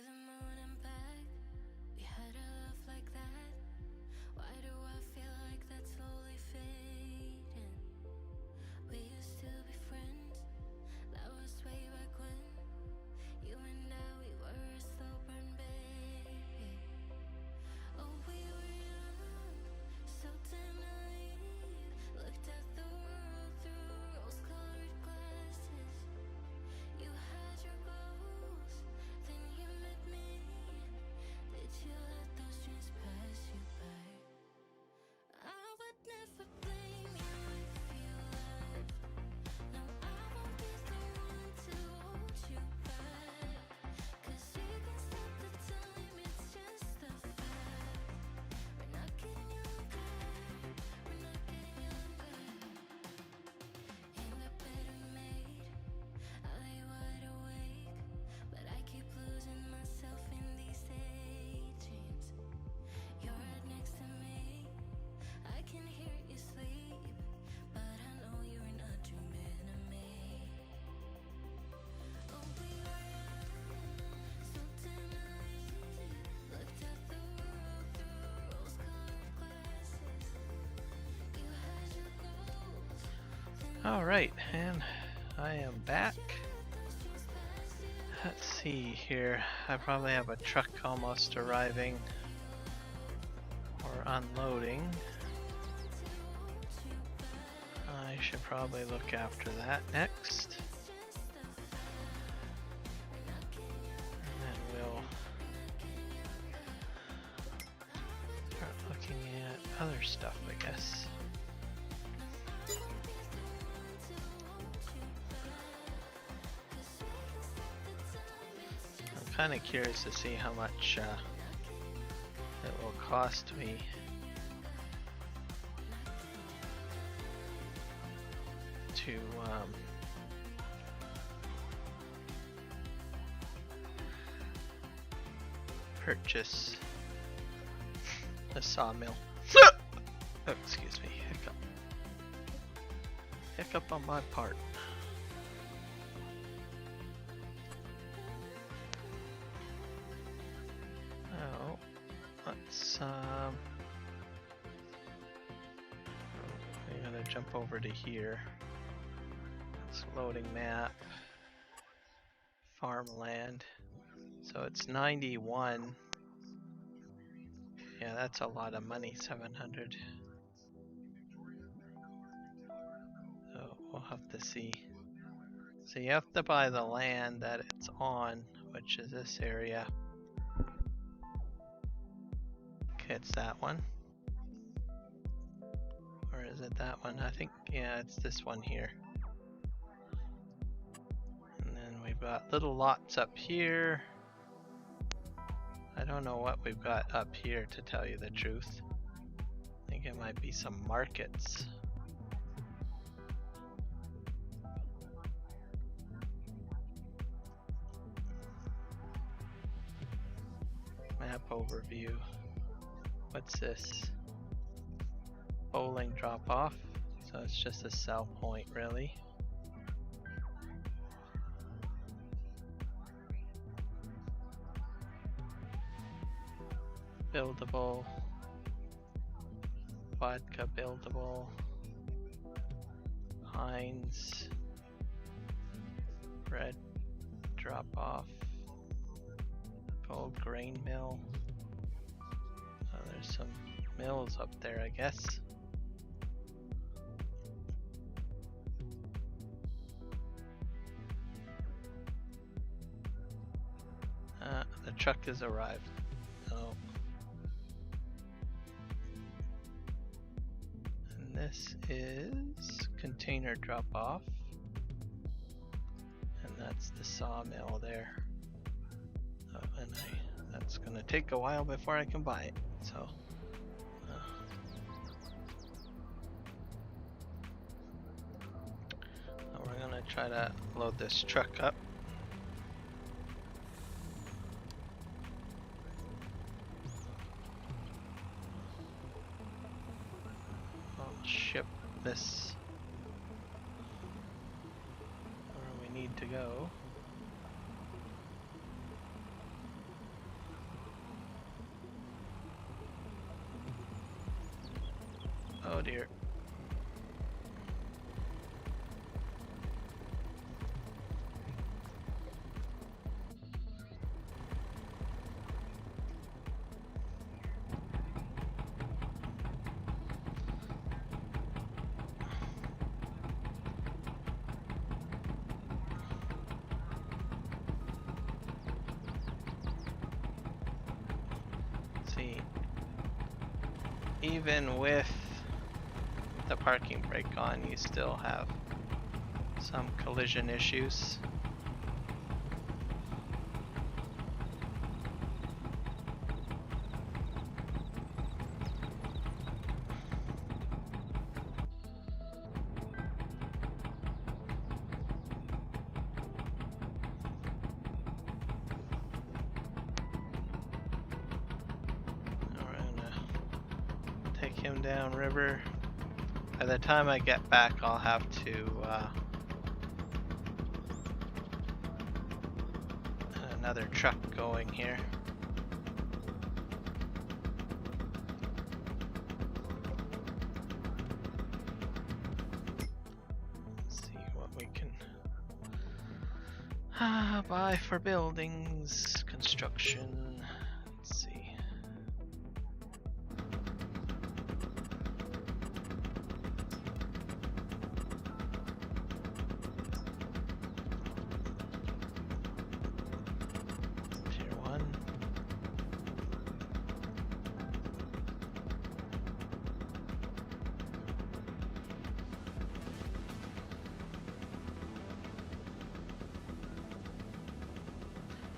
the moon and back. We had a love like that. Why do I feel like that's slowly fading? We used to be friends. That was way back when. You and I, we were a slow burn, baby. Oh, we were young, so damn naive. Looked at the world through rose-colored glasses. You had your goals, then you met me. Did you let those dreams pass you by? I would never blame you if you left. No, I won't be the one to hold you back. 'Cause we can stop the time, it's just a fact. We're not getting younger, we're not getting younger. In the bed we made, I lay wide awake, but I keep losing myself in these daydreams. You're right next to me, I can hear you sleep, but I know you're not dreaming of me. Oh, we were young, so damn naive. Looked at the world through rose-colored glasses. You had your goals, then Alright, and I am back. those dreams pass you. Let's see here. I probably have a truck almost arriving or unloading. I should probably look after that next. And then we'll start looking at other stuff, I guess. I'm kind of curious to see how much it will cost me to purchase a sawmill. Oh, excuse me, hiccup. Hiccup on my part. Oh, let's I'm gonna jump over to here. It's loading map. Farmland. So it's 91. Yeah, that's a lot of money, 700. So we'll have to see. So you have to buy the land that it's on, which is this area. Okay, it's that one. Or is it that one? I think, yeah, it's this one here. And then we've got little lots up here. I don't know what we've got up here, to tell you the truth. I think it might be some markets. Map overview. What's this? Bowling drop off. So it's just a sell point, really. Buildable. Vodka buildable. Heinz. Bread drop off. Gold grain mill. Oh, there's some mills up there, I guess. The truck has arrived. Oh. And this is container drop off. And that's the sawmill there. Oh, and that's gonna take a while before I can buy it. So. We're gonna try to load this truck up. I'll ship this where we need to go. Oh dear. See, even with the parking brake on, you still have some collision issues. We're gonna take him down river. By the time I get back, I'll have to another truck going here. Let's see what we can buy for buildings, construction. Let's see. Tier 1.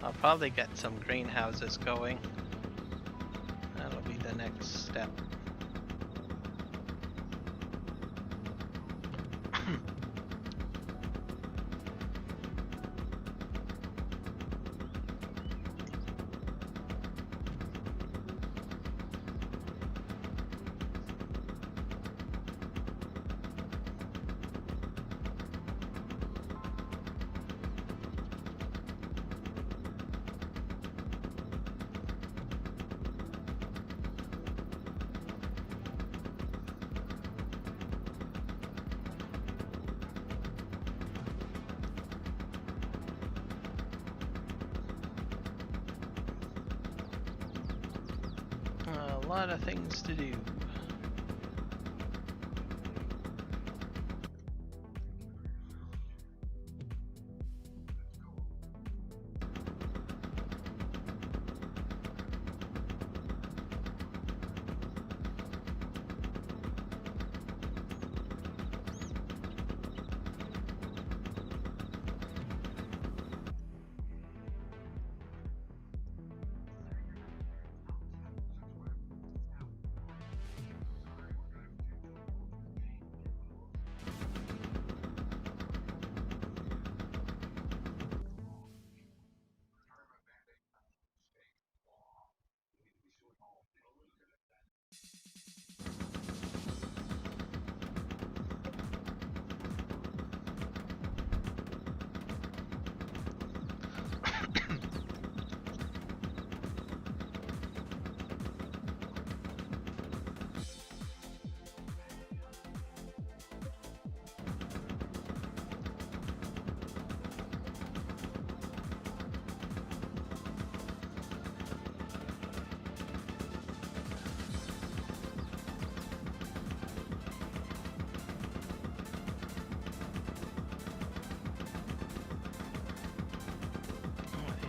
I'll probably get some greenhouses going. That'll be the next step. A lot of things to do.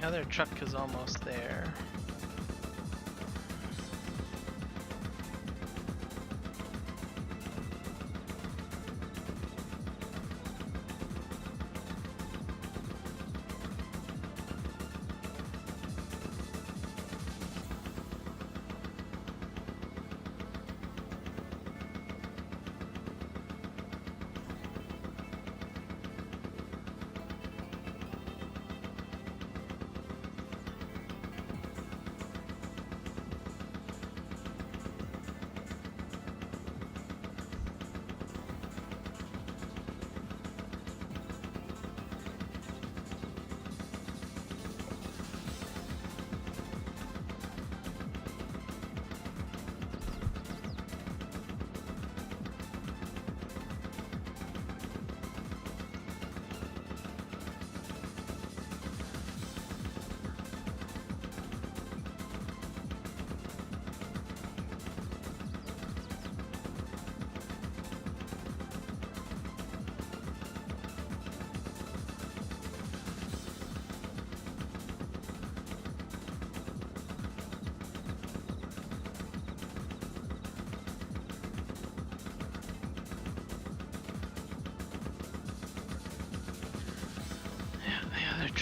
The other truck is almost there.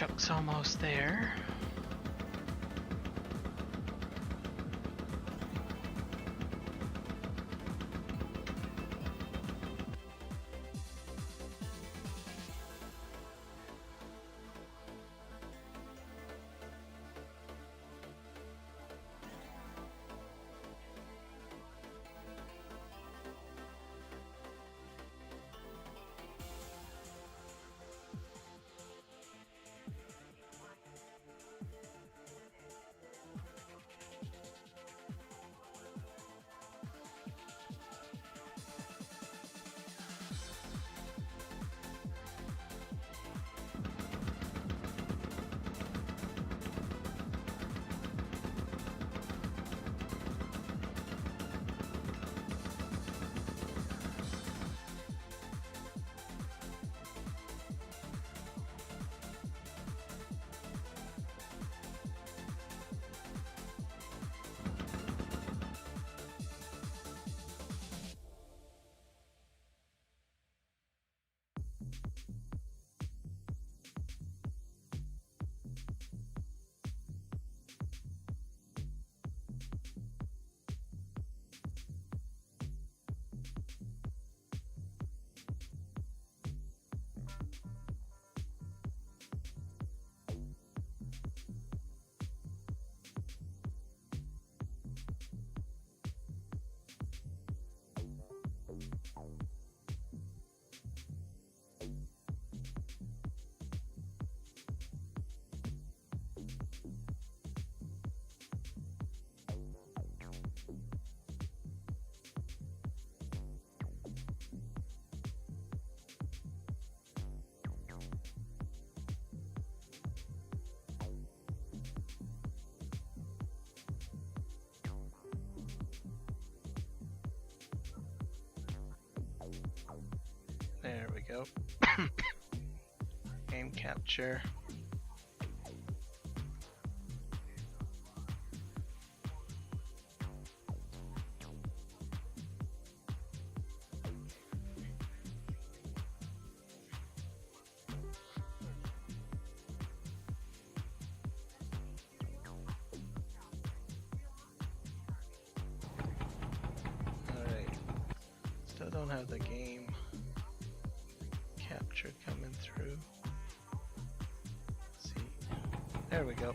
truck's almost there. There we go. Game capture. Alright. Still don't have the game capture coming through. Let's see. There we go.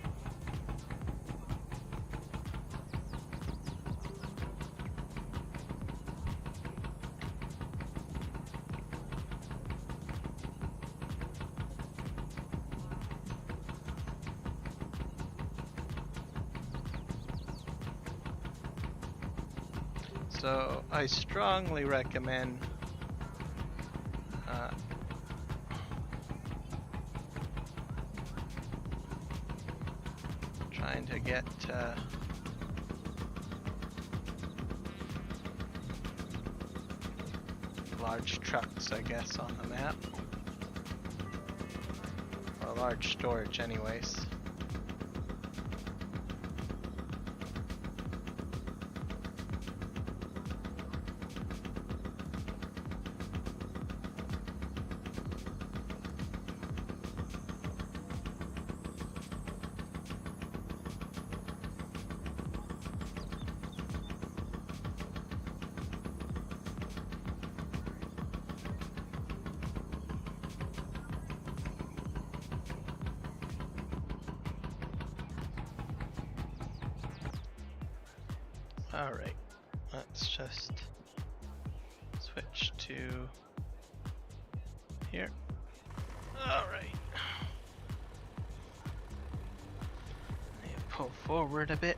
So I strongly recommend trying to get large trucks, I guess, on the map. Or large storage anyways. Alright, let's just switch to here. Alright. Pull forward a bit.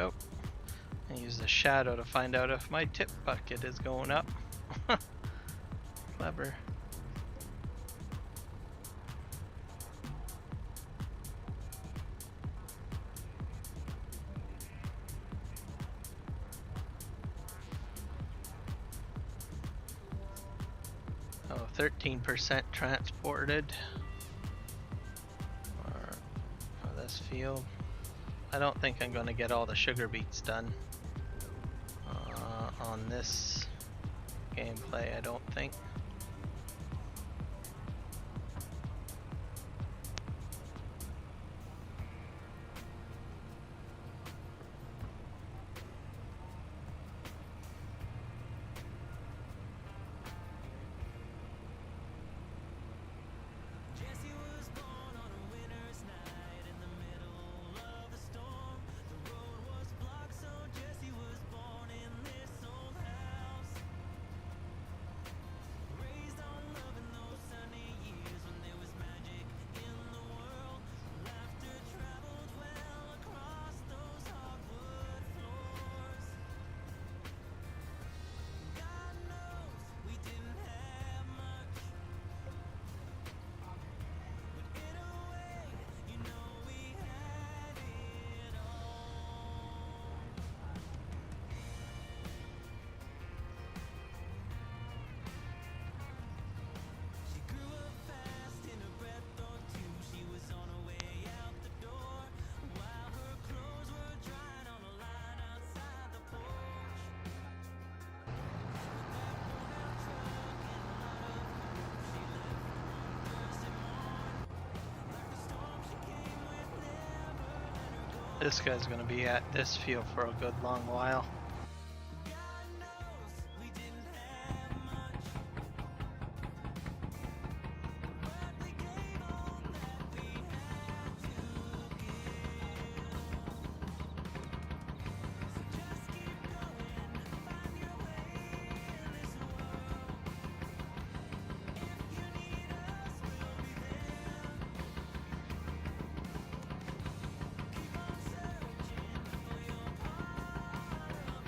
go. And use the shadow to find out if my tip bucket is going up. Clever. Oh, 13% transported. For this field. I don't think I'm going to get all the sugar beets done on this gameplay, I don't think. Jesse was born on a winter's night in the middle of a storm. The road was blocked, so Jesse was born in this old house. Raised on love in those sunny years when there was magic in the world. Laughter traveled well across those hardwood floors. God knows we didn't have much, but in a way, you know we had it all. She grew up fast in a breath or two. She was on her way out the door while her clothes were drying on a line outside the porch. With that worn-out truck and a lot of hope, she left one Thursday morning. Like the storm, she came with never let her go. This guy's going to be at this field for a good long while. God knows we didn't have much, but we gave all that we had to give. So just keep going, find your way in this world. If you need us, we'll be there. Keep on searching for your part of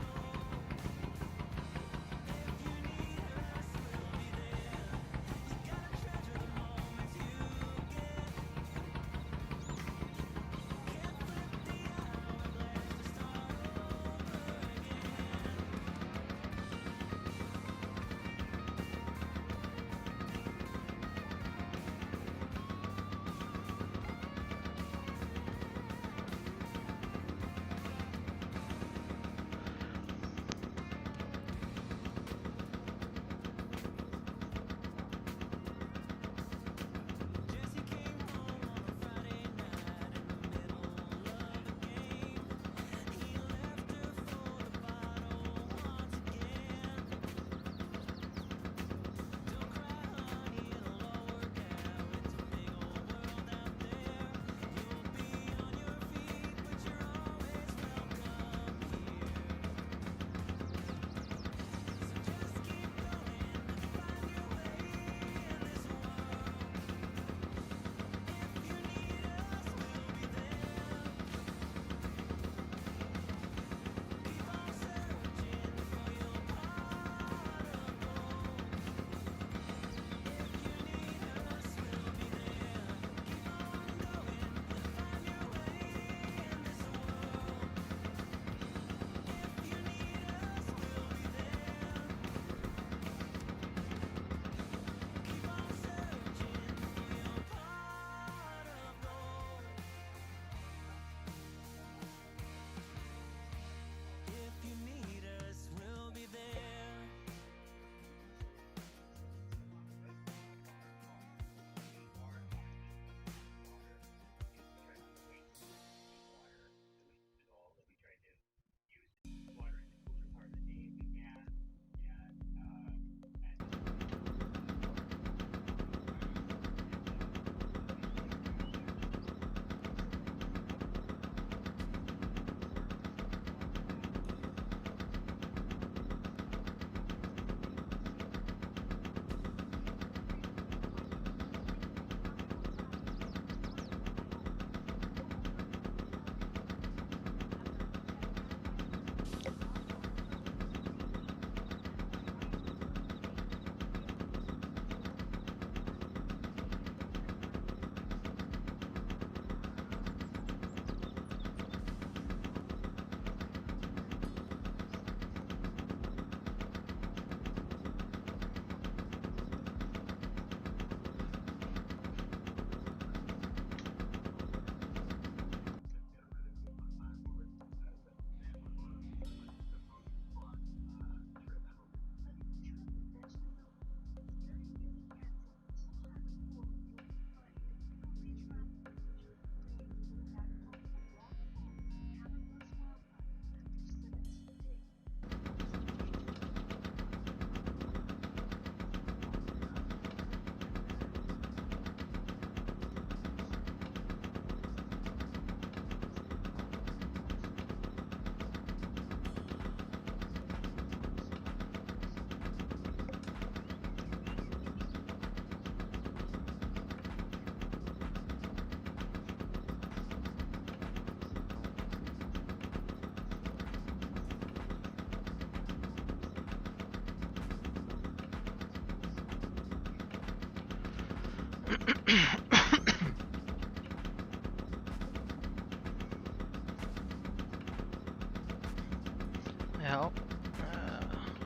Well,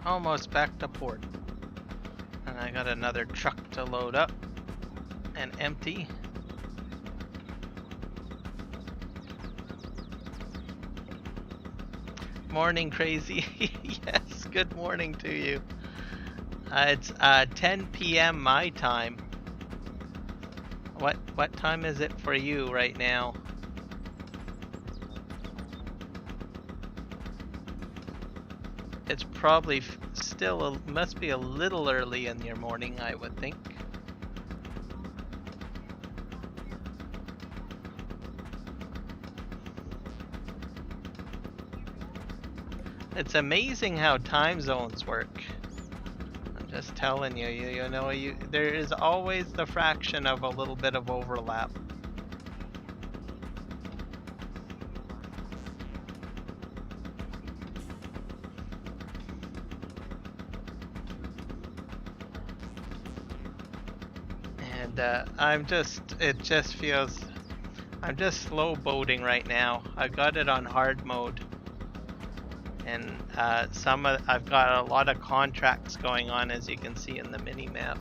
almost back to port. And I got another truck to load up and empty. Morning, Crazy. Yes, good morning to you. It's 10 p.m. my time. What time is it for you right now? It's probably still must be a little early in your morning, I would think. It's amazing how time zones work. I'm just telling you, you know, there is always the fraction of a little bit of overlap. And it just feels, I'm just slow boating right now. I've got it on hard mode. And I've got a lot of contracts going on, as you can see in the mini map.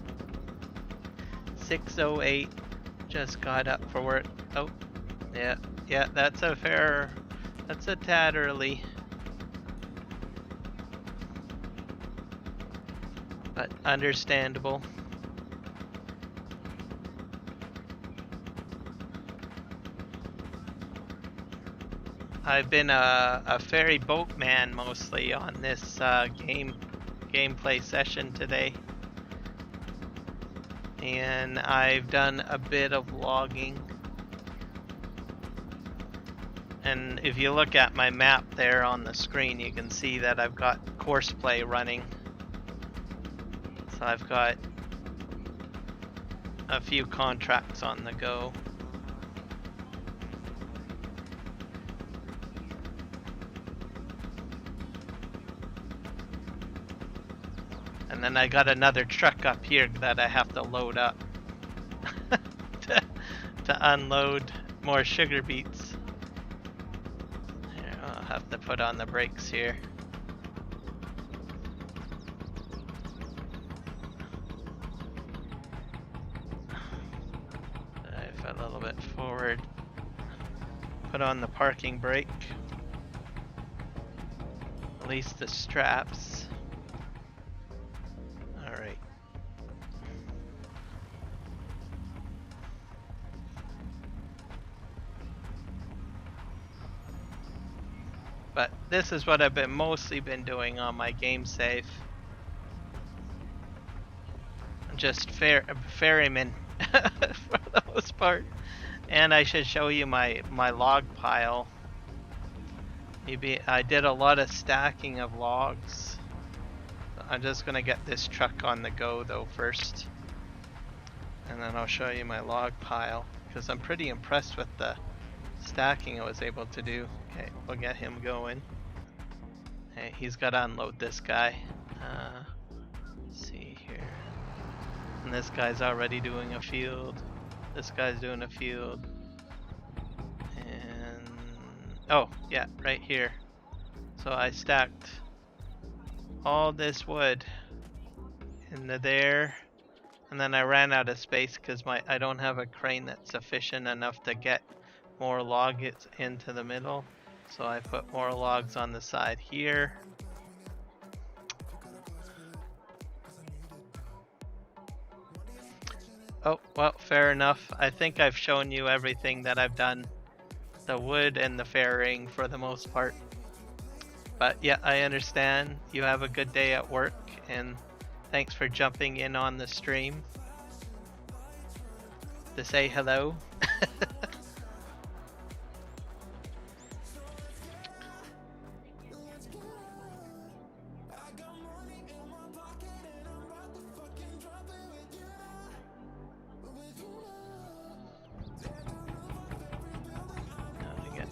6:08, just got up for work. Oh, yeah, that's a tad early. But understandable. I've been a ferry boatman mostly on this gameplay session today, and I've done a bit of logging. And if you look at my map there on the screen, you can see that I've got courseplay running. So I've got a few contracts on the go. And then I got another truck up here that I have to load up to unload more sugar beets. Here, I'll have to put on the brakes here. Drive a little bit forward. Put on the parking brake. Release the straps. But this is what I've mostly been doing on my game save. Just ferryman for the most part. And I should show you my log pile. Maybe I did a lot of stacking of logs. I'm just gonna get this truck on the go though first. And then I'll show you my log pile, because I'm pretty impressed with the stacking I was able to do. Okay, we'll get him going. Hey, he's got to unload this guy. Let's see here. And this guy's already doing a field. This guy's doing a field. And oh, yeah, right here. So I stacked all this wood into there. And then I ran out of space because I don't have a crane that's sufficient enough to get more logs into the middle. So I put more logs on the side here. Oh, well, fair enough. I think I've shown you everything that I've done. The wood and the ferrying for the most part. But yeah, I understand. You have a good day at work, and thanks for jumping in on the stream to say hello.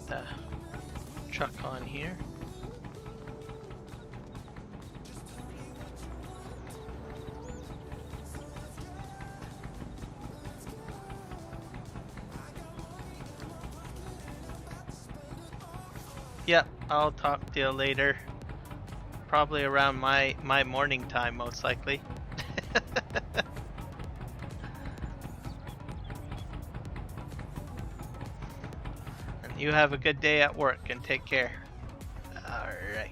The truck on here. Yep, I'll talk to you later. Probably around my morning time, most likely. And you have a good day at work and take care. Alright.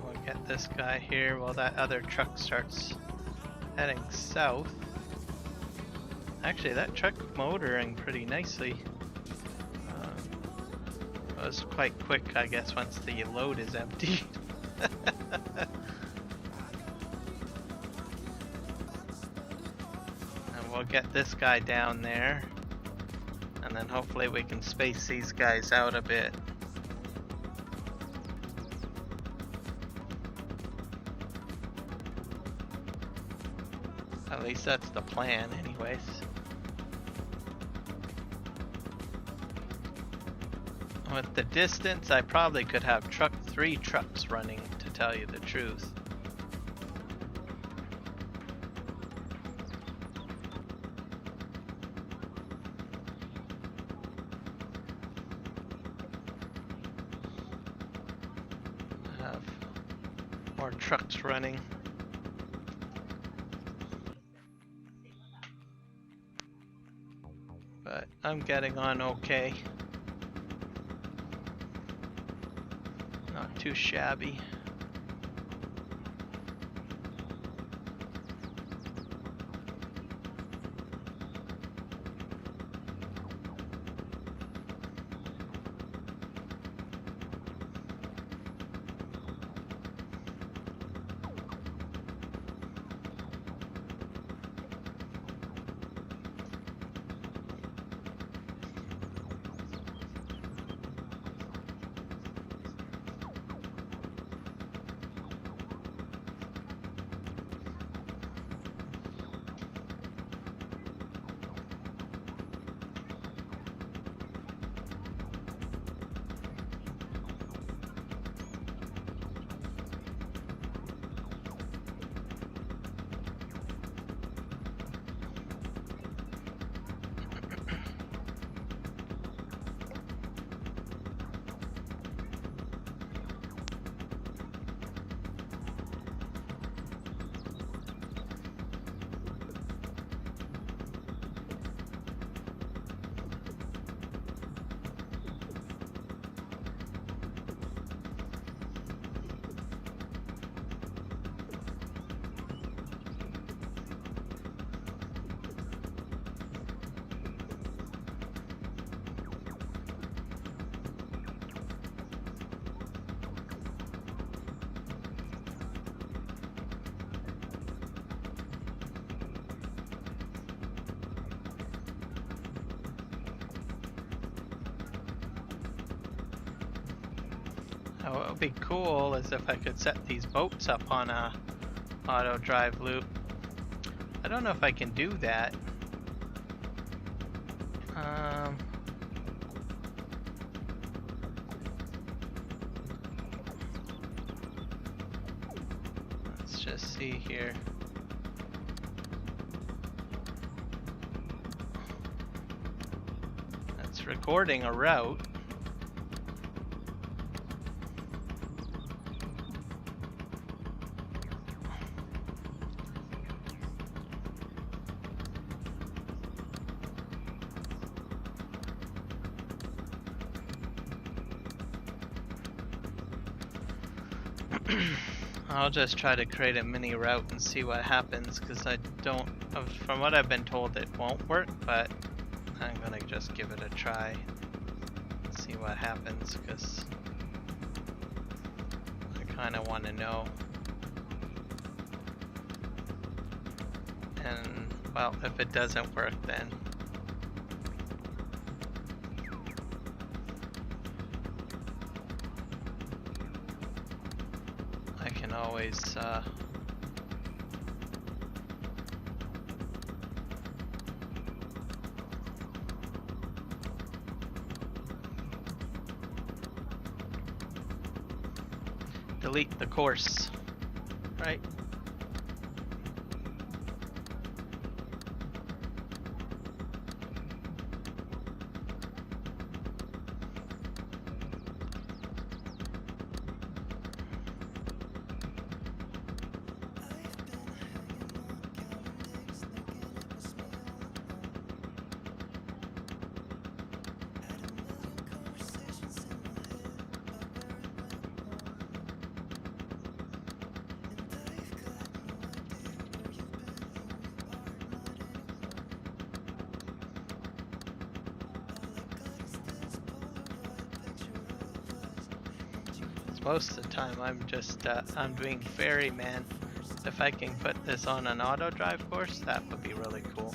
We'll get this guy here while that other truck starts heading south. Actually, that truck motoring pretty nicely. It was quite quick, I guess, once the load is empty. And we'll get this guy down there. And then hopefully we can space these guys out a bit. At least that's the plan anyways. With the distance, I probably could have 3 trucks running, to tell you the truth. Have more trucks running. But I'm getting on okay. Not too shabby. What would be cool is if I could set these boats up on a auto drive loop. I don't know if I can do that. Let's just see here. That's recording a route. I'll just try to create a mini route and see what happens, because I don't, from what I've been told, it won't work, but I'm gonna just give it a try, see what happens, because I kind of want to know. And, well, if it doesn't work, then I can always delete the course, right? Most of the time I'm just I'm doing ferryman. If I can put this on an auto drive course, that would be really cool.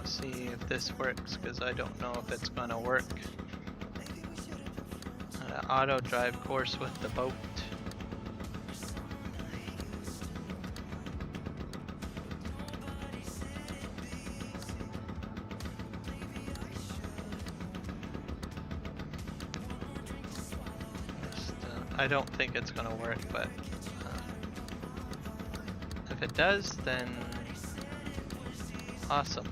See if this works, because I don't know if it's gonna work. Auto drive course with the boat. I don't think it's gonna work, but if it does, then awesome.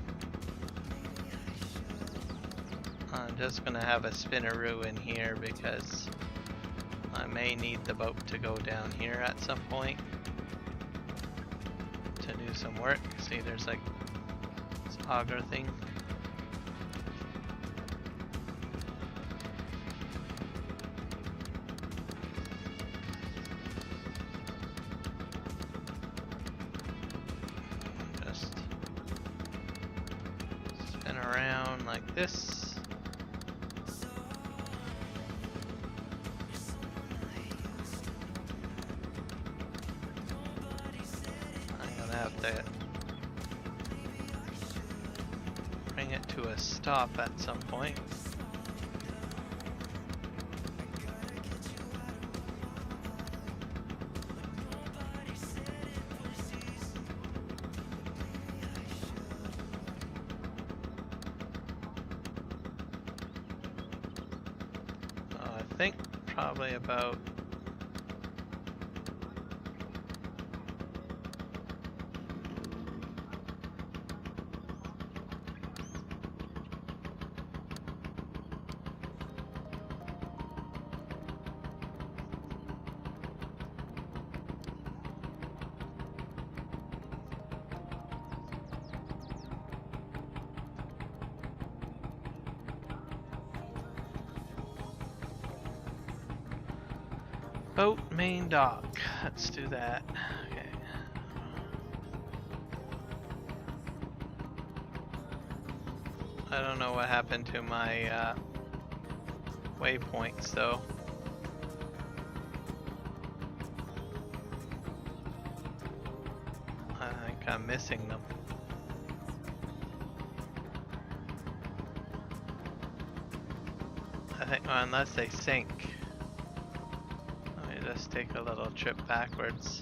I'm just gonna have a spinneroo in here because I may need the boat to go down here at some point to do some work. See, there's like this auger thing. Just spin around like this. Have to bring it to a stop at some point. I think probably about boat main dock. Let's do that. Okay. I don't know what happened to my waypoints though. I think I'm missing them. I think, well, unless they sync. Let me just take a little trip backwards.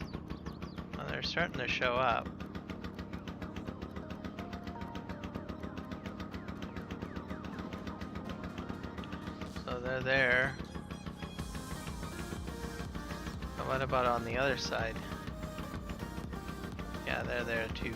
Well, they're starting to show up. So they're there. But what about on the other side? Yeah, they're there too.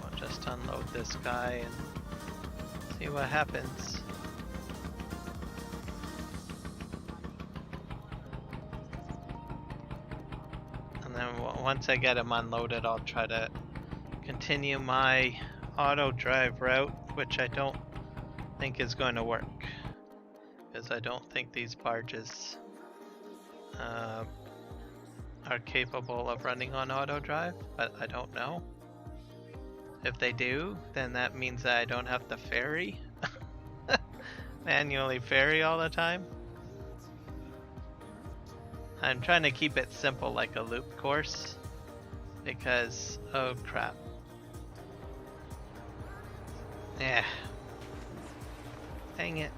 We'll just unload this guy and see what happens. And then once I get him unloaded, I'll try to continue my auto drive route, which I don't think is going to work. Because I don't think these barges are capable of running on auto drive, but I don't know. If they do, then that means that I don't have to ferry. Manually ferry all the time. I'm trying to keep it simple like a loop course. Because, oh crap. Yeah. Dang it.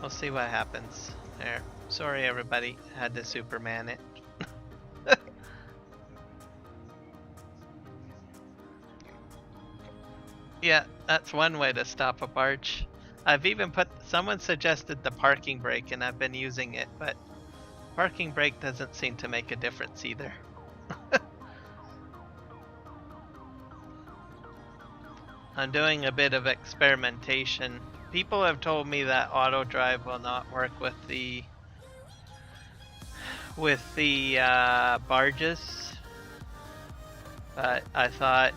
We'll see what happens. There. Sorry everybody, had to Superman it. Yeah, that's one way to stop a barge. I've even someone suggested the parking brake and I've been using it, but parking brake doesn't seem to make a difference either. I'm doing a bit of experimentation. People have told me that auto drive will not work with the barges, but I thought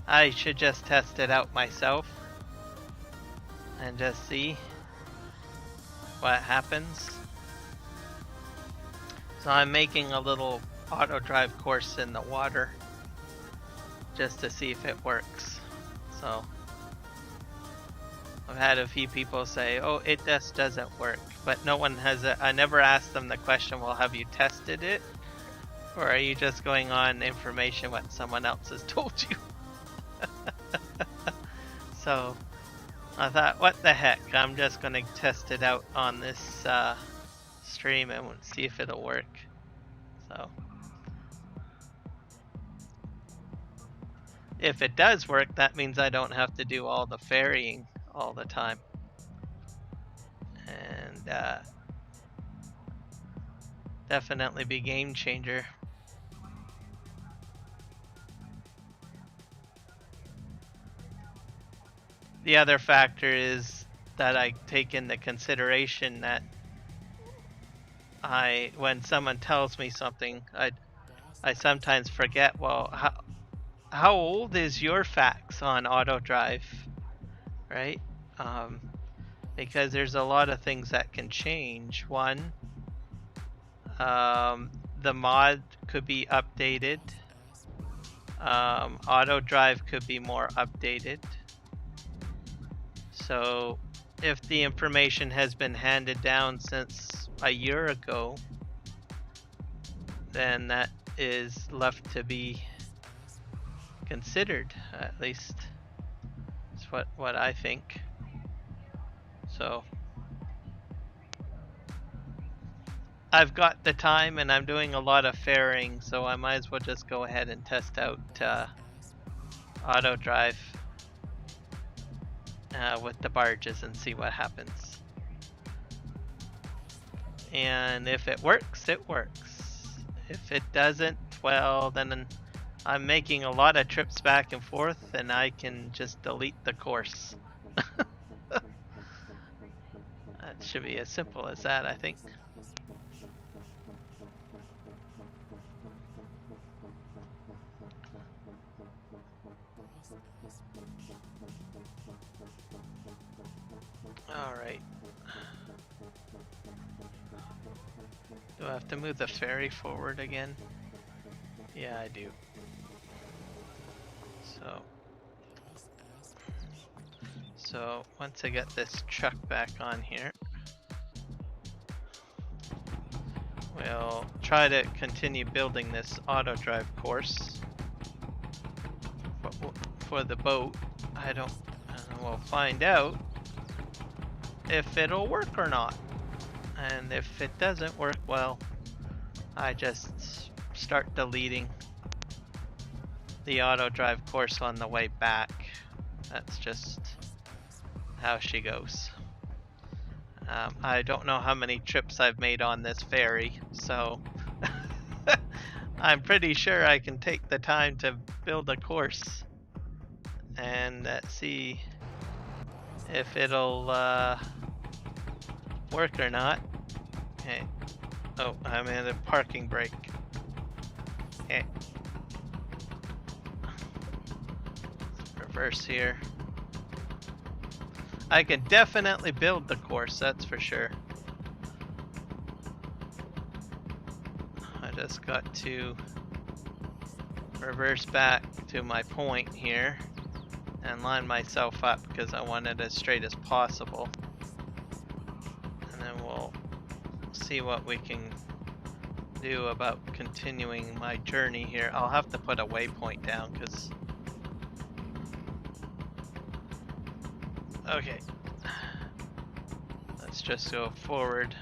I should just test it out myself and just see what happens. So I'm making a little auto drive course in the water just to see if it works. So I've had a few people say, oh, it just doesn't work, but no one has I never asked them the question, well, have you tested it? Or are you just going on information what someone else has told you? So I thought, what the heck, I'm just going to test it out on this stream and see if it'll work. So if it does work, that means I don't have to do all the ferrying all the time. And definitely be game changer. The other factor is that I take into consideration that when someone tells me something, I sometimes forget, well, how old is your fax on auto drive, right? Because there's a lot of things that can change. One, the mod could be updated. Auto drive could be more updated. So if the information has been handed down since a year ago, then that is left to be considered, at least. That's what I think. So I've got the time and I'm doing a lot of ferrying, so I might as well just go ahead and test out auto drive with the barges and see what happens. And if it works, it works. If it doesn't, well, then I'm making a lot of trips back and forth and I can just delete the course. That should be as simple as that, I think. Alright. Do I have to move the ferry forward again? Yeah, I do. So once I get this truck back on here, we'll try to continue building this auto drive course for the boat. And we'll find out if it'll work or not. And if it doesn't work, well, I just start deleting the auto drive course on the way back. That's just how she goes. I don't know how many trips I've made on this ferry, so I'm pretty sure I can take the time to build a course and see if it'll work or not. Okay. Oh, I'm in a parking brake. Okay. Reverse here. I can definitely build the course, that's for sure. I just got to reverse back to my point here and line myself up because I want it as straight as possible. And then we'll see what we can do about continuing my journey here. I'll have to put a waypoint down because... Okay. Let's just go forward.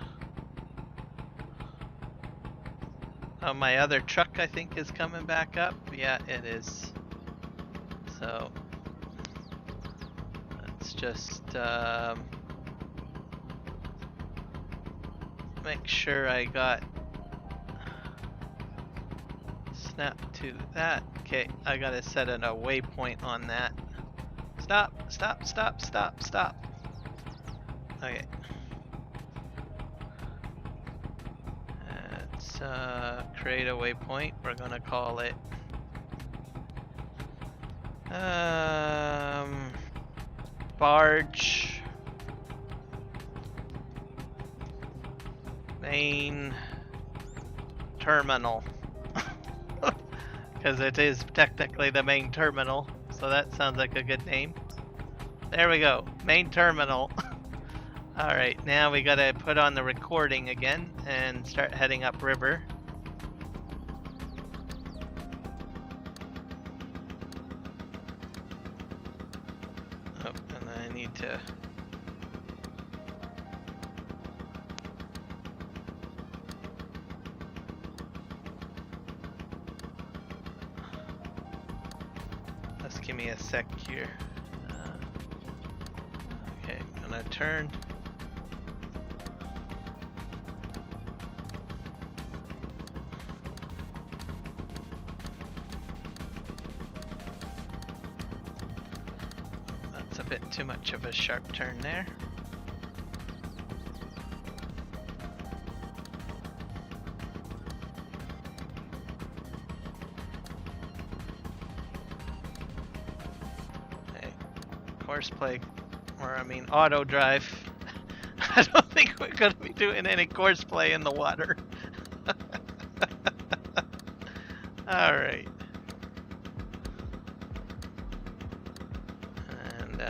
Oh, my other truck I think is coming back up. Yeah, it is. So let's just make sure I got snap to that. Okay, I gotta set a waypoint on that. Stop, stop, stop, stop, stop. Okay. Let's create a waypoint. We're gonna call it barge main terminal. Because it is technically the main terminal. So that sounds like a good name. There we go, main terminal. Alright, now we gotta put on the recording again and start heading upriver. Oh, and I need to... Give me a sec here. Okay, I'm gonna turn. That's a bit too much of a sharp turn there. Courseplay, or I mean auto drive. I don't think we're going to be doing any courseplay in the water. Alright. And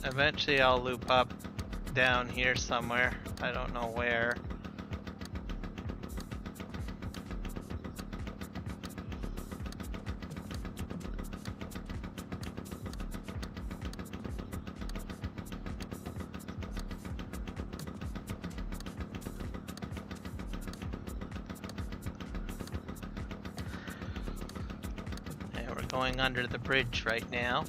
eventually I'll loop up down here somewhere. I don't know where. And we're going under the bridge right now.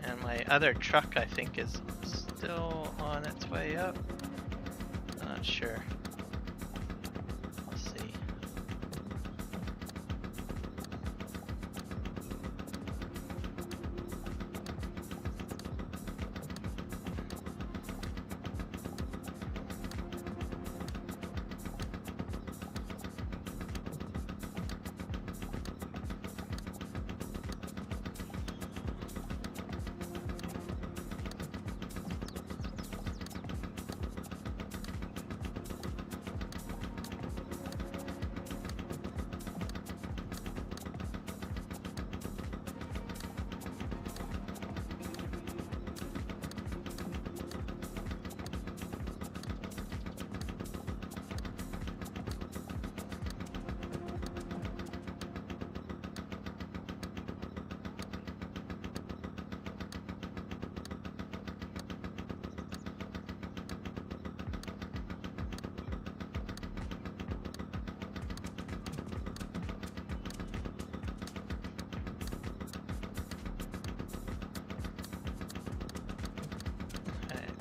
And my other truck, I think, is still on its way up. Not sure. We'll see.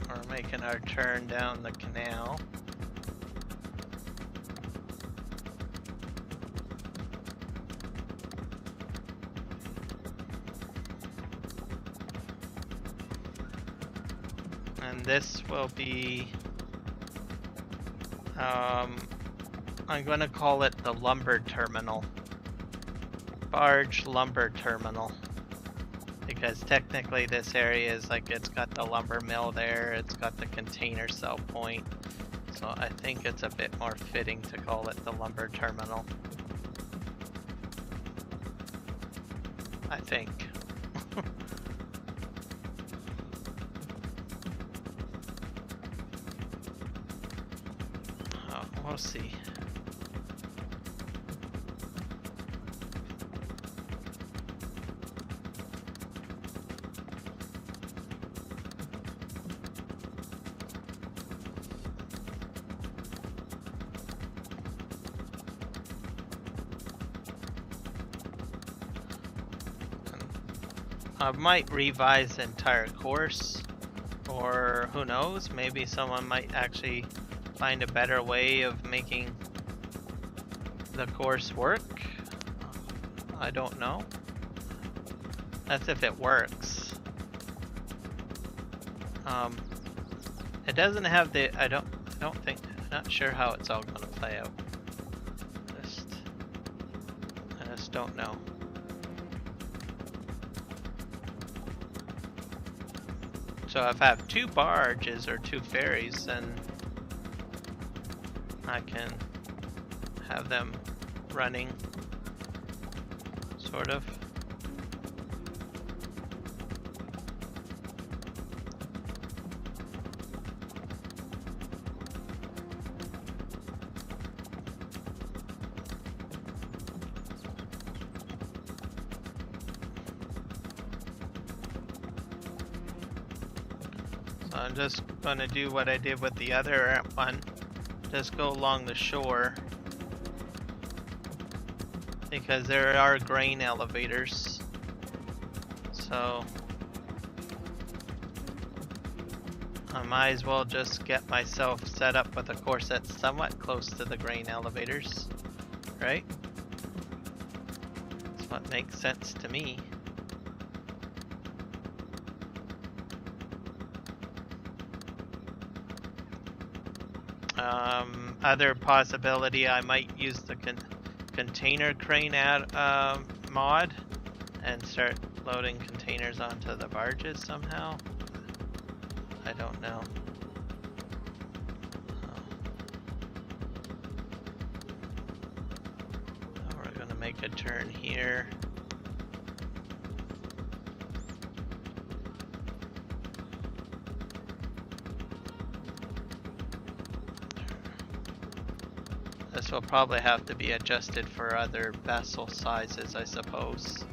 We're making our turn down the canal. And this will be, I'm going to call it the lumber terminal. Barge lumber terminal. Because technically this area is like, it's got the lumber mill there, it's got the container cell point. So I think it's a bit more fitting to call it the lumber terminal. I think. Oh, we'll see. I might revise the entire course, or who knows, maybe someone might actually find a better way of making the course work. I don't know. That's if it works. It doesn't have the, I don't think, I'm not sure how it's all gonna play out. I just don't know. So if I have two barges or two ferries, then I can have them running, sort of. I'm just going to do what I did with the other one. Just go along the shore. Because there are grain elevators. So I might as well just get myself set up with a course that's somewhat close to the grain elevators. Right? That's what makes sense to me. Other possibility, I might use the container crane mod and start loading containers onto the barges somehow. I don't know. So we're gonna make a turn here. This will probably have to be adjusted for other vessel sizes, I suppose.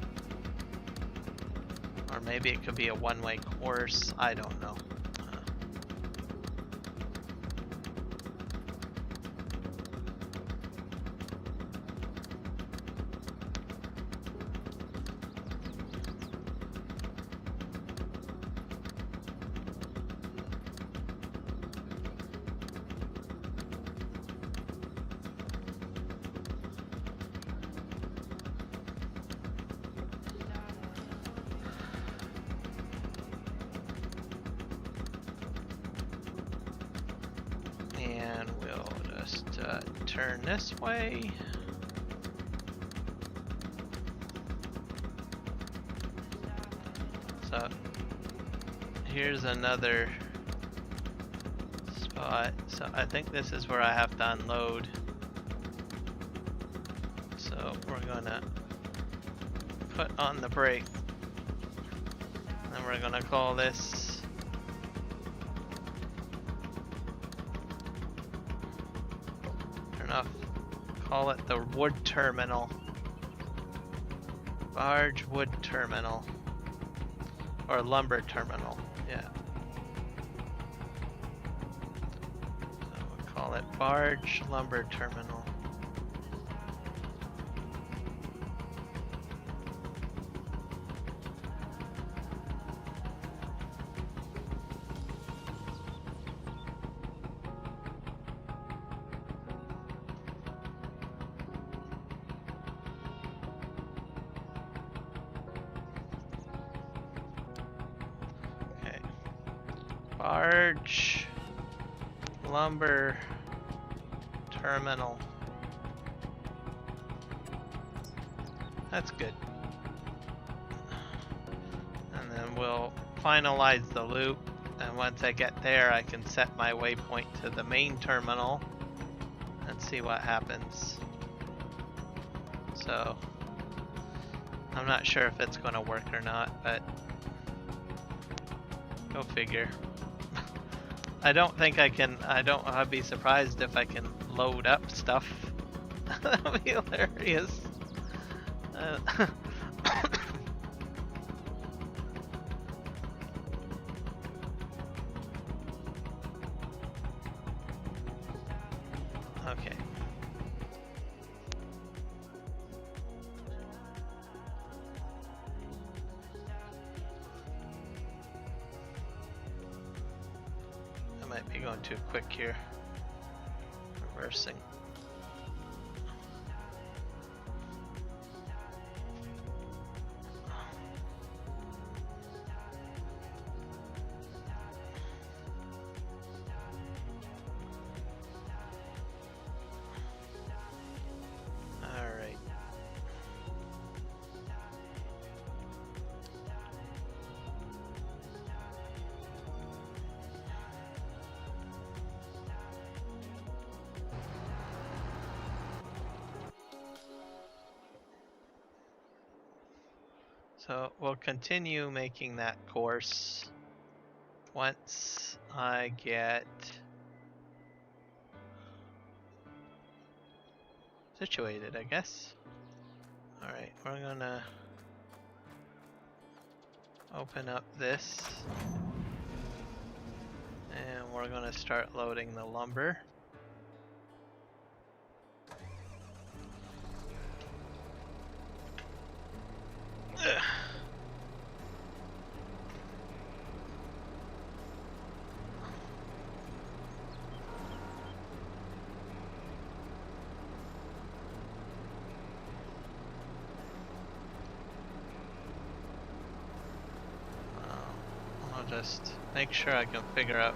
Or maybe it could be a one-way course, I don't know. And we'll just turn this way. So here's another spot. So I think this is where I have to unload. So we're gonna put on the brake. And we're gonna call this call it the wood terminal. Barge wood terminal. Or lumber terminal, yeah. So we'll call it barge lumber terminal. Barge lumber terminal. That's good. And then we'll finalize the loop, and once I get there I can set my waypoint to the main terminal and see what happens. So I'm not sure if it's going to work or not, but go figure. I don't think I can, I'd be surprised if I can load up stuff. That would be hilarious. Okay. Might be going too quick here. Reversing. All right. So we'll continue making that course once I get situated, I guess. Alright, we're gonna open up this and we're gonna start loading the lumber. I'll just make sure I can figure out.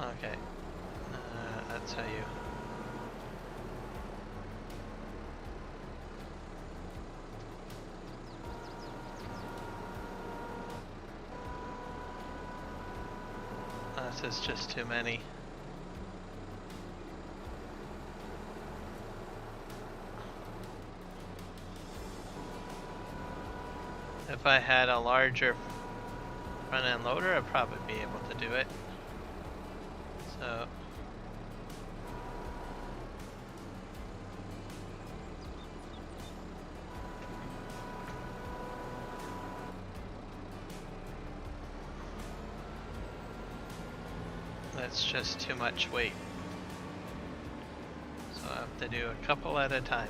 Okay, that's how you. This is just too many. If I had a larger front end loader, I'd probably be able to do it. So that's just too much weight. So I have to do a couple at a time.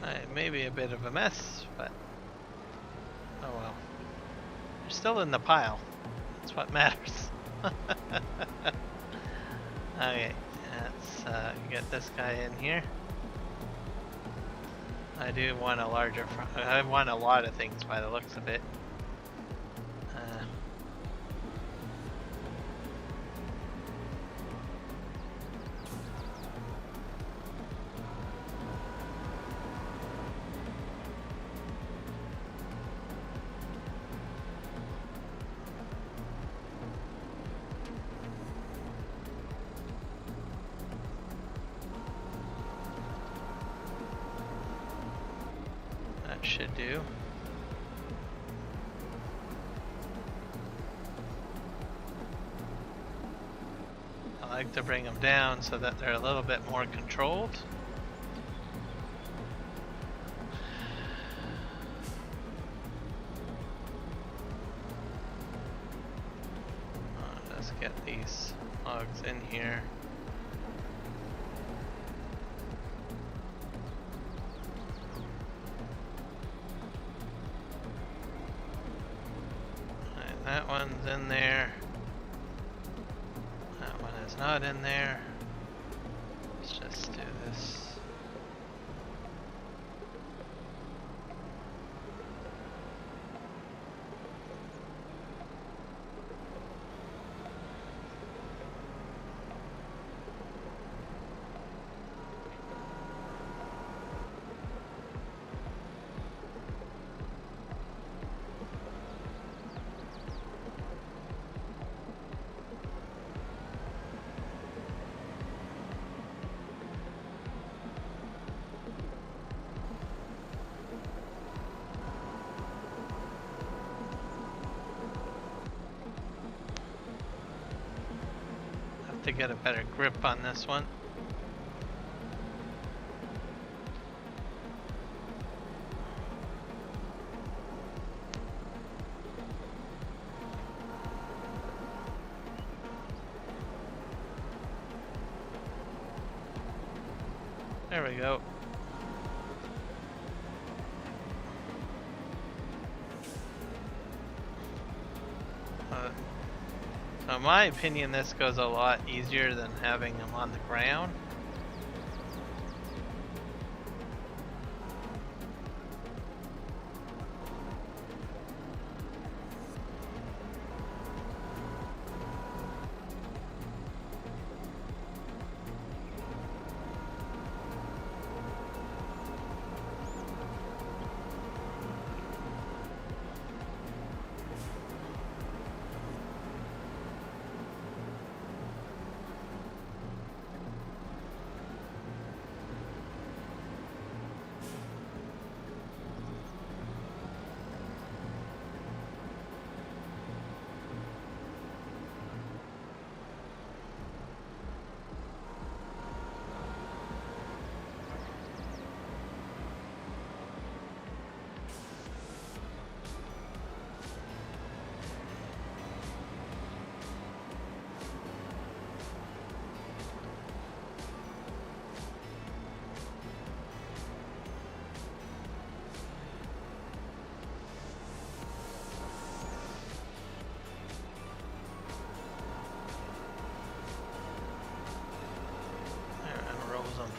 It may be a bit of a mess, but oh well. You're still in the pile. That's what matters. Okay, let's get this guy in here. I do want a larger front. I want a lot of things by the looks of it. Should do. I like to bring them down so that they're a little bit more controlled. Let's get these logs in here. That one's in there. That one is not in there. Let's just do this. To get a better grip on this one. There we go. So in my opinion, this goes a lot easier than having them on the ground.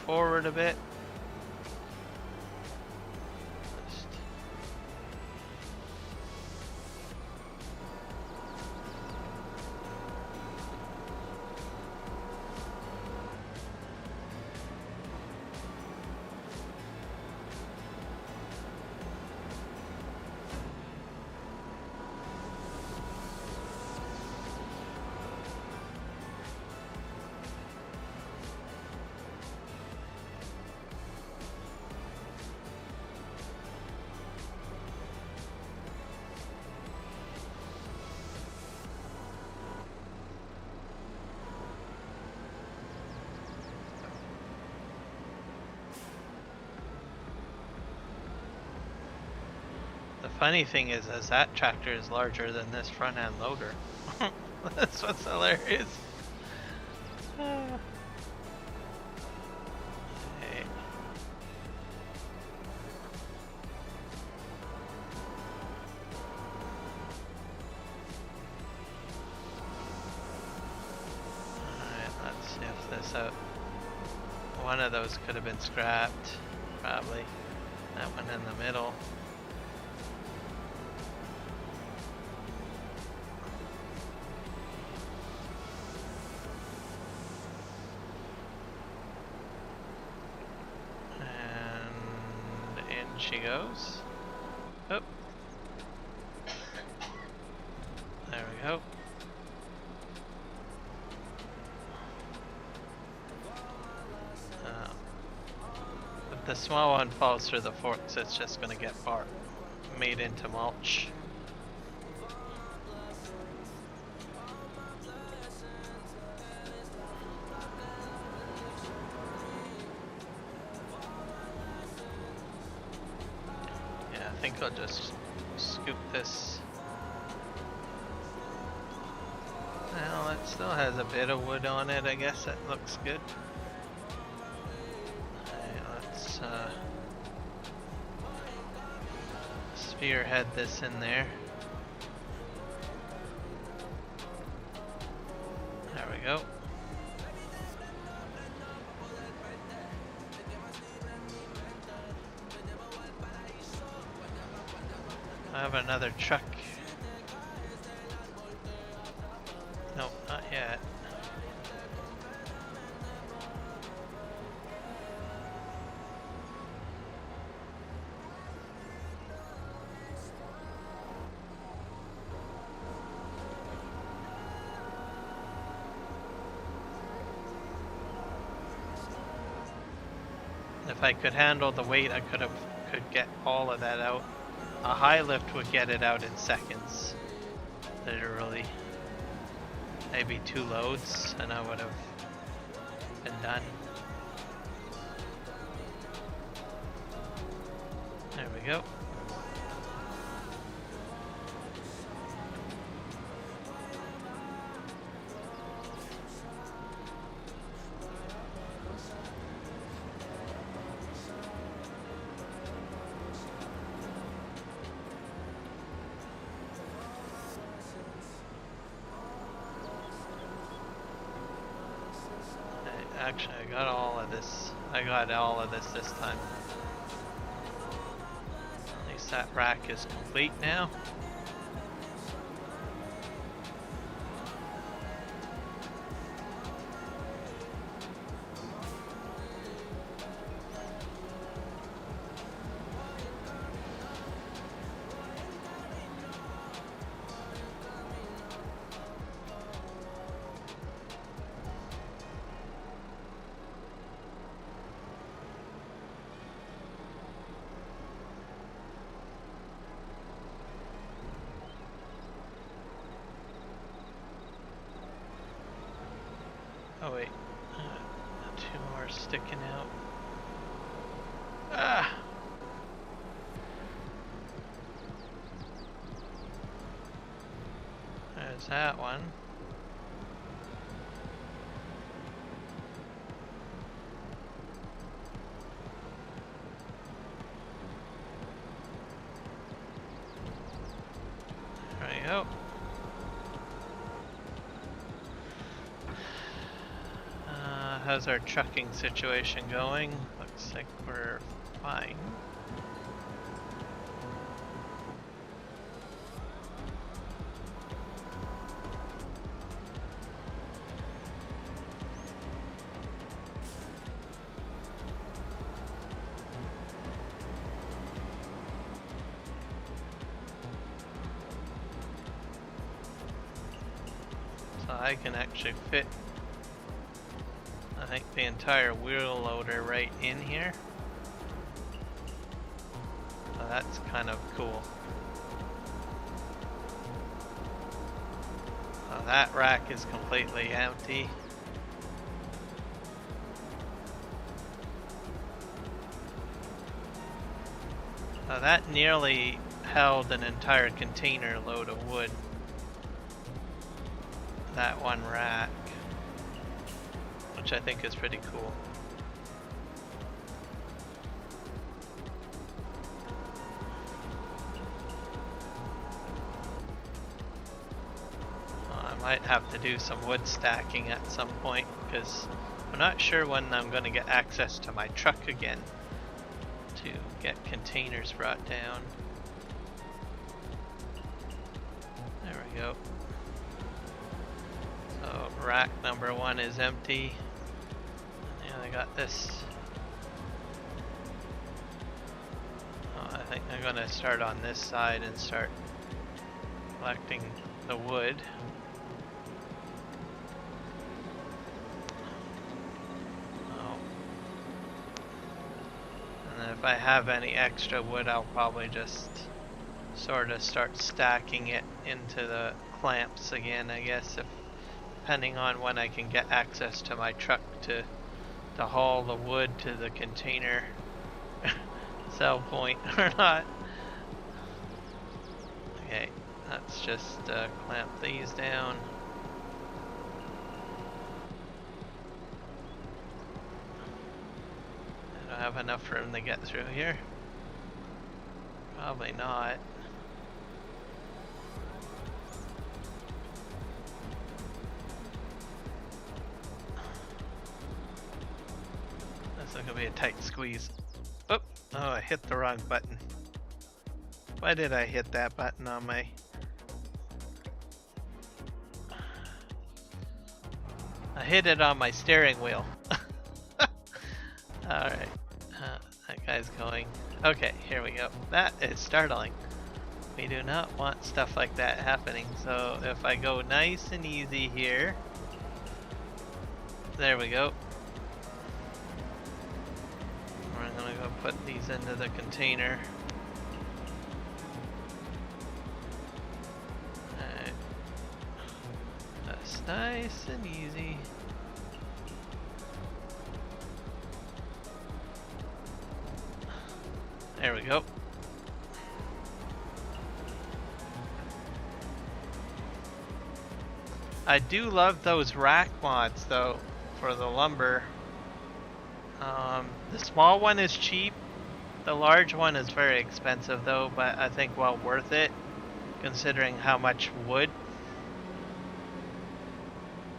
forward a bit. Just the funny thing is that tractor is larger than this front end loader. That's what's hilarious. Okay. Alright, let's sniff this out. One of those could have been scrapped, probably. That one in the middle. And in she goes. Oh. There we go. If the small one falls through the forks, it's just going to get made into mulch. Yeah, I think I'll just scoop this. Well, it still has a bit of wood on it. I guess that looks good. Spearhead this in there. There we go. I have another truck. Nope, not yet. If I could handle the weight, I could get all of that out. A high lift would get it out in seconds. Literally. Maybe 2 loads and I would have been done. There we go. Actually, I got all of this. I got all of this time. At least that rack is complete now. Oh wait, 2 more sticking out. Ah! There's that one. There we go. how's our trucking situation going? Looks like we're fine. So I can actually fit, I think, the entire wheel loader right in here. So that's kind of cool. So that rack is completely empty. So that nearly held an entire container load of wood. That one rack, which I think is pretty cool. I might have to do some wood stacking at some point because I'm not sure when I'm going to get access to my truck again to get containers brought down. There we go. So rack number 1 is empty. Yeah, I got this. Oh, I think I'm gonna start on this side and start collecting the wood. Oh. And then if I have any extra wood, I'll probably just sort of start stacking it into the clamps again, I guess, depending on when I can get access to my truck to haul the wood to the container sell point or not. Okay, let's just clamp these down. I don't have enough room to get through here. Probably not. This is gonna be a tight squeeze. Oh, I hit the wrong button. Why did I hit that button on my... I hit it on my steering wheel. Alright, that guy's going. Okay, here we go. That is startling. We do not want stuff like that happening. So if I go nice and easy here, there we go. We're gonna go put these into the container. Alright. That's nice and easy. There we go. I do love those rack mods though for the lumber. The small one is cheap. The large one is very expensive though, but I think well worth it considering how much wood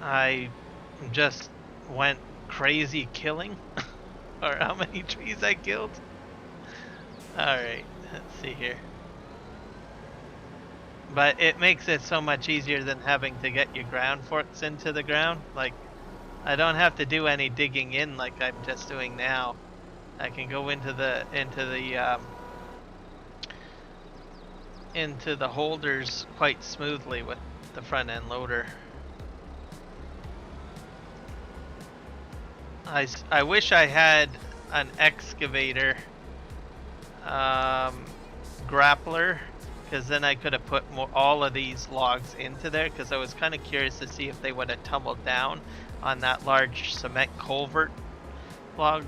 I just went crazy killing. Or how many trees I killed. Alright, let's see here. But it makes it so much easier than having to get your ground forks into the ground. Like, I don't have to do any digging in like I'm just doing now. I can go into the holders quite smoothly with the front end loader. I wish I had an excavator grappler, because then I could have put all of these logs into there, because I was kind of curious to see if they would have tumbled down on that large cement culvert log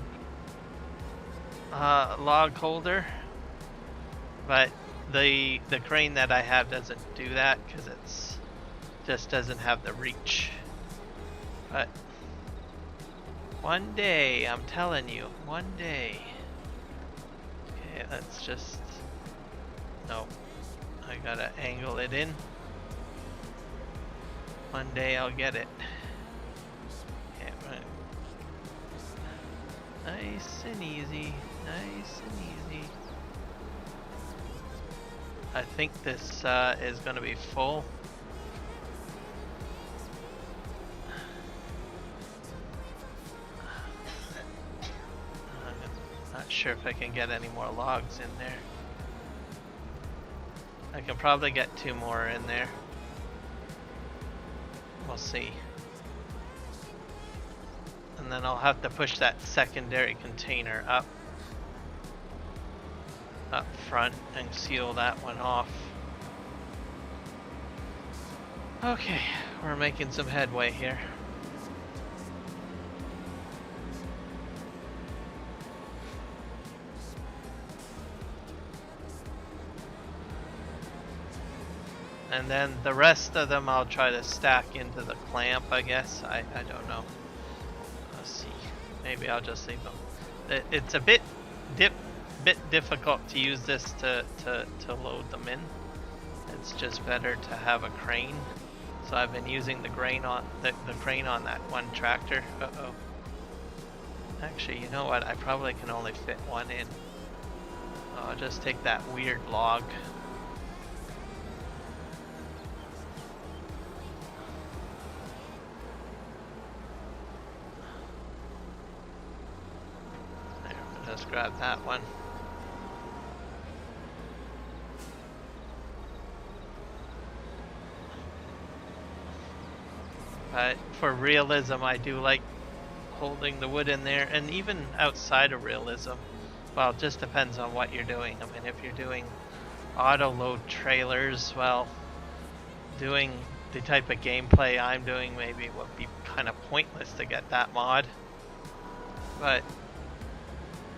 holder. But the crane that I have doesn't do that because it's just doesn't have the reach. But one day, I'm telling you, one day. Okay, let's just, no, I gotta angle it in. One day I'll get it. Okay, Nice and easy. Nice and easy. I think this is going to be full. I'm not sure if I can get any more logs in there. I can probably get 2 more in there. We'll see. And then I'll have to push that secondary container up front and seal that one off. Okay, we're making some headway here. And then the rest of them I'll try to stack into the clamp, I guess. I don't know. Let's see. Maybe I'll just leave them. It's a bit difficult to use this to load them in. It's just better to have a crane. So I've been using the crane on the crane on that one tractor. Uh-oh. Actually, you know what? I probably can only fit one in. I'll just take that weird log. There, we'll just grab that one. But for realism, I do like holding the wood in there, and even outside of realism. Well, it just depends on what you're doing. I mean, if you're doing auto load trailers, well, doing the type of gameplay I'm doing maybe would be kind of pointless to get that mod. But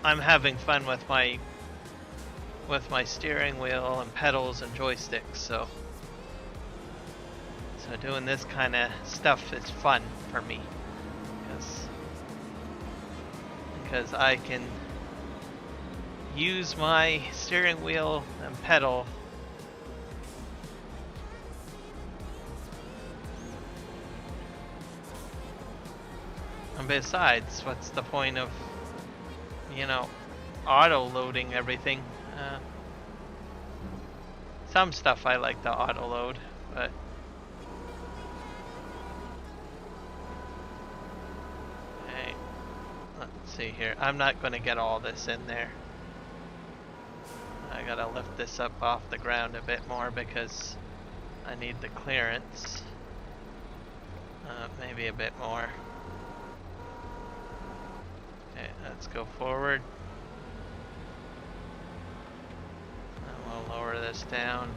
I'm having fun with my steering wheel and pedals and joysticks, so doing this kind of stuff is fun for me, because I can use my steering wheel and pedal and besides, what's the point of, you know, auto loading everything? Some stuff I like to auto load, but see here, I'm not going to get all this in there. I gotta lift this up off the ground a bit more because I need the clearance. Maybe a bit more. Okay, let's go forward. And we'll lower this down.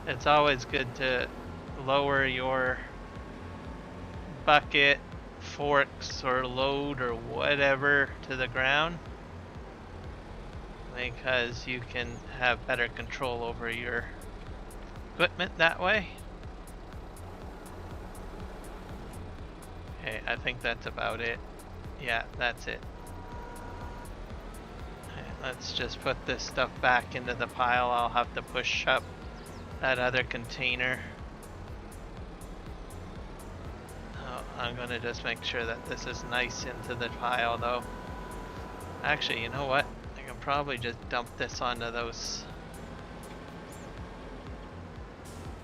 It's always good to lower your bucket, forks or load or whatever to the ground, because you can have better control over your equipment that way. Okay, I think that's about it. Yeah, that's it. Okay, let's just put this stuff back into the pile. I'll have to push up that other container. I'm gonna just make sure that this is nice into the pile though. Actually, you know what? I can probably just dump this onto those.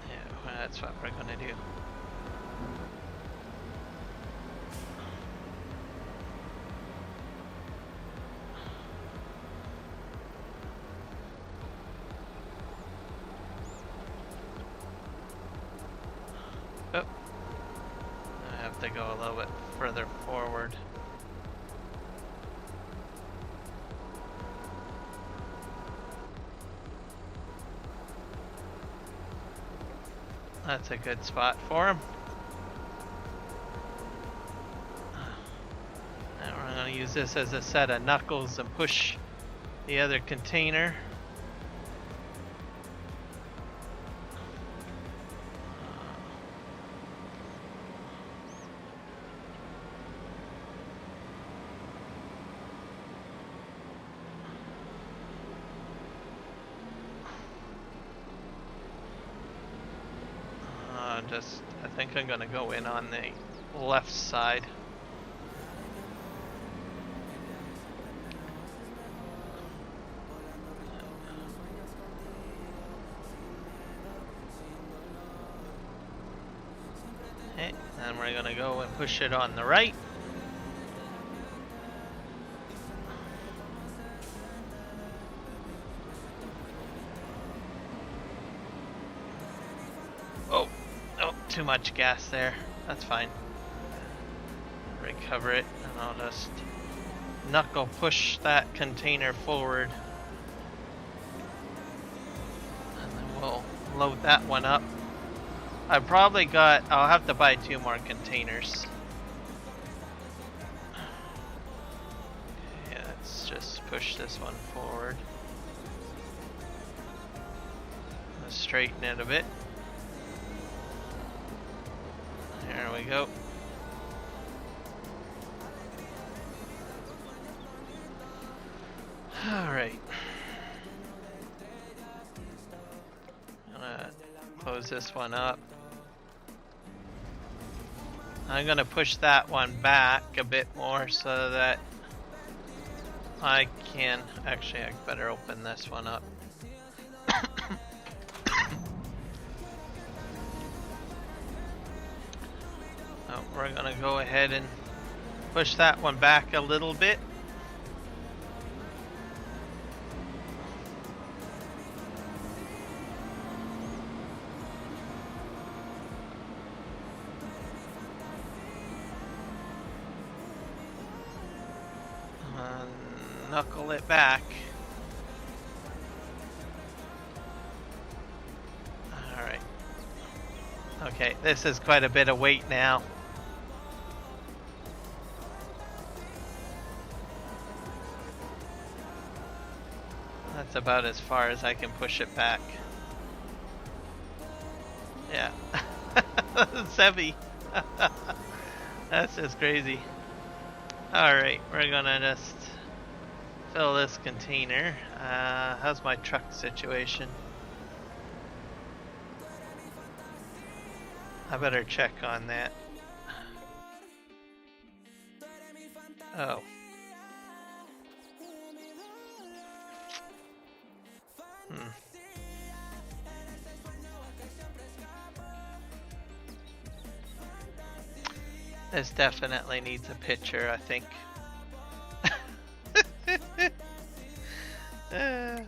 Yeah, well, that's what we're gonna do. Oh. I have to go a little bit further forward. That's a good spot for him. Now we're going to use this as a set of knuckles and push the other container. I think I'm gonna go in on the left side. gonna go and push it on the right. Oh, too much gas there. That's fine. Recover it, and I'll just knuckle push that container forward. And then we'll load that one up. I'll have to buy 2 more containers. Yeah, let's just push this one forward. Let's straighten it a bit. There we go. Alright. I'm gonna close this one up. I'm gonna push that one back a bit more so that I can... Actually, I better open this one up. We're gonna go ahead and push that one back a little bit. Knuckle it back. Alright. Okay, this is quite a bit of weight now. That's about as far as I can push it back. Yeah. It's heavy. That's just crazy. Alright, we're gonna just fill this container. How's my truck situation? I better check on that. Oh. This definitely needs a picture, I think. Alright.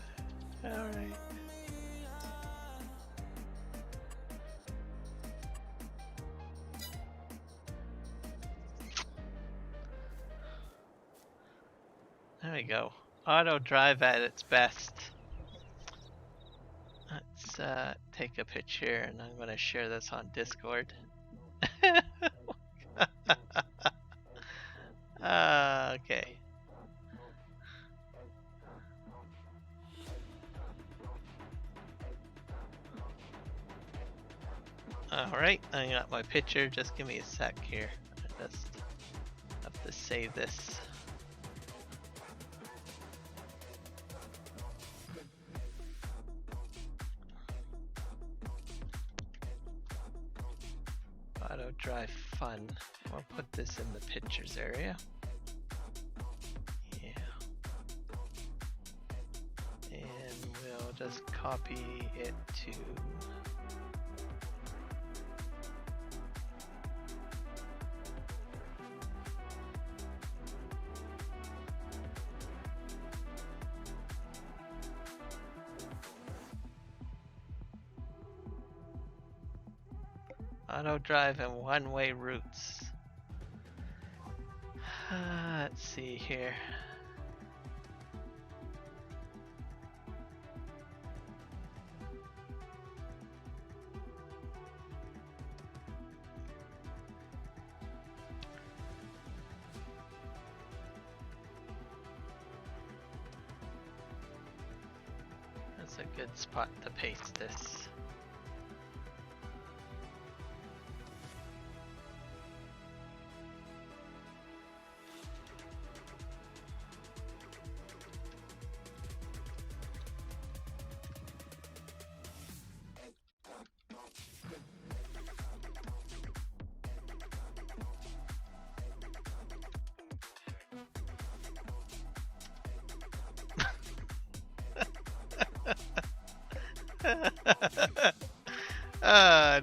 There we go. Auto drive at its best. Let's take a picture, and I'm going to share this on Discord. Okay. Alright, I got my picture. Just give me a sec here. I just have to save this. Auto drive fun. We'll put this in the pictures area. Yeah. And we'll just copy it to auto drive and one-way routes. Let's see here. That's a good spot to paste this.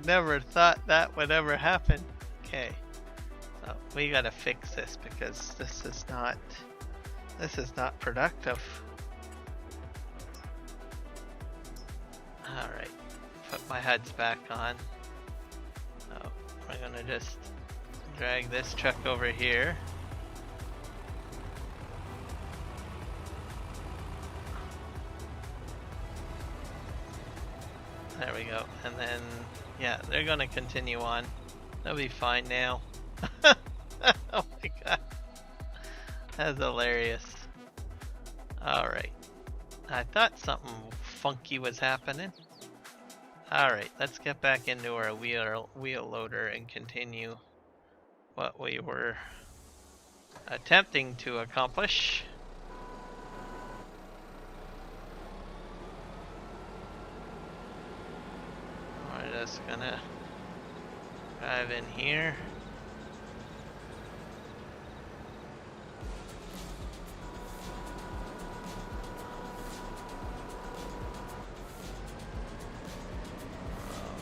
Never thought that would ever happen. Okay. Oh, we gotta fix this because this is not productive. Alright, put my HUDs back on. Oh, we're gonna just drag this truck over here. There we go. And then, yeah, they're gonna continue on. They'll be fine now. Oh my god. That's hilarious. Alright. I thought something funky was happening. Alright, let's get back into our wheel loader and continue what we were attempting to accomplish. We're just gonna drive in here.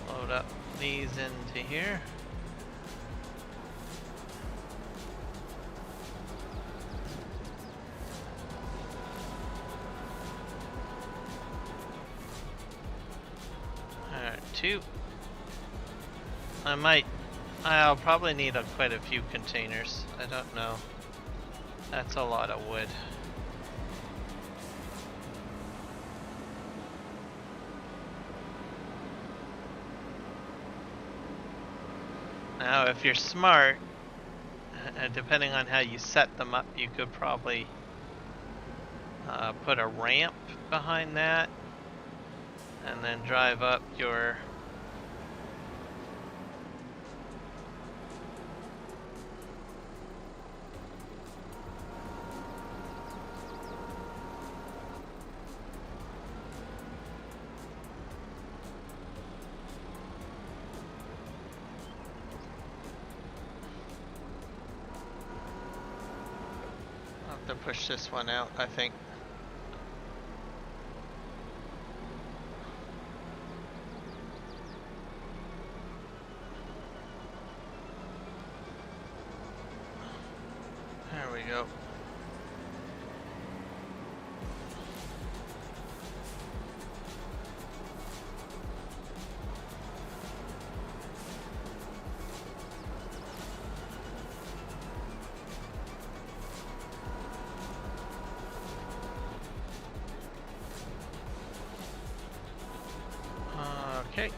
Load up these into here. Alright, 2. I'll probably need quite a few containers. I don't know. That's a lot of wood. Now, if you're smart, depending on how you set them up, you could probably put a ramp behind that and then drive up your to push this one out, I think. There we go. Okay.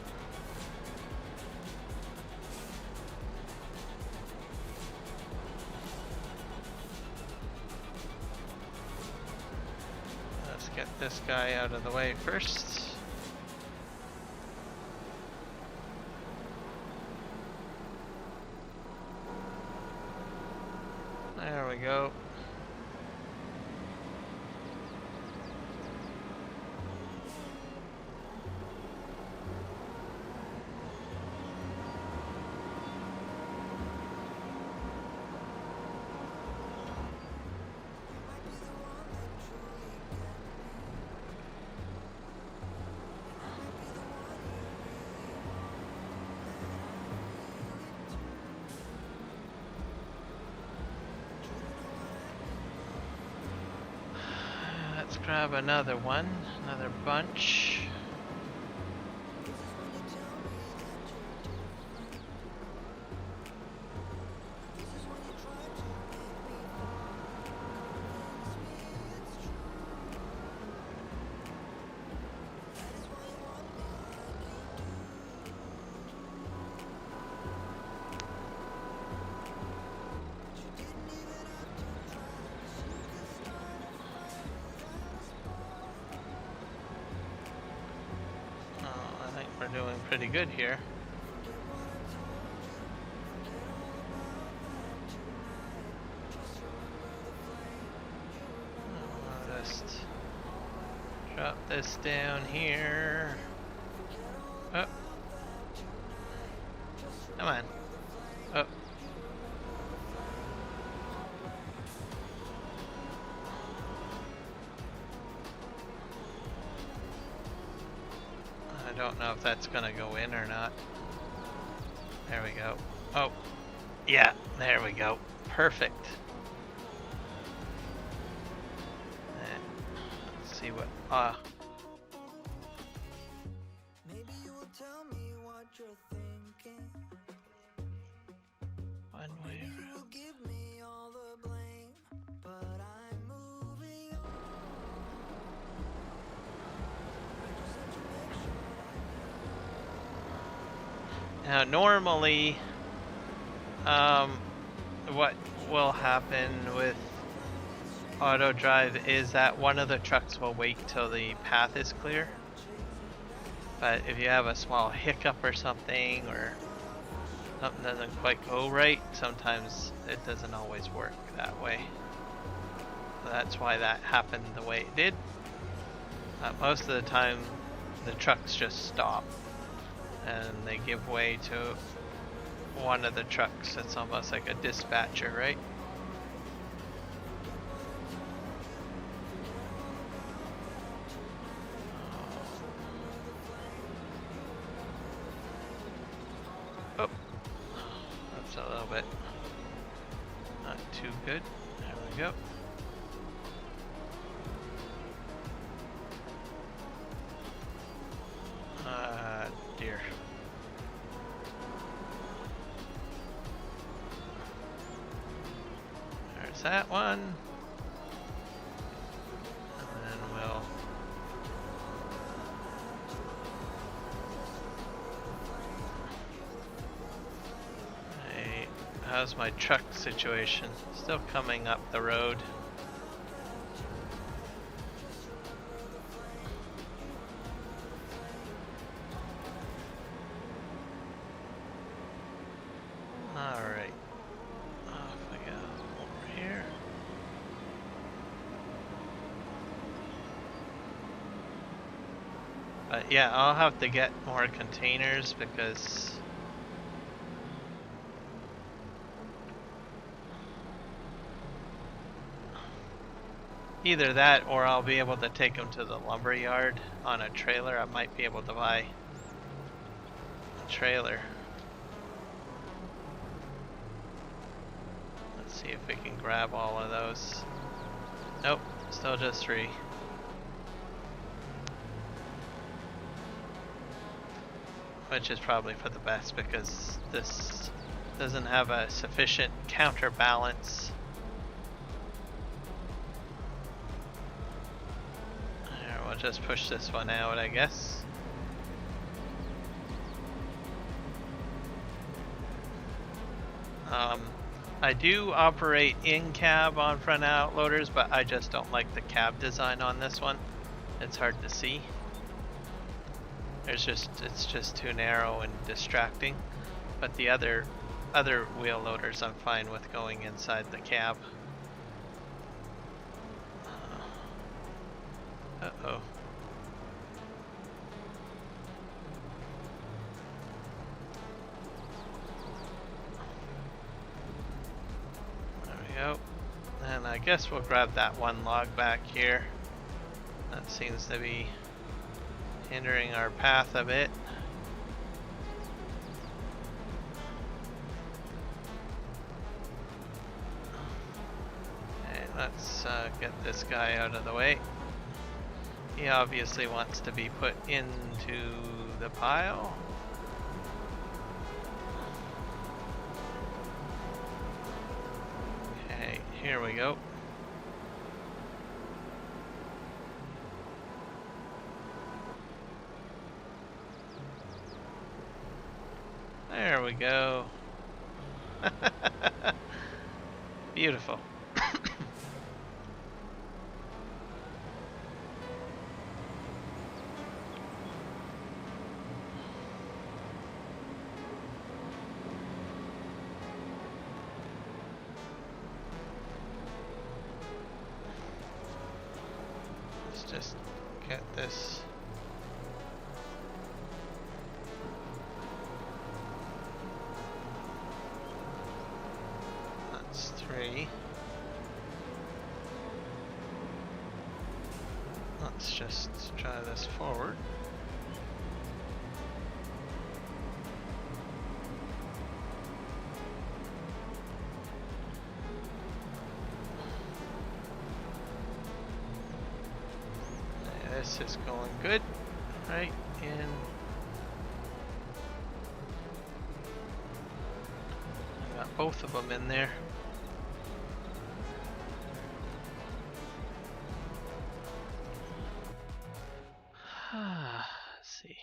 Let's get this guy out of the way first. There we go. Let's grab another one, another bunch. We're doing pretty good here. I'll just drop this down here. Oh. Come on. Oh. I don't know if that's gonna go in or not. There we go. Oh, yeah, There we go. Perfect. Let's see what. Maybe you will tell me what you're thinking. One way Maybe you will give me all the blame, but I'm moving on. Now, normally, what will happen with auto drive is that one of the trucks will wait till the path is clear. But if you have a small hiccup or something, or something doesn't quite go right, sometimes it doesn't always work that way. So that's why that happened the way it did. Most of the time, the trucks just stop and they give way to one of the trucks. It's almost like a dispatcher, right? Oh, that's a little bit not too good. There we go. Dear. There's that one. And then we'll hey, how's my truck situation? Still coming up the road. Alright. Off we go over here. But yeah, I'll have to get more containers because either that or I'll be able to take them to the lumber yard on a trailer. I might be able to buy a trailer. Let's see if we can grab all of those. Nope, still just 3. Which is probably for the best because this doesn't have a sufficient counterbalance. There, we'll just push this one out, I guess. I do operate in cab on front out loaders, but I just don't like the cab design on this one. It's hard to see. It's just too narrow and distracting. But the other wheel loaders I'm fine with going inside the cab. Uh-oh. There we go. And I guess we'll grab that one log back here. That seems to be hindering our path a bit. Okay, let's get this guy out of the way. He obviously wants to be put into the pile. Okay, here we go. There we go. Beautiful. Let's just get this. That's 3. Let's just try this forward. this is going good. Right in. I got both of them in there. Let's see.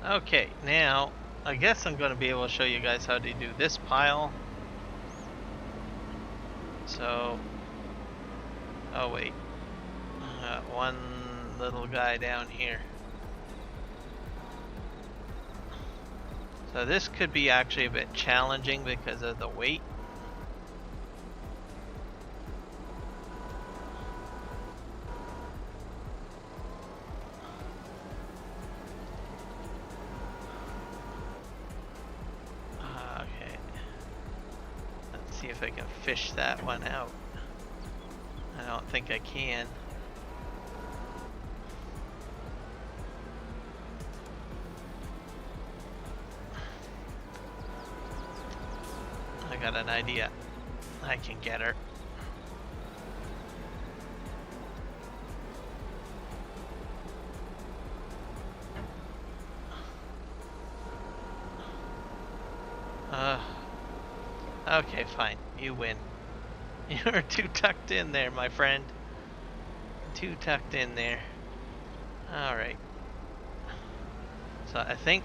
Okay, now I guess I'm going to be able to show you guys how to do this pile. So, oh wait, one little guy down here. So this could be actually a bit challenging because of the weight. Okay. Let's see if I can fish that one out. I don't think I can. I got an idea. I can get her. Okay, fine. You win. You're too tucked in there, my friend. Too tucked in there. Alright. So I think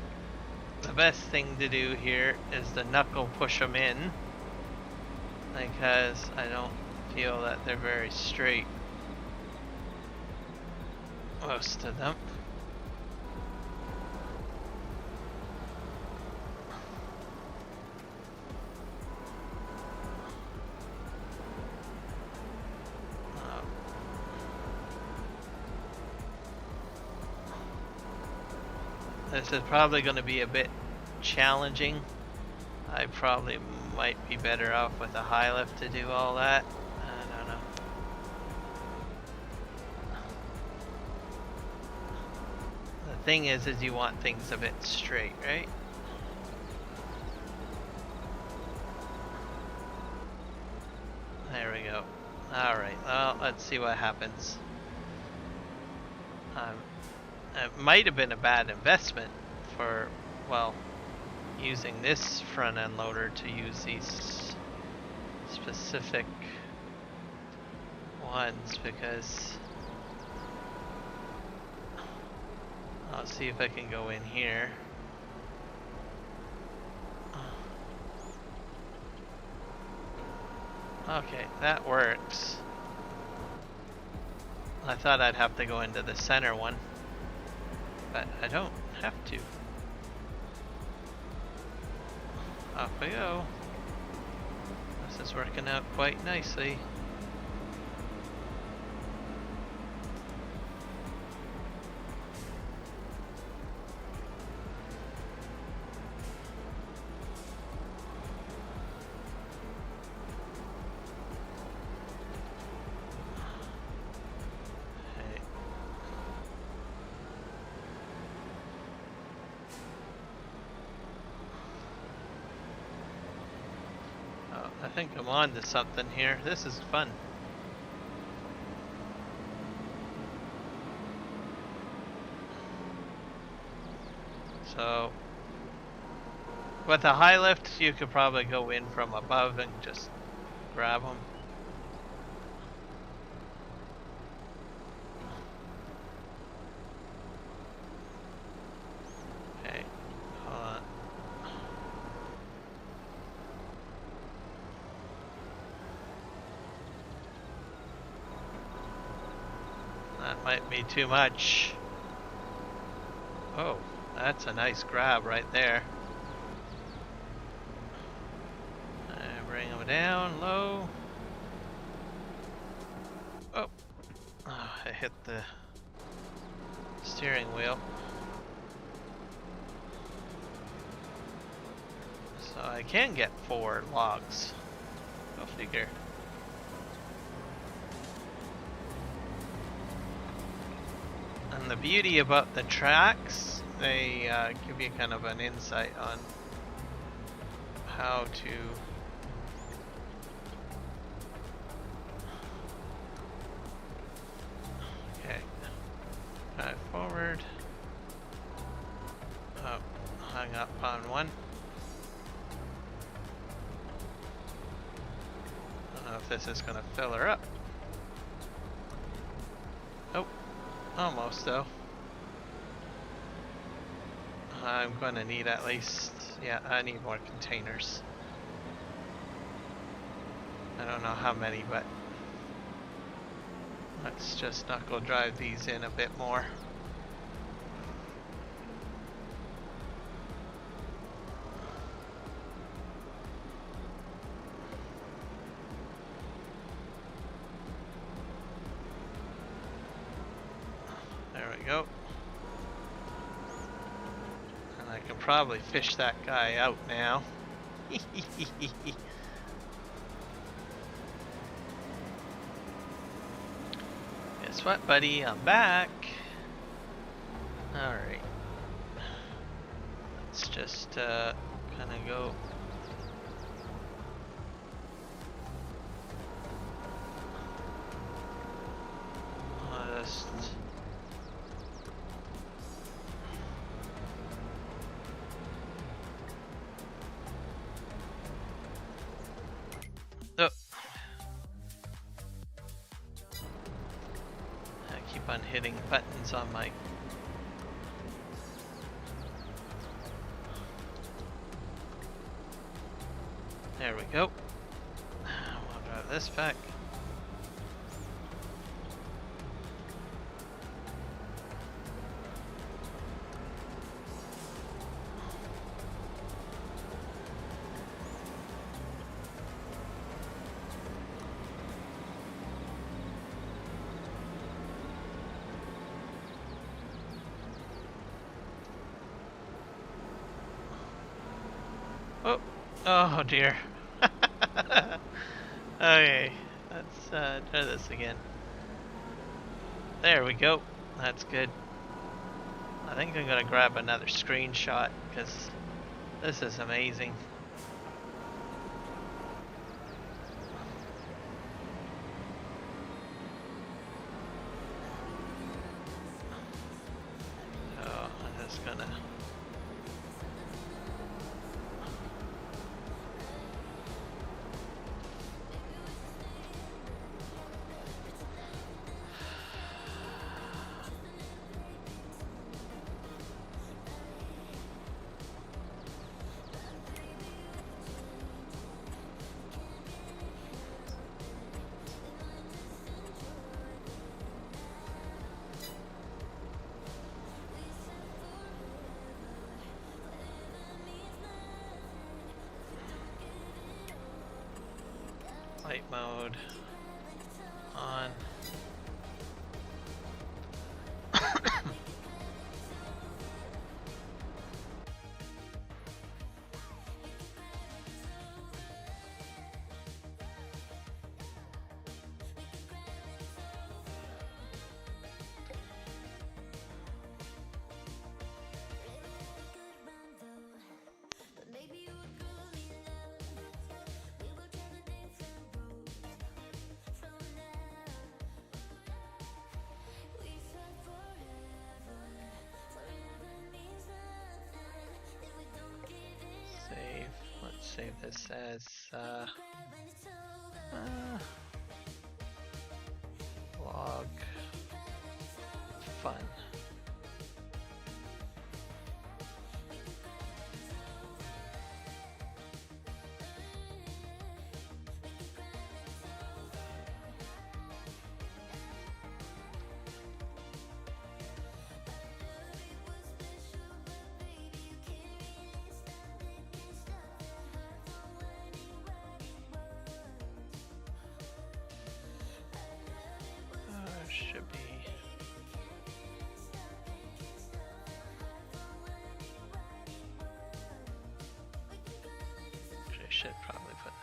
the best thing to do here is to knuckle push them in, because I don't feel that they're very straight, most of them. This is probably going to be a bit challenging. I probably might be better off with a high lift to do all that. I don't know. The thing is you want things a bit straight, right? There we go. Alright, well, let's see what happens. It might have been a bad investment for, well, using this front end loader to use these specific ones, because I'll see if I can go in here. Okay, that works. I thought I'd have to go into the center one, but I don't have to. Off we go. This is working out quite nicely. I think I'm on to something here. This is fun. So, with a high lift, you could probably go in from above and just grab them. Okay, hold on. That might be too much. Oh, that's a nice grab right there. Bring them down low. Oh, I hit the steering wheel. So I can get 4 logs. Go figure. And the beauty about the tracks they give you kind of an insight on how to drive forward. Oh, hung up on one. I don't know if this is gonna fill her up. Oh, almost though. I'm gonna need at least, yeah, I need more containers. I don't know how many, but let's just knuckle drive these in a bit more. There we go. And I can probably fish that guy out now. Guess what, buddy? I'm back. Alright. Let's just kind of go. Just. Oh. I keep on hitting buttons on my. There we go. I'll drive this back. Oh, oh dear. Okay, let's try this again. There we go. That's good. I think I'm gonna grab another screenshot because this is amazing. So I'm just gonna. Light mode on. Save. Let's save this as log fun. Should be. Actually, I should probably put.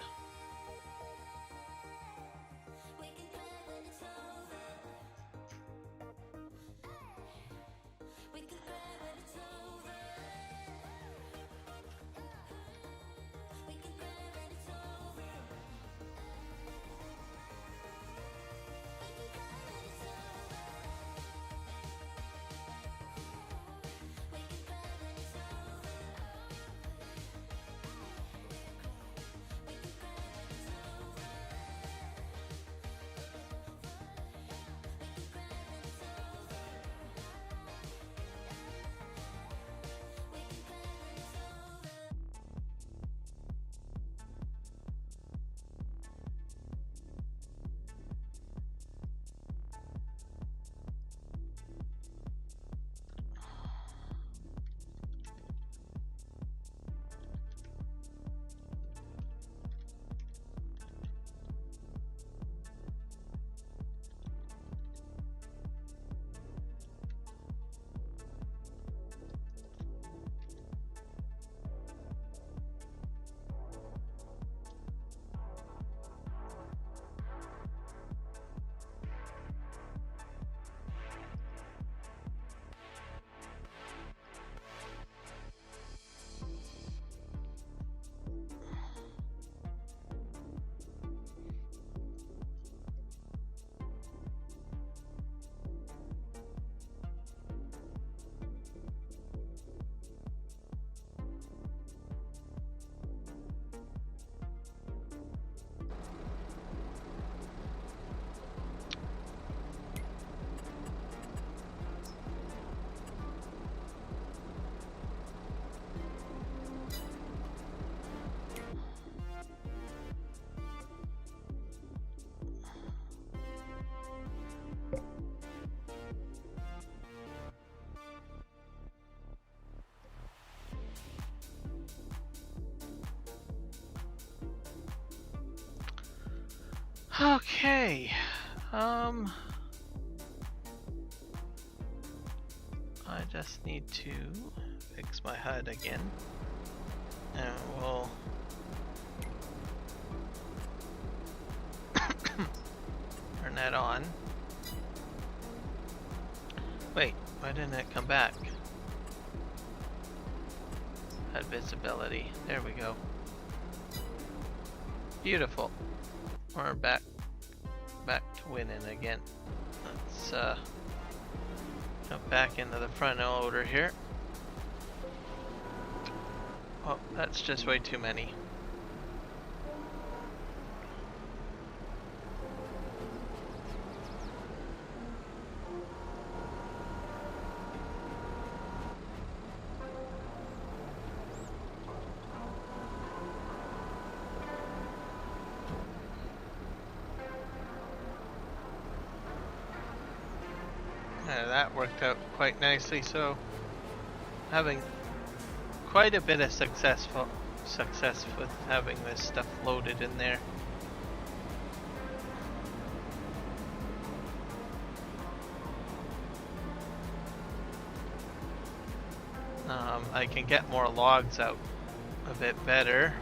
Okay. I just need to fix my HUD again. And we'll turn that on. Wait, why didn't it come back? HUD visibility. There we go. Beautiful. We're back to winning again. Let's go back into the front loader here. Oh, that's just way too many. That worked out quite nicely, so having quite a bit of success with having this stuff loaded in there. I can get more logs out a bit better.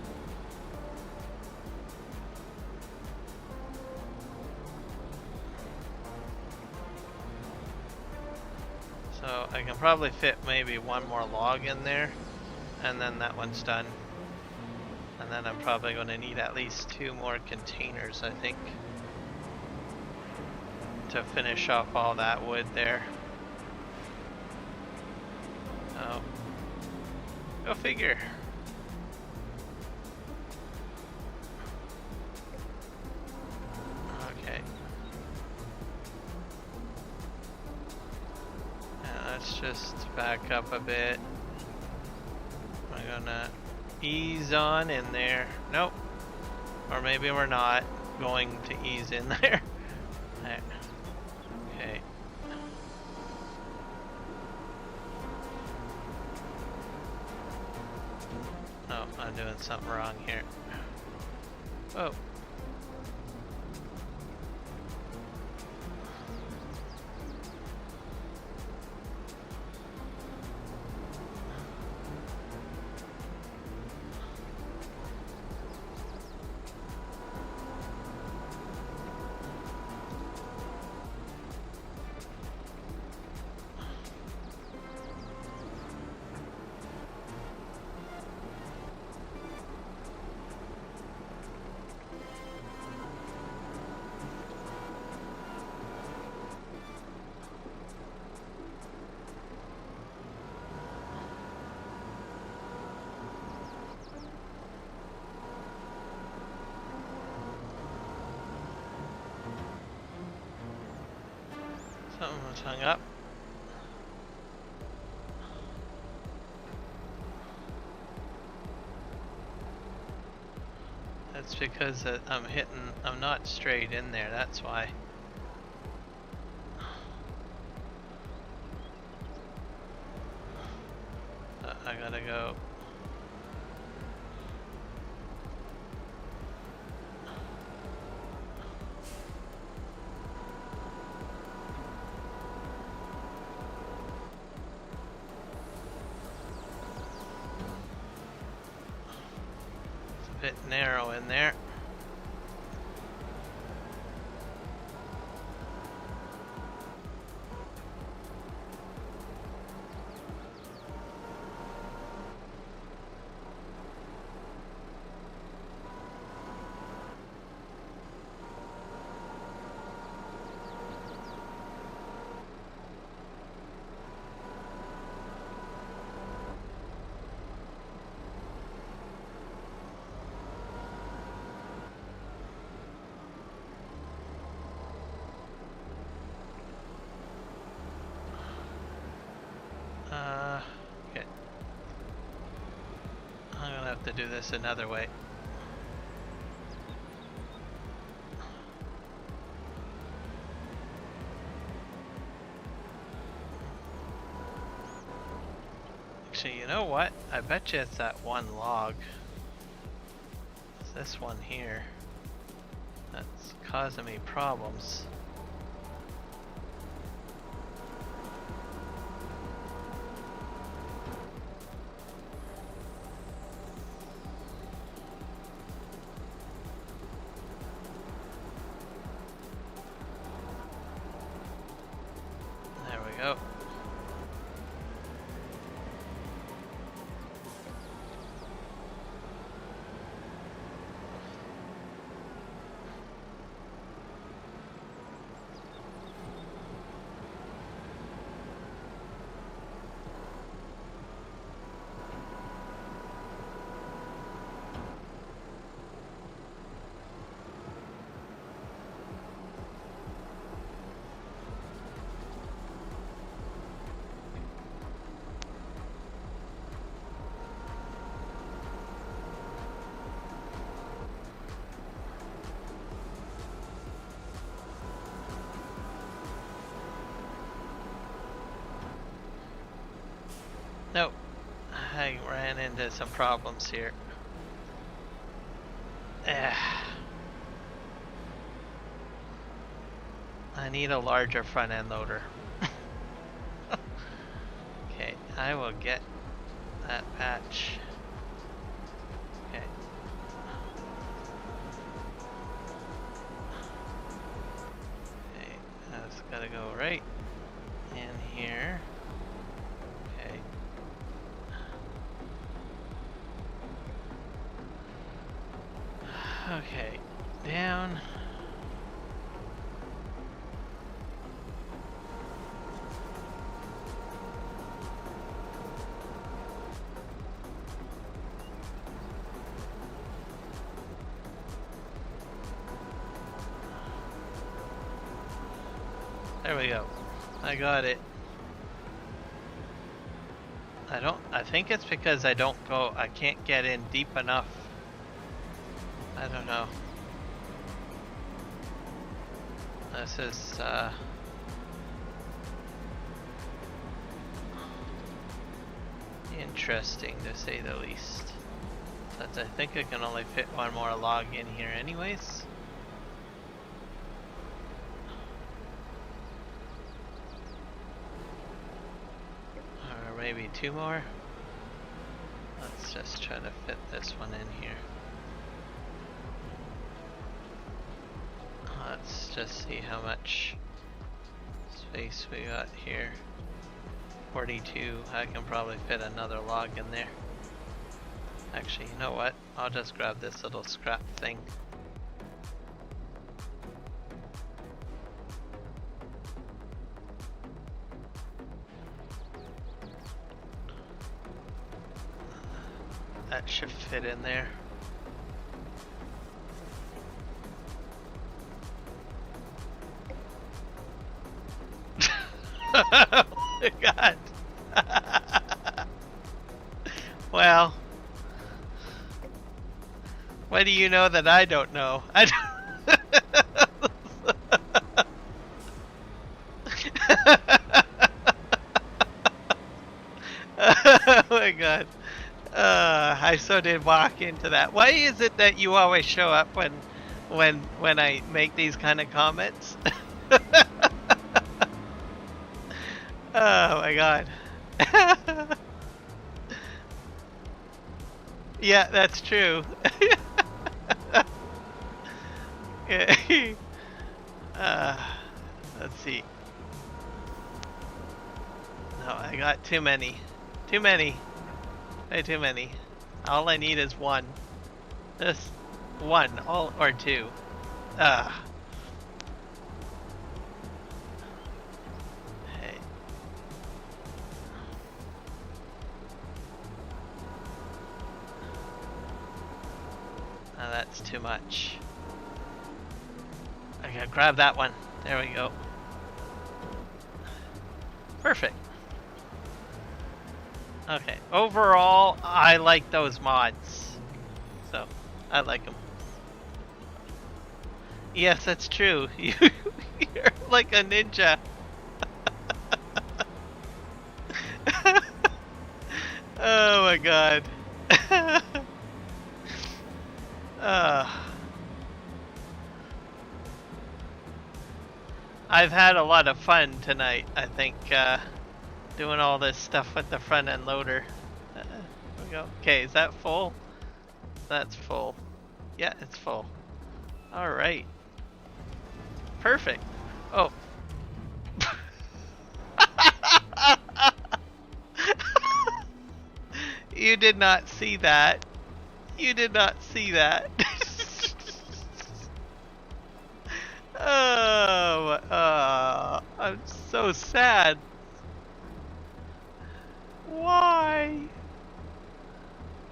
So I can probably fit maybe one more log in there, and then that one's done. And then I'm probably going to need at least 2 more containers, I think, to finish off all that wood there. So, go figure. Okay. Let's just back up a bit. I'm gonna ease on in there. Nope. Or maybe we're not going to ease in there. Okay. Oh, I'm doing something wrong here. Whoa. Something was hung up. That's because I'm not straight in there, that's why. I gotta go. Bit narrow in there. Okay. I'm gonna have to do this another way. Actually, you know what? I bet you it's that one log. It's this one here. That's causing me problems. There we go. Nope. I ran into some problems here. I need a larger front end loader. Okay, I will get that patch. Okay. Okay, that's gotta go right in here. Okay. Okay, down. There we go. I got it. I think it's because I can't get in deep enough. I don't know. This is, interesting to say the least. But I think I can only fit one more log in here anyways. Or maybe two more. Let's just try to fit this one in here. Let's just see how much space we got here. 42. I can probably fit another log in there. Actually, you know what? I'll just grab this little scrap thing. That should fit in there. Oh my god. Well, what do you know that I don't know? Oh my god. I so did walk into that. Why is it that you always show up when I make these kind of comments? Oh my god. Yeah, that's true. Let's see. No, I got too many. Too many. Way too many. All I need is one. Just one, or two. Hey. Now that's too much. I gotta grab that one. There we go. Perfect. Okay, overall, I like those mods. So, I like them. Yes, that's true. You're like a ninja. Oh my god. I've had a lot of fun tonight, I think, doing all this stuff with the front end loader. There we go. Okay, is that full? That's full. Yeah, it's full. Alright. Perfect. Oh. You did not see that. You did not see that. Oh, I'm so sad. Why?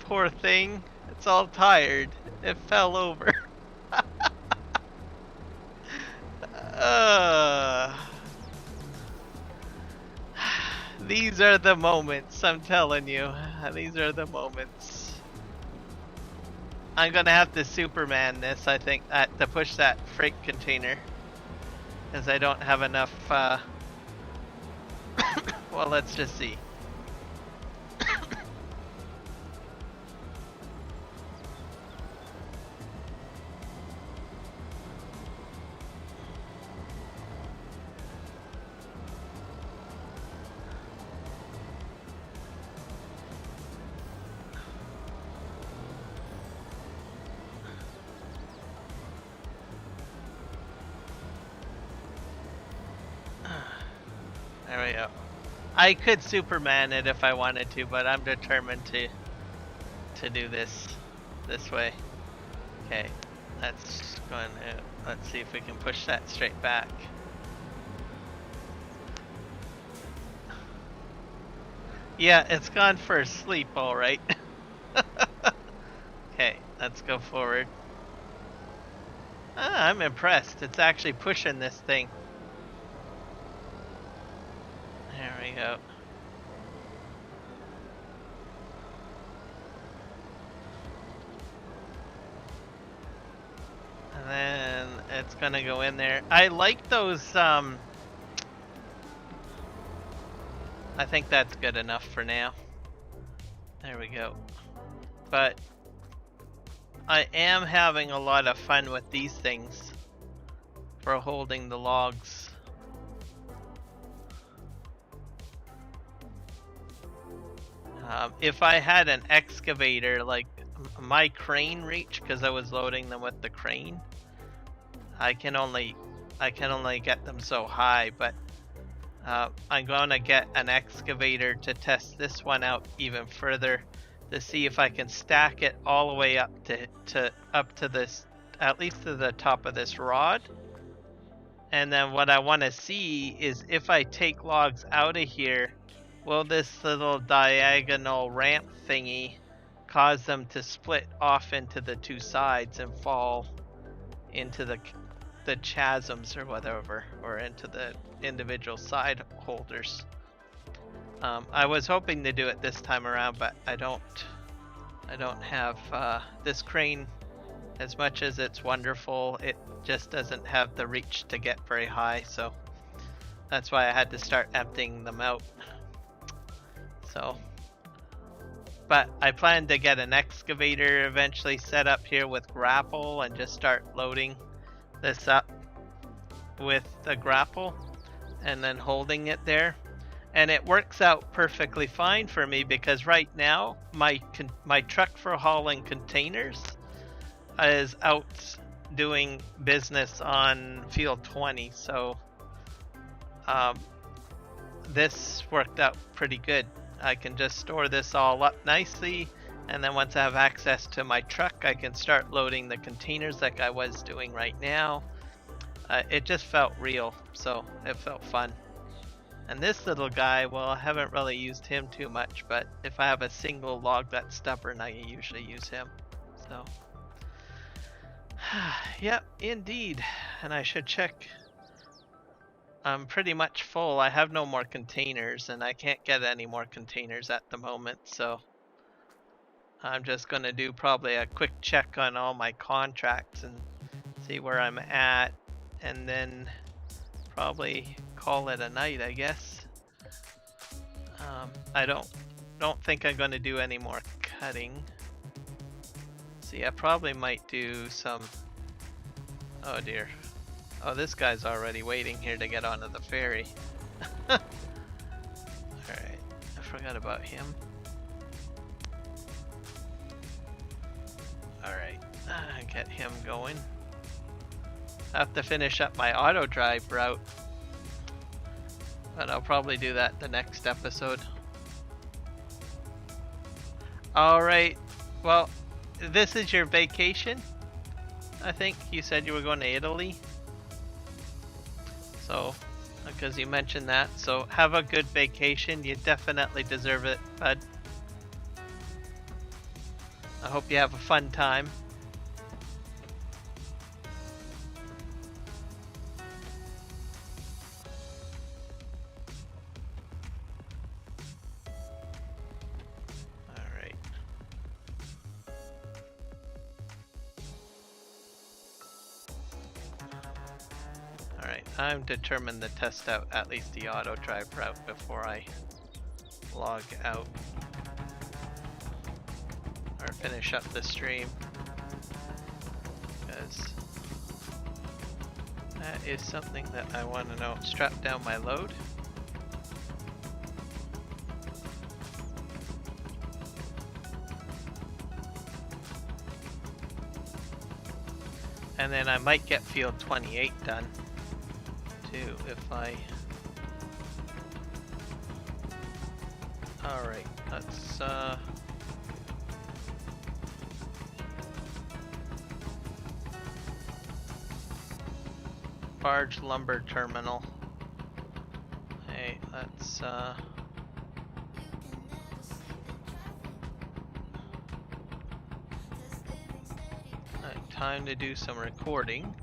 Poor thing. It's all tired. It fell over. These are the moments, I'm telling you. These are the moments. I'm gonna have to Superman this, I think, to push that freight container. Because I don't have enough, well, let's just see. There we go. I could Superman it if I wanted to, but I'm determined to do this way. Okay, let's see if we can push that straight back. Yeah, it's gone for a sleep, all right. Okay, let's go forward. Ah, I'm impressed. It's actually pushing this thing. There we go. And then it's gonna go in there. I like those, I think that's good enough for now. There we go. But I am having a lot of fun with these things for holding the logs. If I had an excavator, like my crane reach, because I was loading them with the crane, I can only get them so high, but I'm gonna get an excavator to test this one out even further to see if I can stack it all the way up to this, at least to the top of this rod. And then what I want to see is if I take logs out of here, will this little diagonal ramp thingy cause them to split off into the two sides and fall into the chasms or whatever, or into the individual side holders? I was hoping to do it this time around, but I don't have this crane. As much as it's wonderful, it just doesn't have the reach to get very high, so that's why I had to start emptying them out. So, but I plan to get an excavator eventually set up here with grapple and just start loading this up with the grapple and then holding it there. And it works out perfectly fine for me because right now my truck for hauling containers is out doing business on field 20, so this worked out pretty good. I can just store this all up nicely, and then once I have access to my truck, I can start loading the containers like I was doing right now. It just felt real, so it felt fun. And this little guy, well, I haven't really used him too much, but if I have a single log that's stubborn, I usually use him. So, yep, indeed. And I should check. I'm pretty much full. I have no more containers, and I can't get any more containers at the moment, so I'm just going to do probably a quick check on all my contracts and see where I'm at, and then probably call it a night, I guess. I don't think I'm going to do any more cutting. See, I probably might do some... Oh dear. Oh, this guy's already waiting here to get onto the ferry. Alright, I forgot about him. Alright, get him going. I have to finish up my auto drive route, but I'll probably do that the next episode. Alright, well, this is your vacation? I think you said you were going to Italy. So, because you mentioned that, so have a good vacation. You definitely deserve it, bud. I hope you have a fun time. Alright. Alright, I'm determined to test out at least the auto drive route before I log out. Or finish up the stream. Because that is something that I want to know. Strap down my load. And then I might get field 28 done too if I... Alright, let's barge lumber terminal. Hey, let's time to do some recording.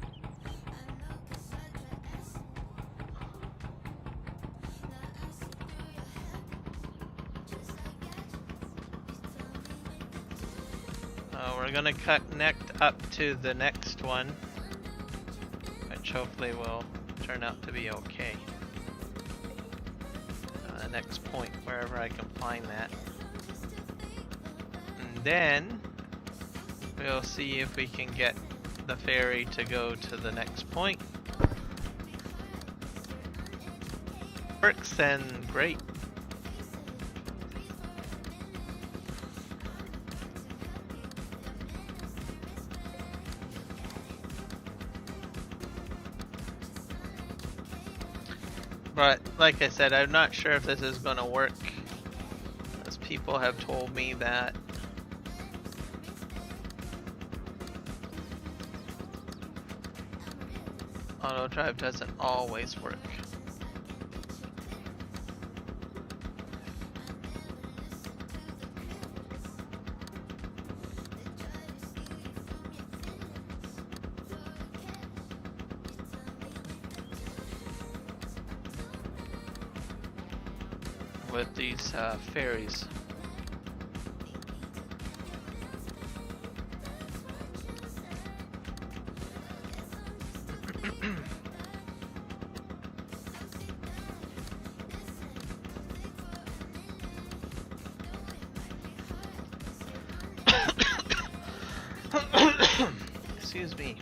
We're gonna connect up to the next one, which hopefully will turn out to be okay. The next point, wherever I can find that. And then we'll see if we can get the ferry to go to the next point. Works then, great. But like I said, I'm not sure if this is going to work, as people have told me that auto drive doesn't always work. With these ferries. Excuse me.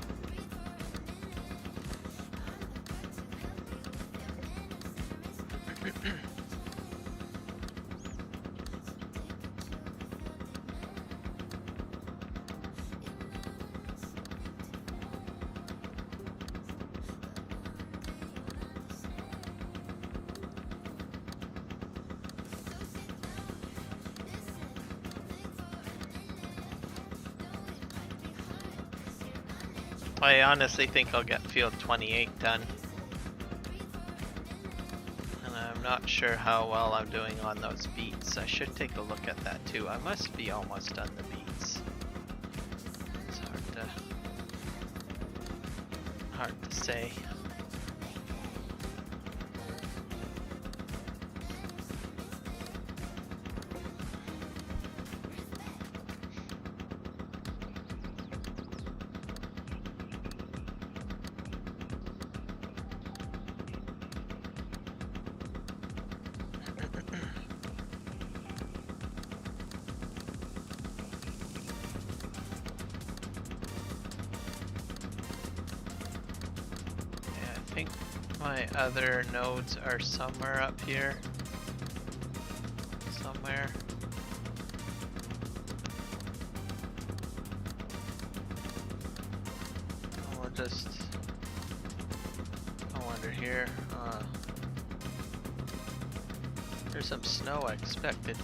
I honestly think I'll get field 28 done. And I'm not sure how well I'm doing on those beats. I should take a look at that too. I must be almost done the beats. It's hard to say. My other nodes are somewhere up here. Somewhere. We'll just go under here. There's some snow I expected.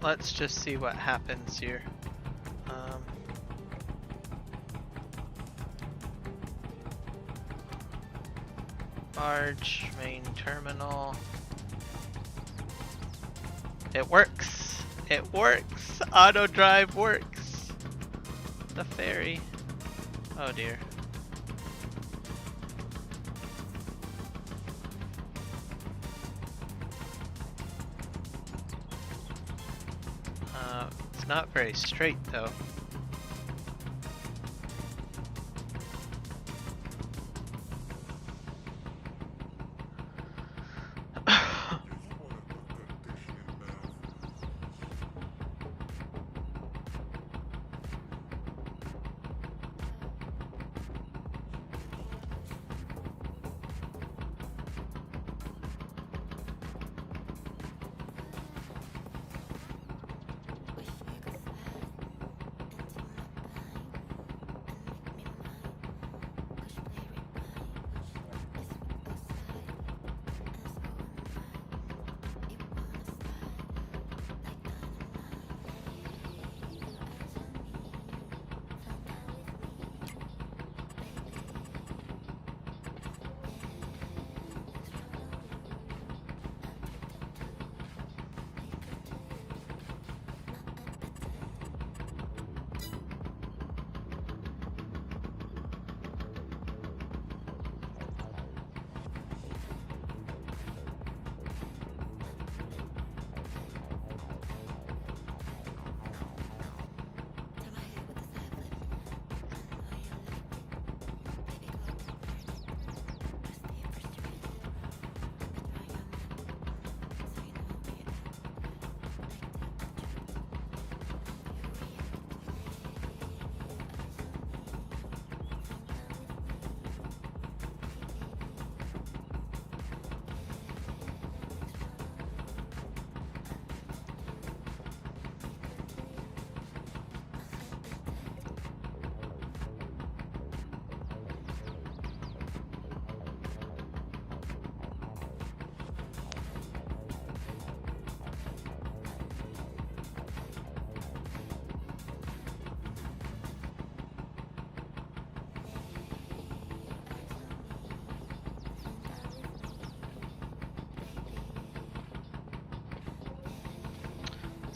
Let's just see what happens here. Barge, main terminal. It works! It works! Auto drive works! The ferry. Oh dear. It's not very straight though.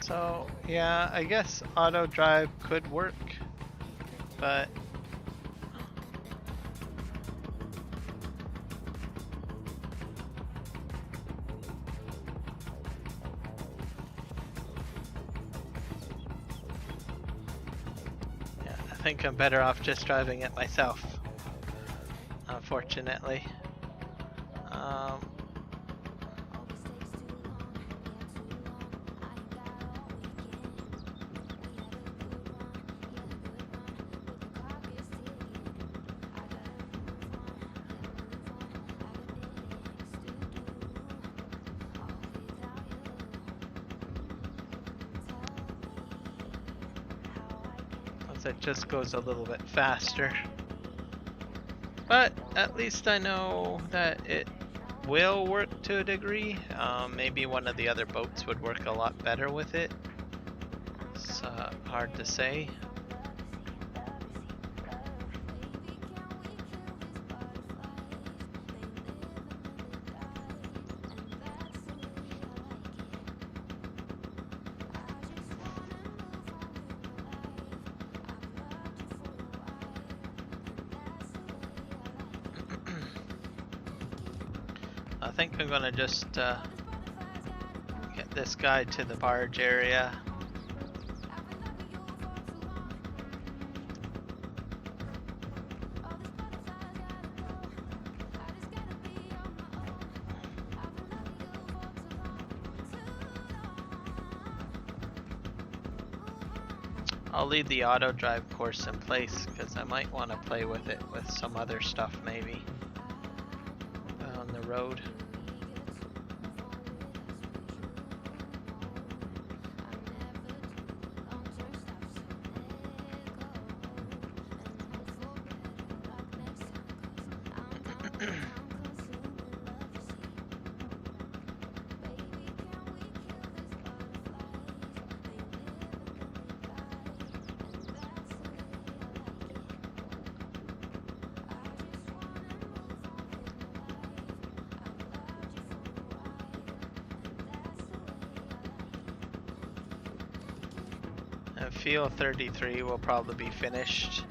So, yeah, I guess auto drive could work, but yeah, I think I'm better off just driving it myself, unfortunately. It just goes a little bit faster, but at least I know that it will work to a degree. Maybe one of the other boats would work a lot better with it. It's hard to say. I think I'm gonna just get this guy to the barge area. I'll leave the auto drive course in place because I might want to play with it with some other stuff maybe on the road. Field 33 will probably be finished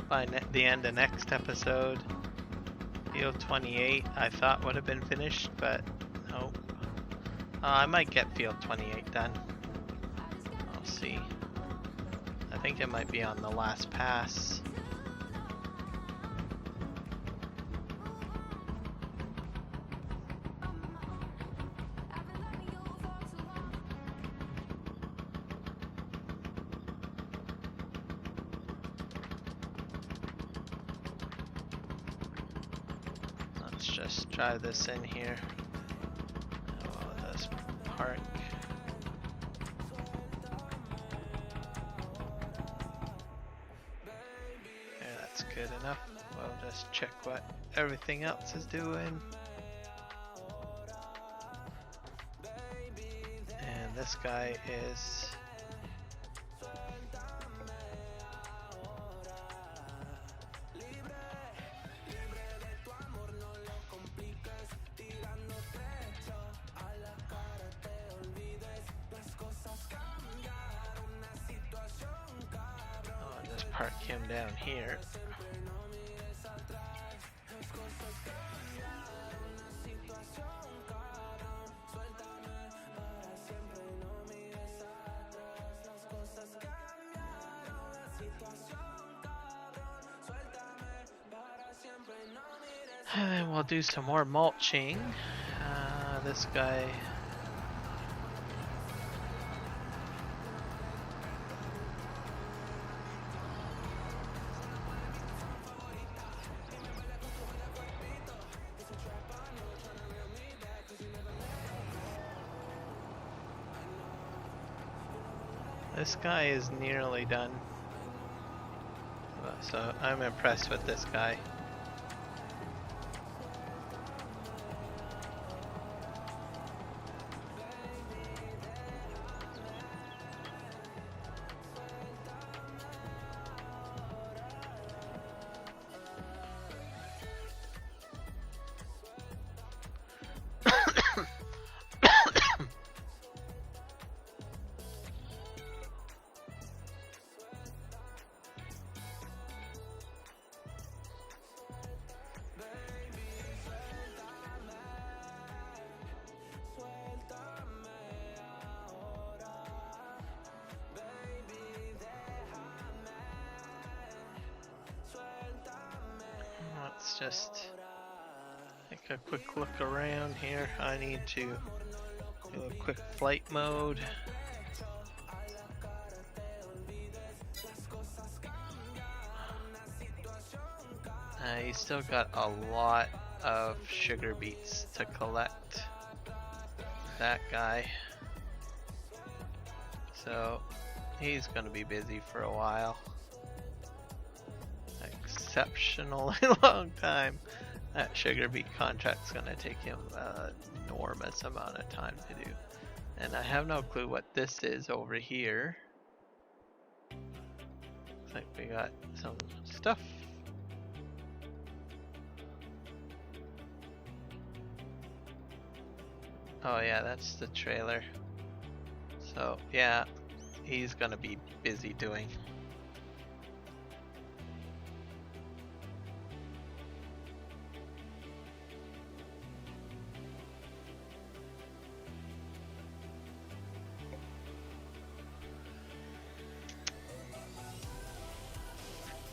by the end of next episode. Field 28 I thought would have been finished, but nope. I might get Field 28 done. I'll see. I think it might be on the last pass. Just drive this in here. Oh, this park. Yeah, that's good enough. We'll just check what everything else is doing. And this guy is park him down here. And then we'll do some more mulching. This guy. This guy is nearly done, so I'm impressed with this guy. Let's just take a quick look around here. I need to do a quick flight mode. You still got a lot of sugar beets to collect. That guy. So he's gonna be busy for a while. Exceptionally long time. That sugar beet contract's gonna take him an enormous amount of time to do. And I have no clue what this is over here. Looks like we got some stuff. Oh yeah, that's the trailer. So yeah, he's gonna be busy doing.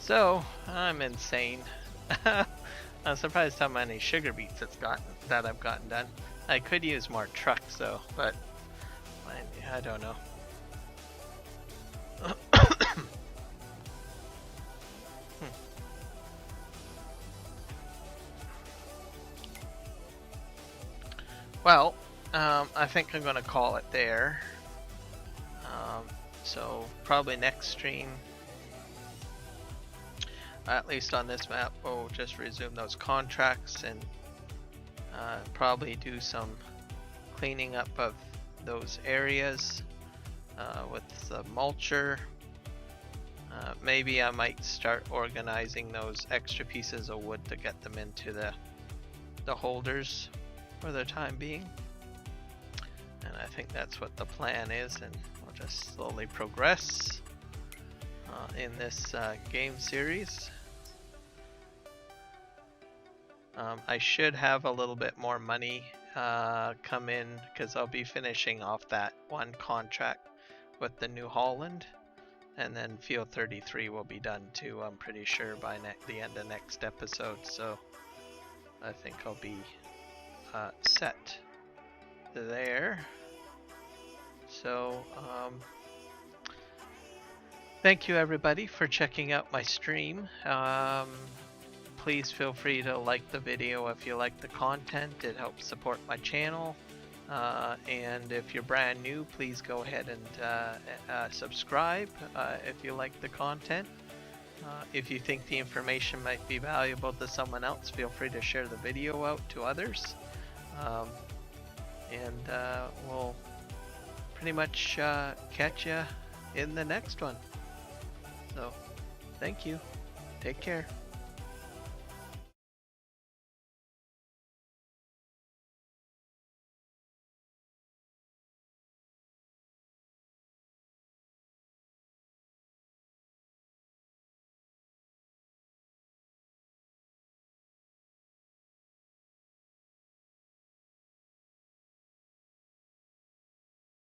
So I'm insane. I'm surprised how many sugar beets I've gotten done. I could use more trucks though, but I don't know. Well, I think I'm gonna call it there. So probably next stream, at least on this map, we'll just resume those contracts and probably do some cleaning up of those areas with the mulcher. Maybe I might start organizing those extra pieces of wood to get them into the holders for the time being. And I think that's what the plan is, and we'll just slowly progress in this game series. I should have a little bit more money come in because I'll be finishing off that one contract with the New Holland, and then Field 33 will be done too, I'm pretty sure, by the end of next episode. So I think I'll be set there. So thank you everybody for checking out my stream. Please feel free to like the video if you like the content. It helps support my channel. And if you're brand new, please go ahead and subscribe if you like the content. If you think the information might be valuable to someone else, feel free to share the video out to others. And we'll pretty much catch you in the next one. So, thank you. Take care.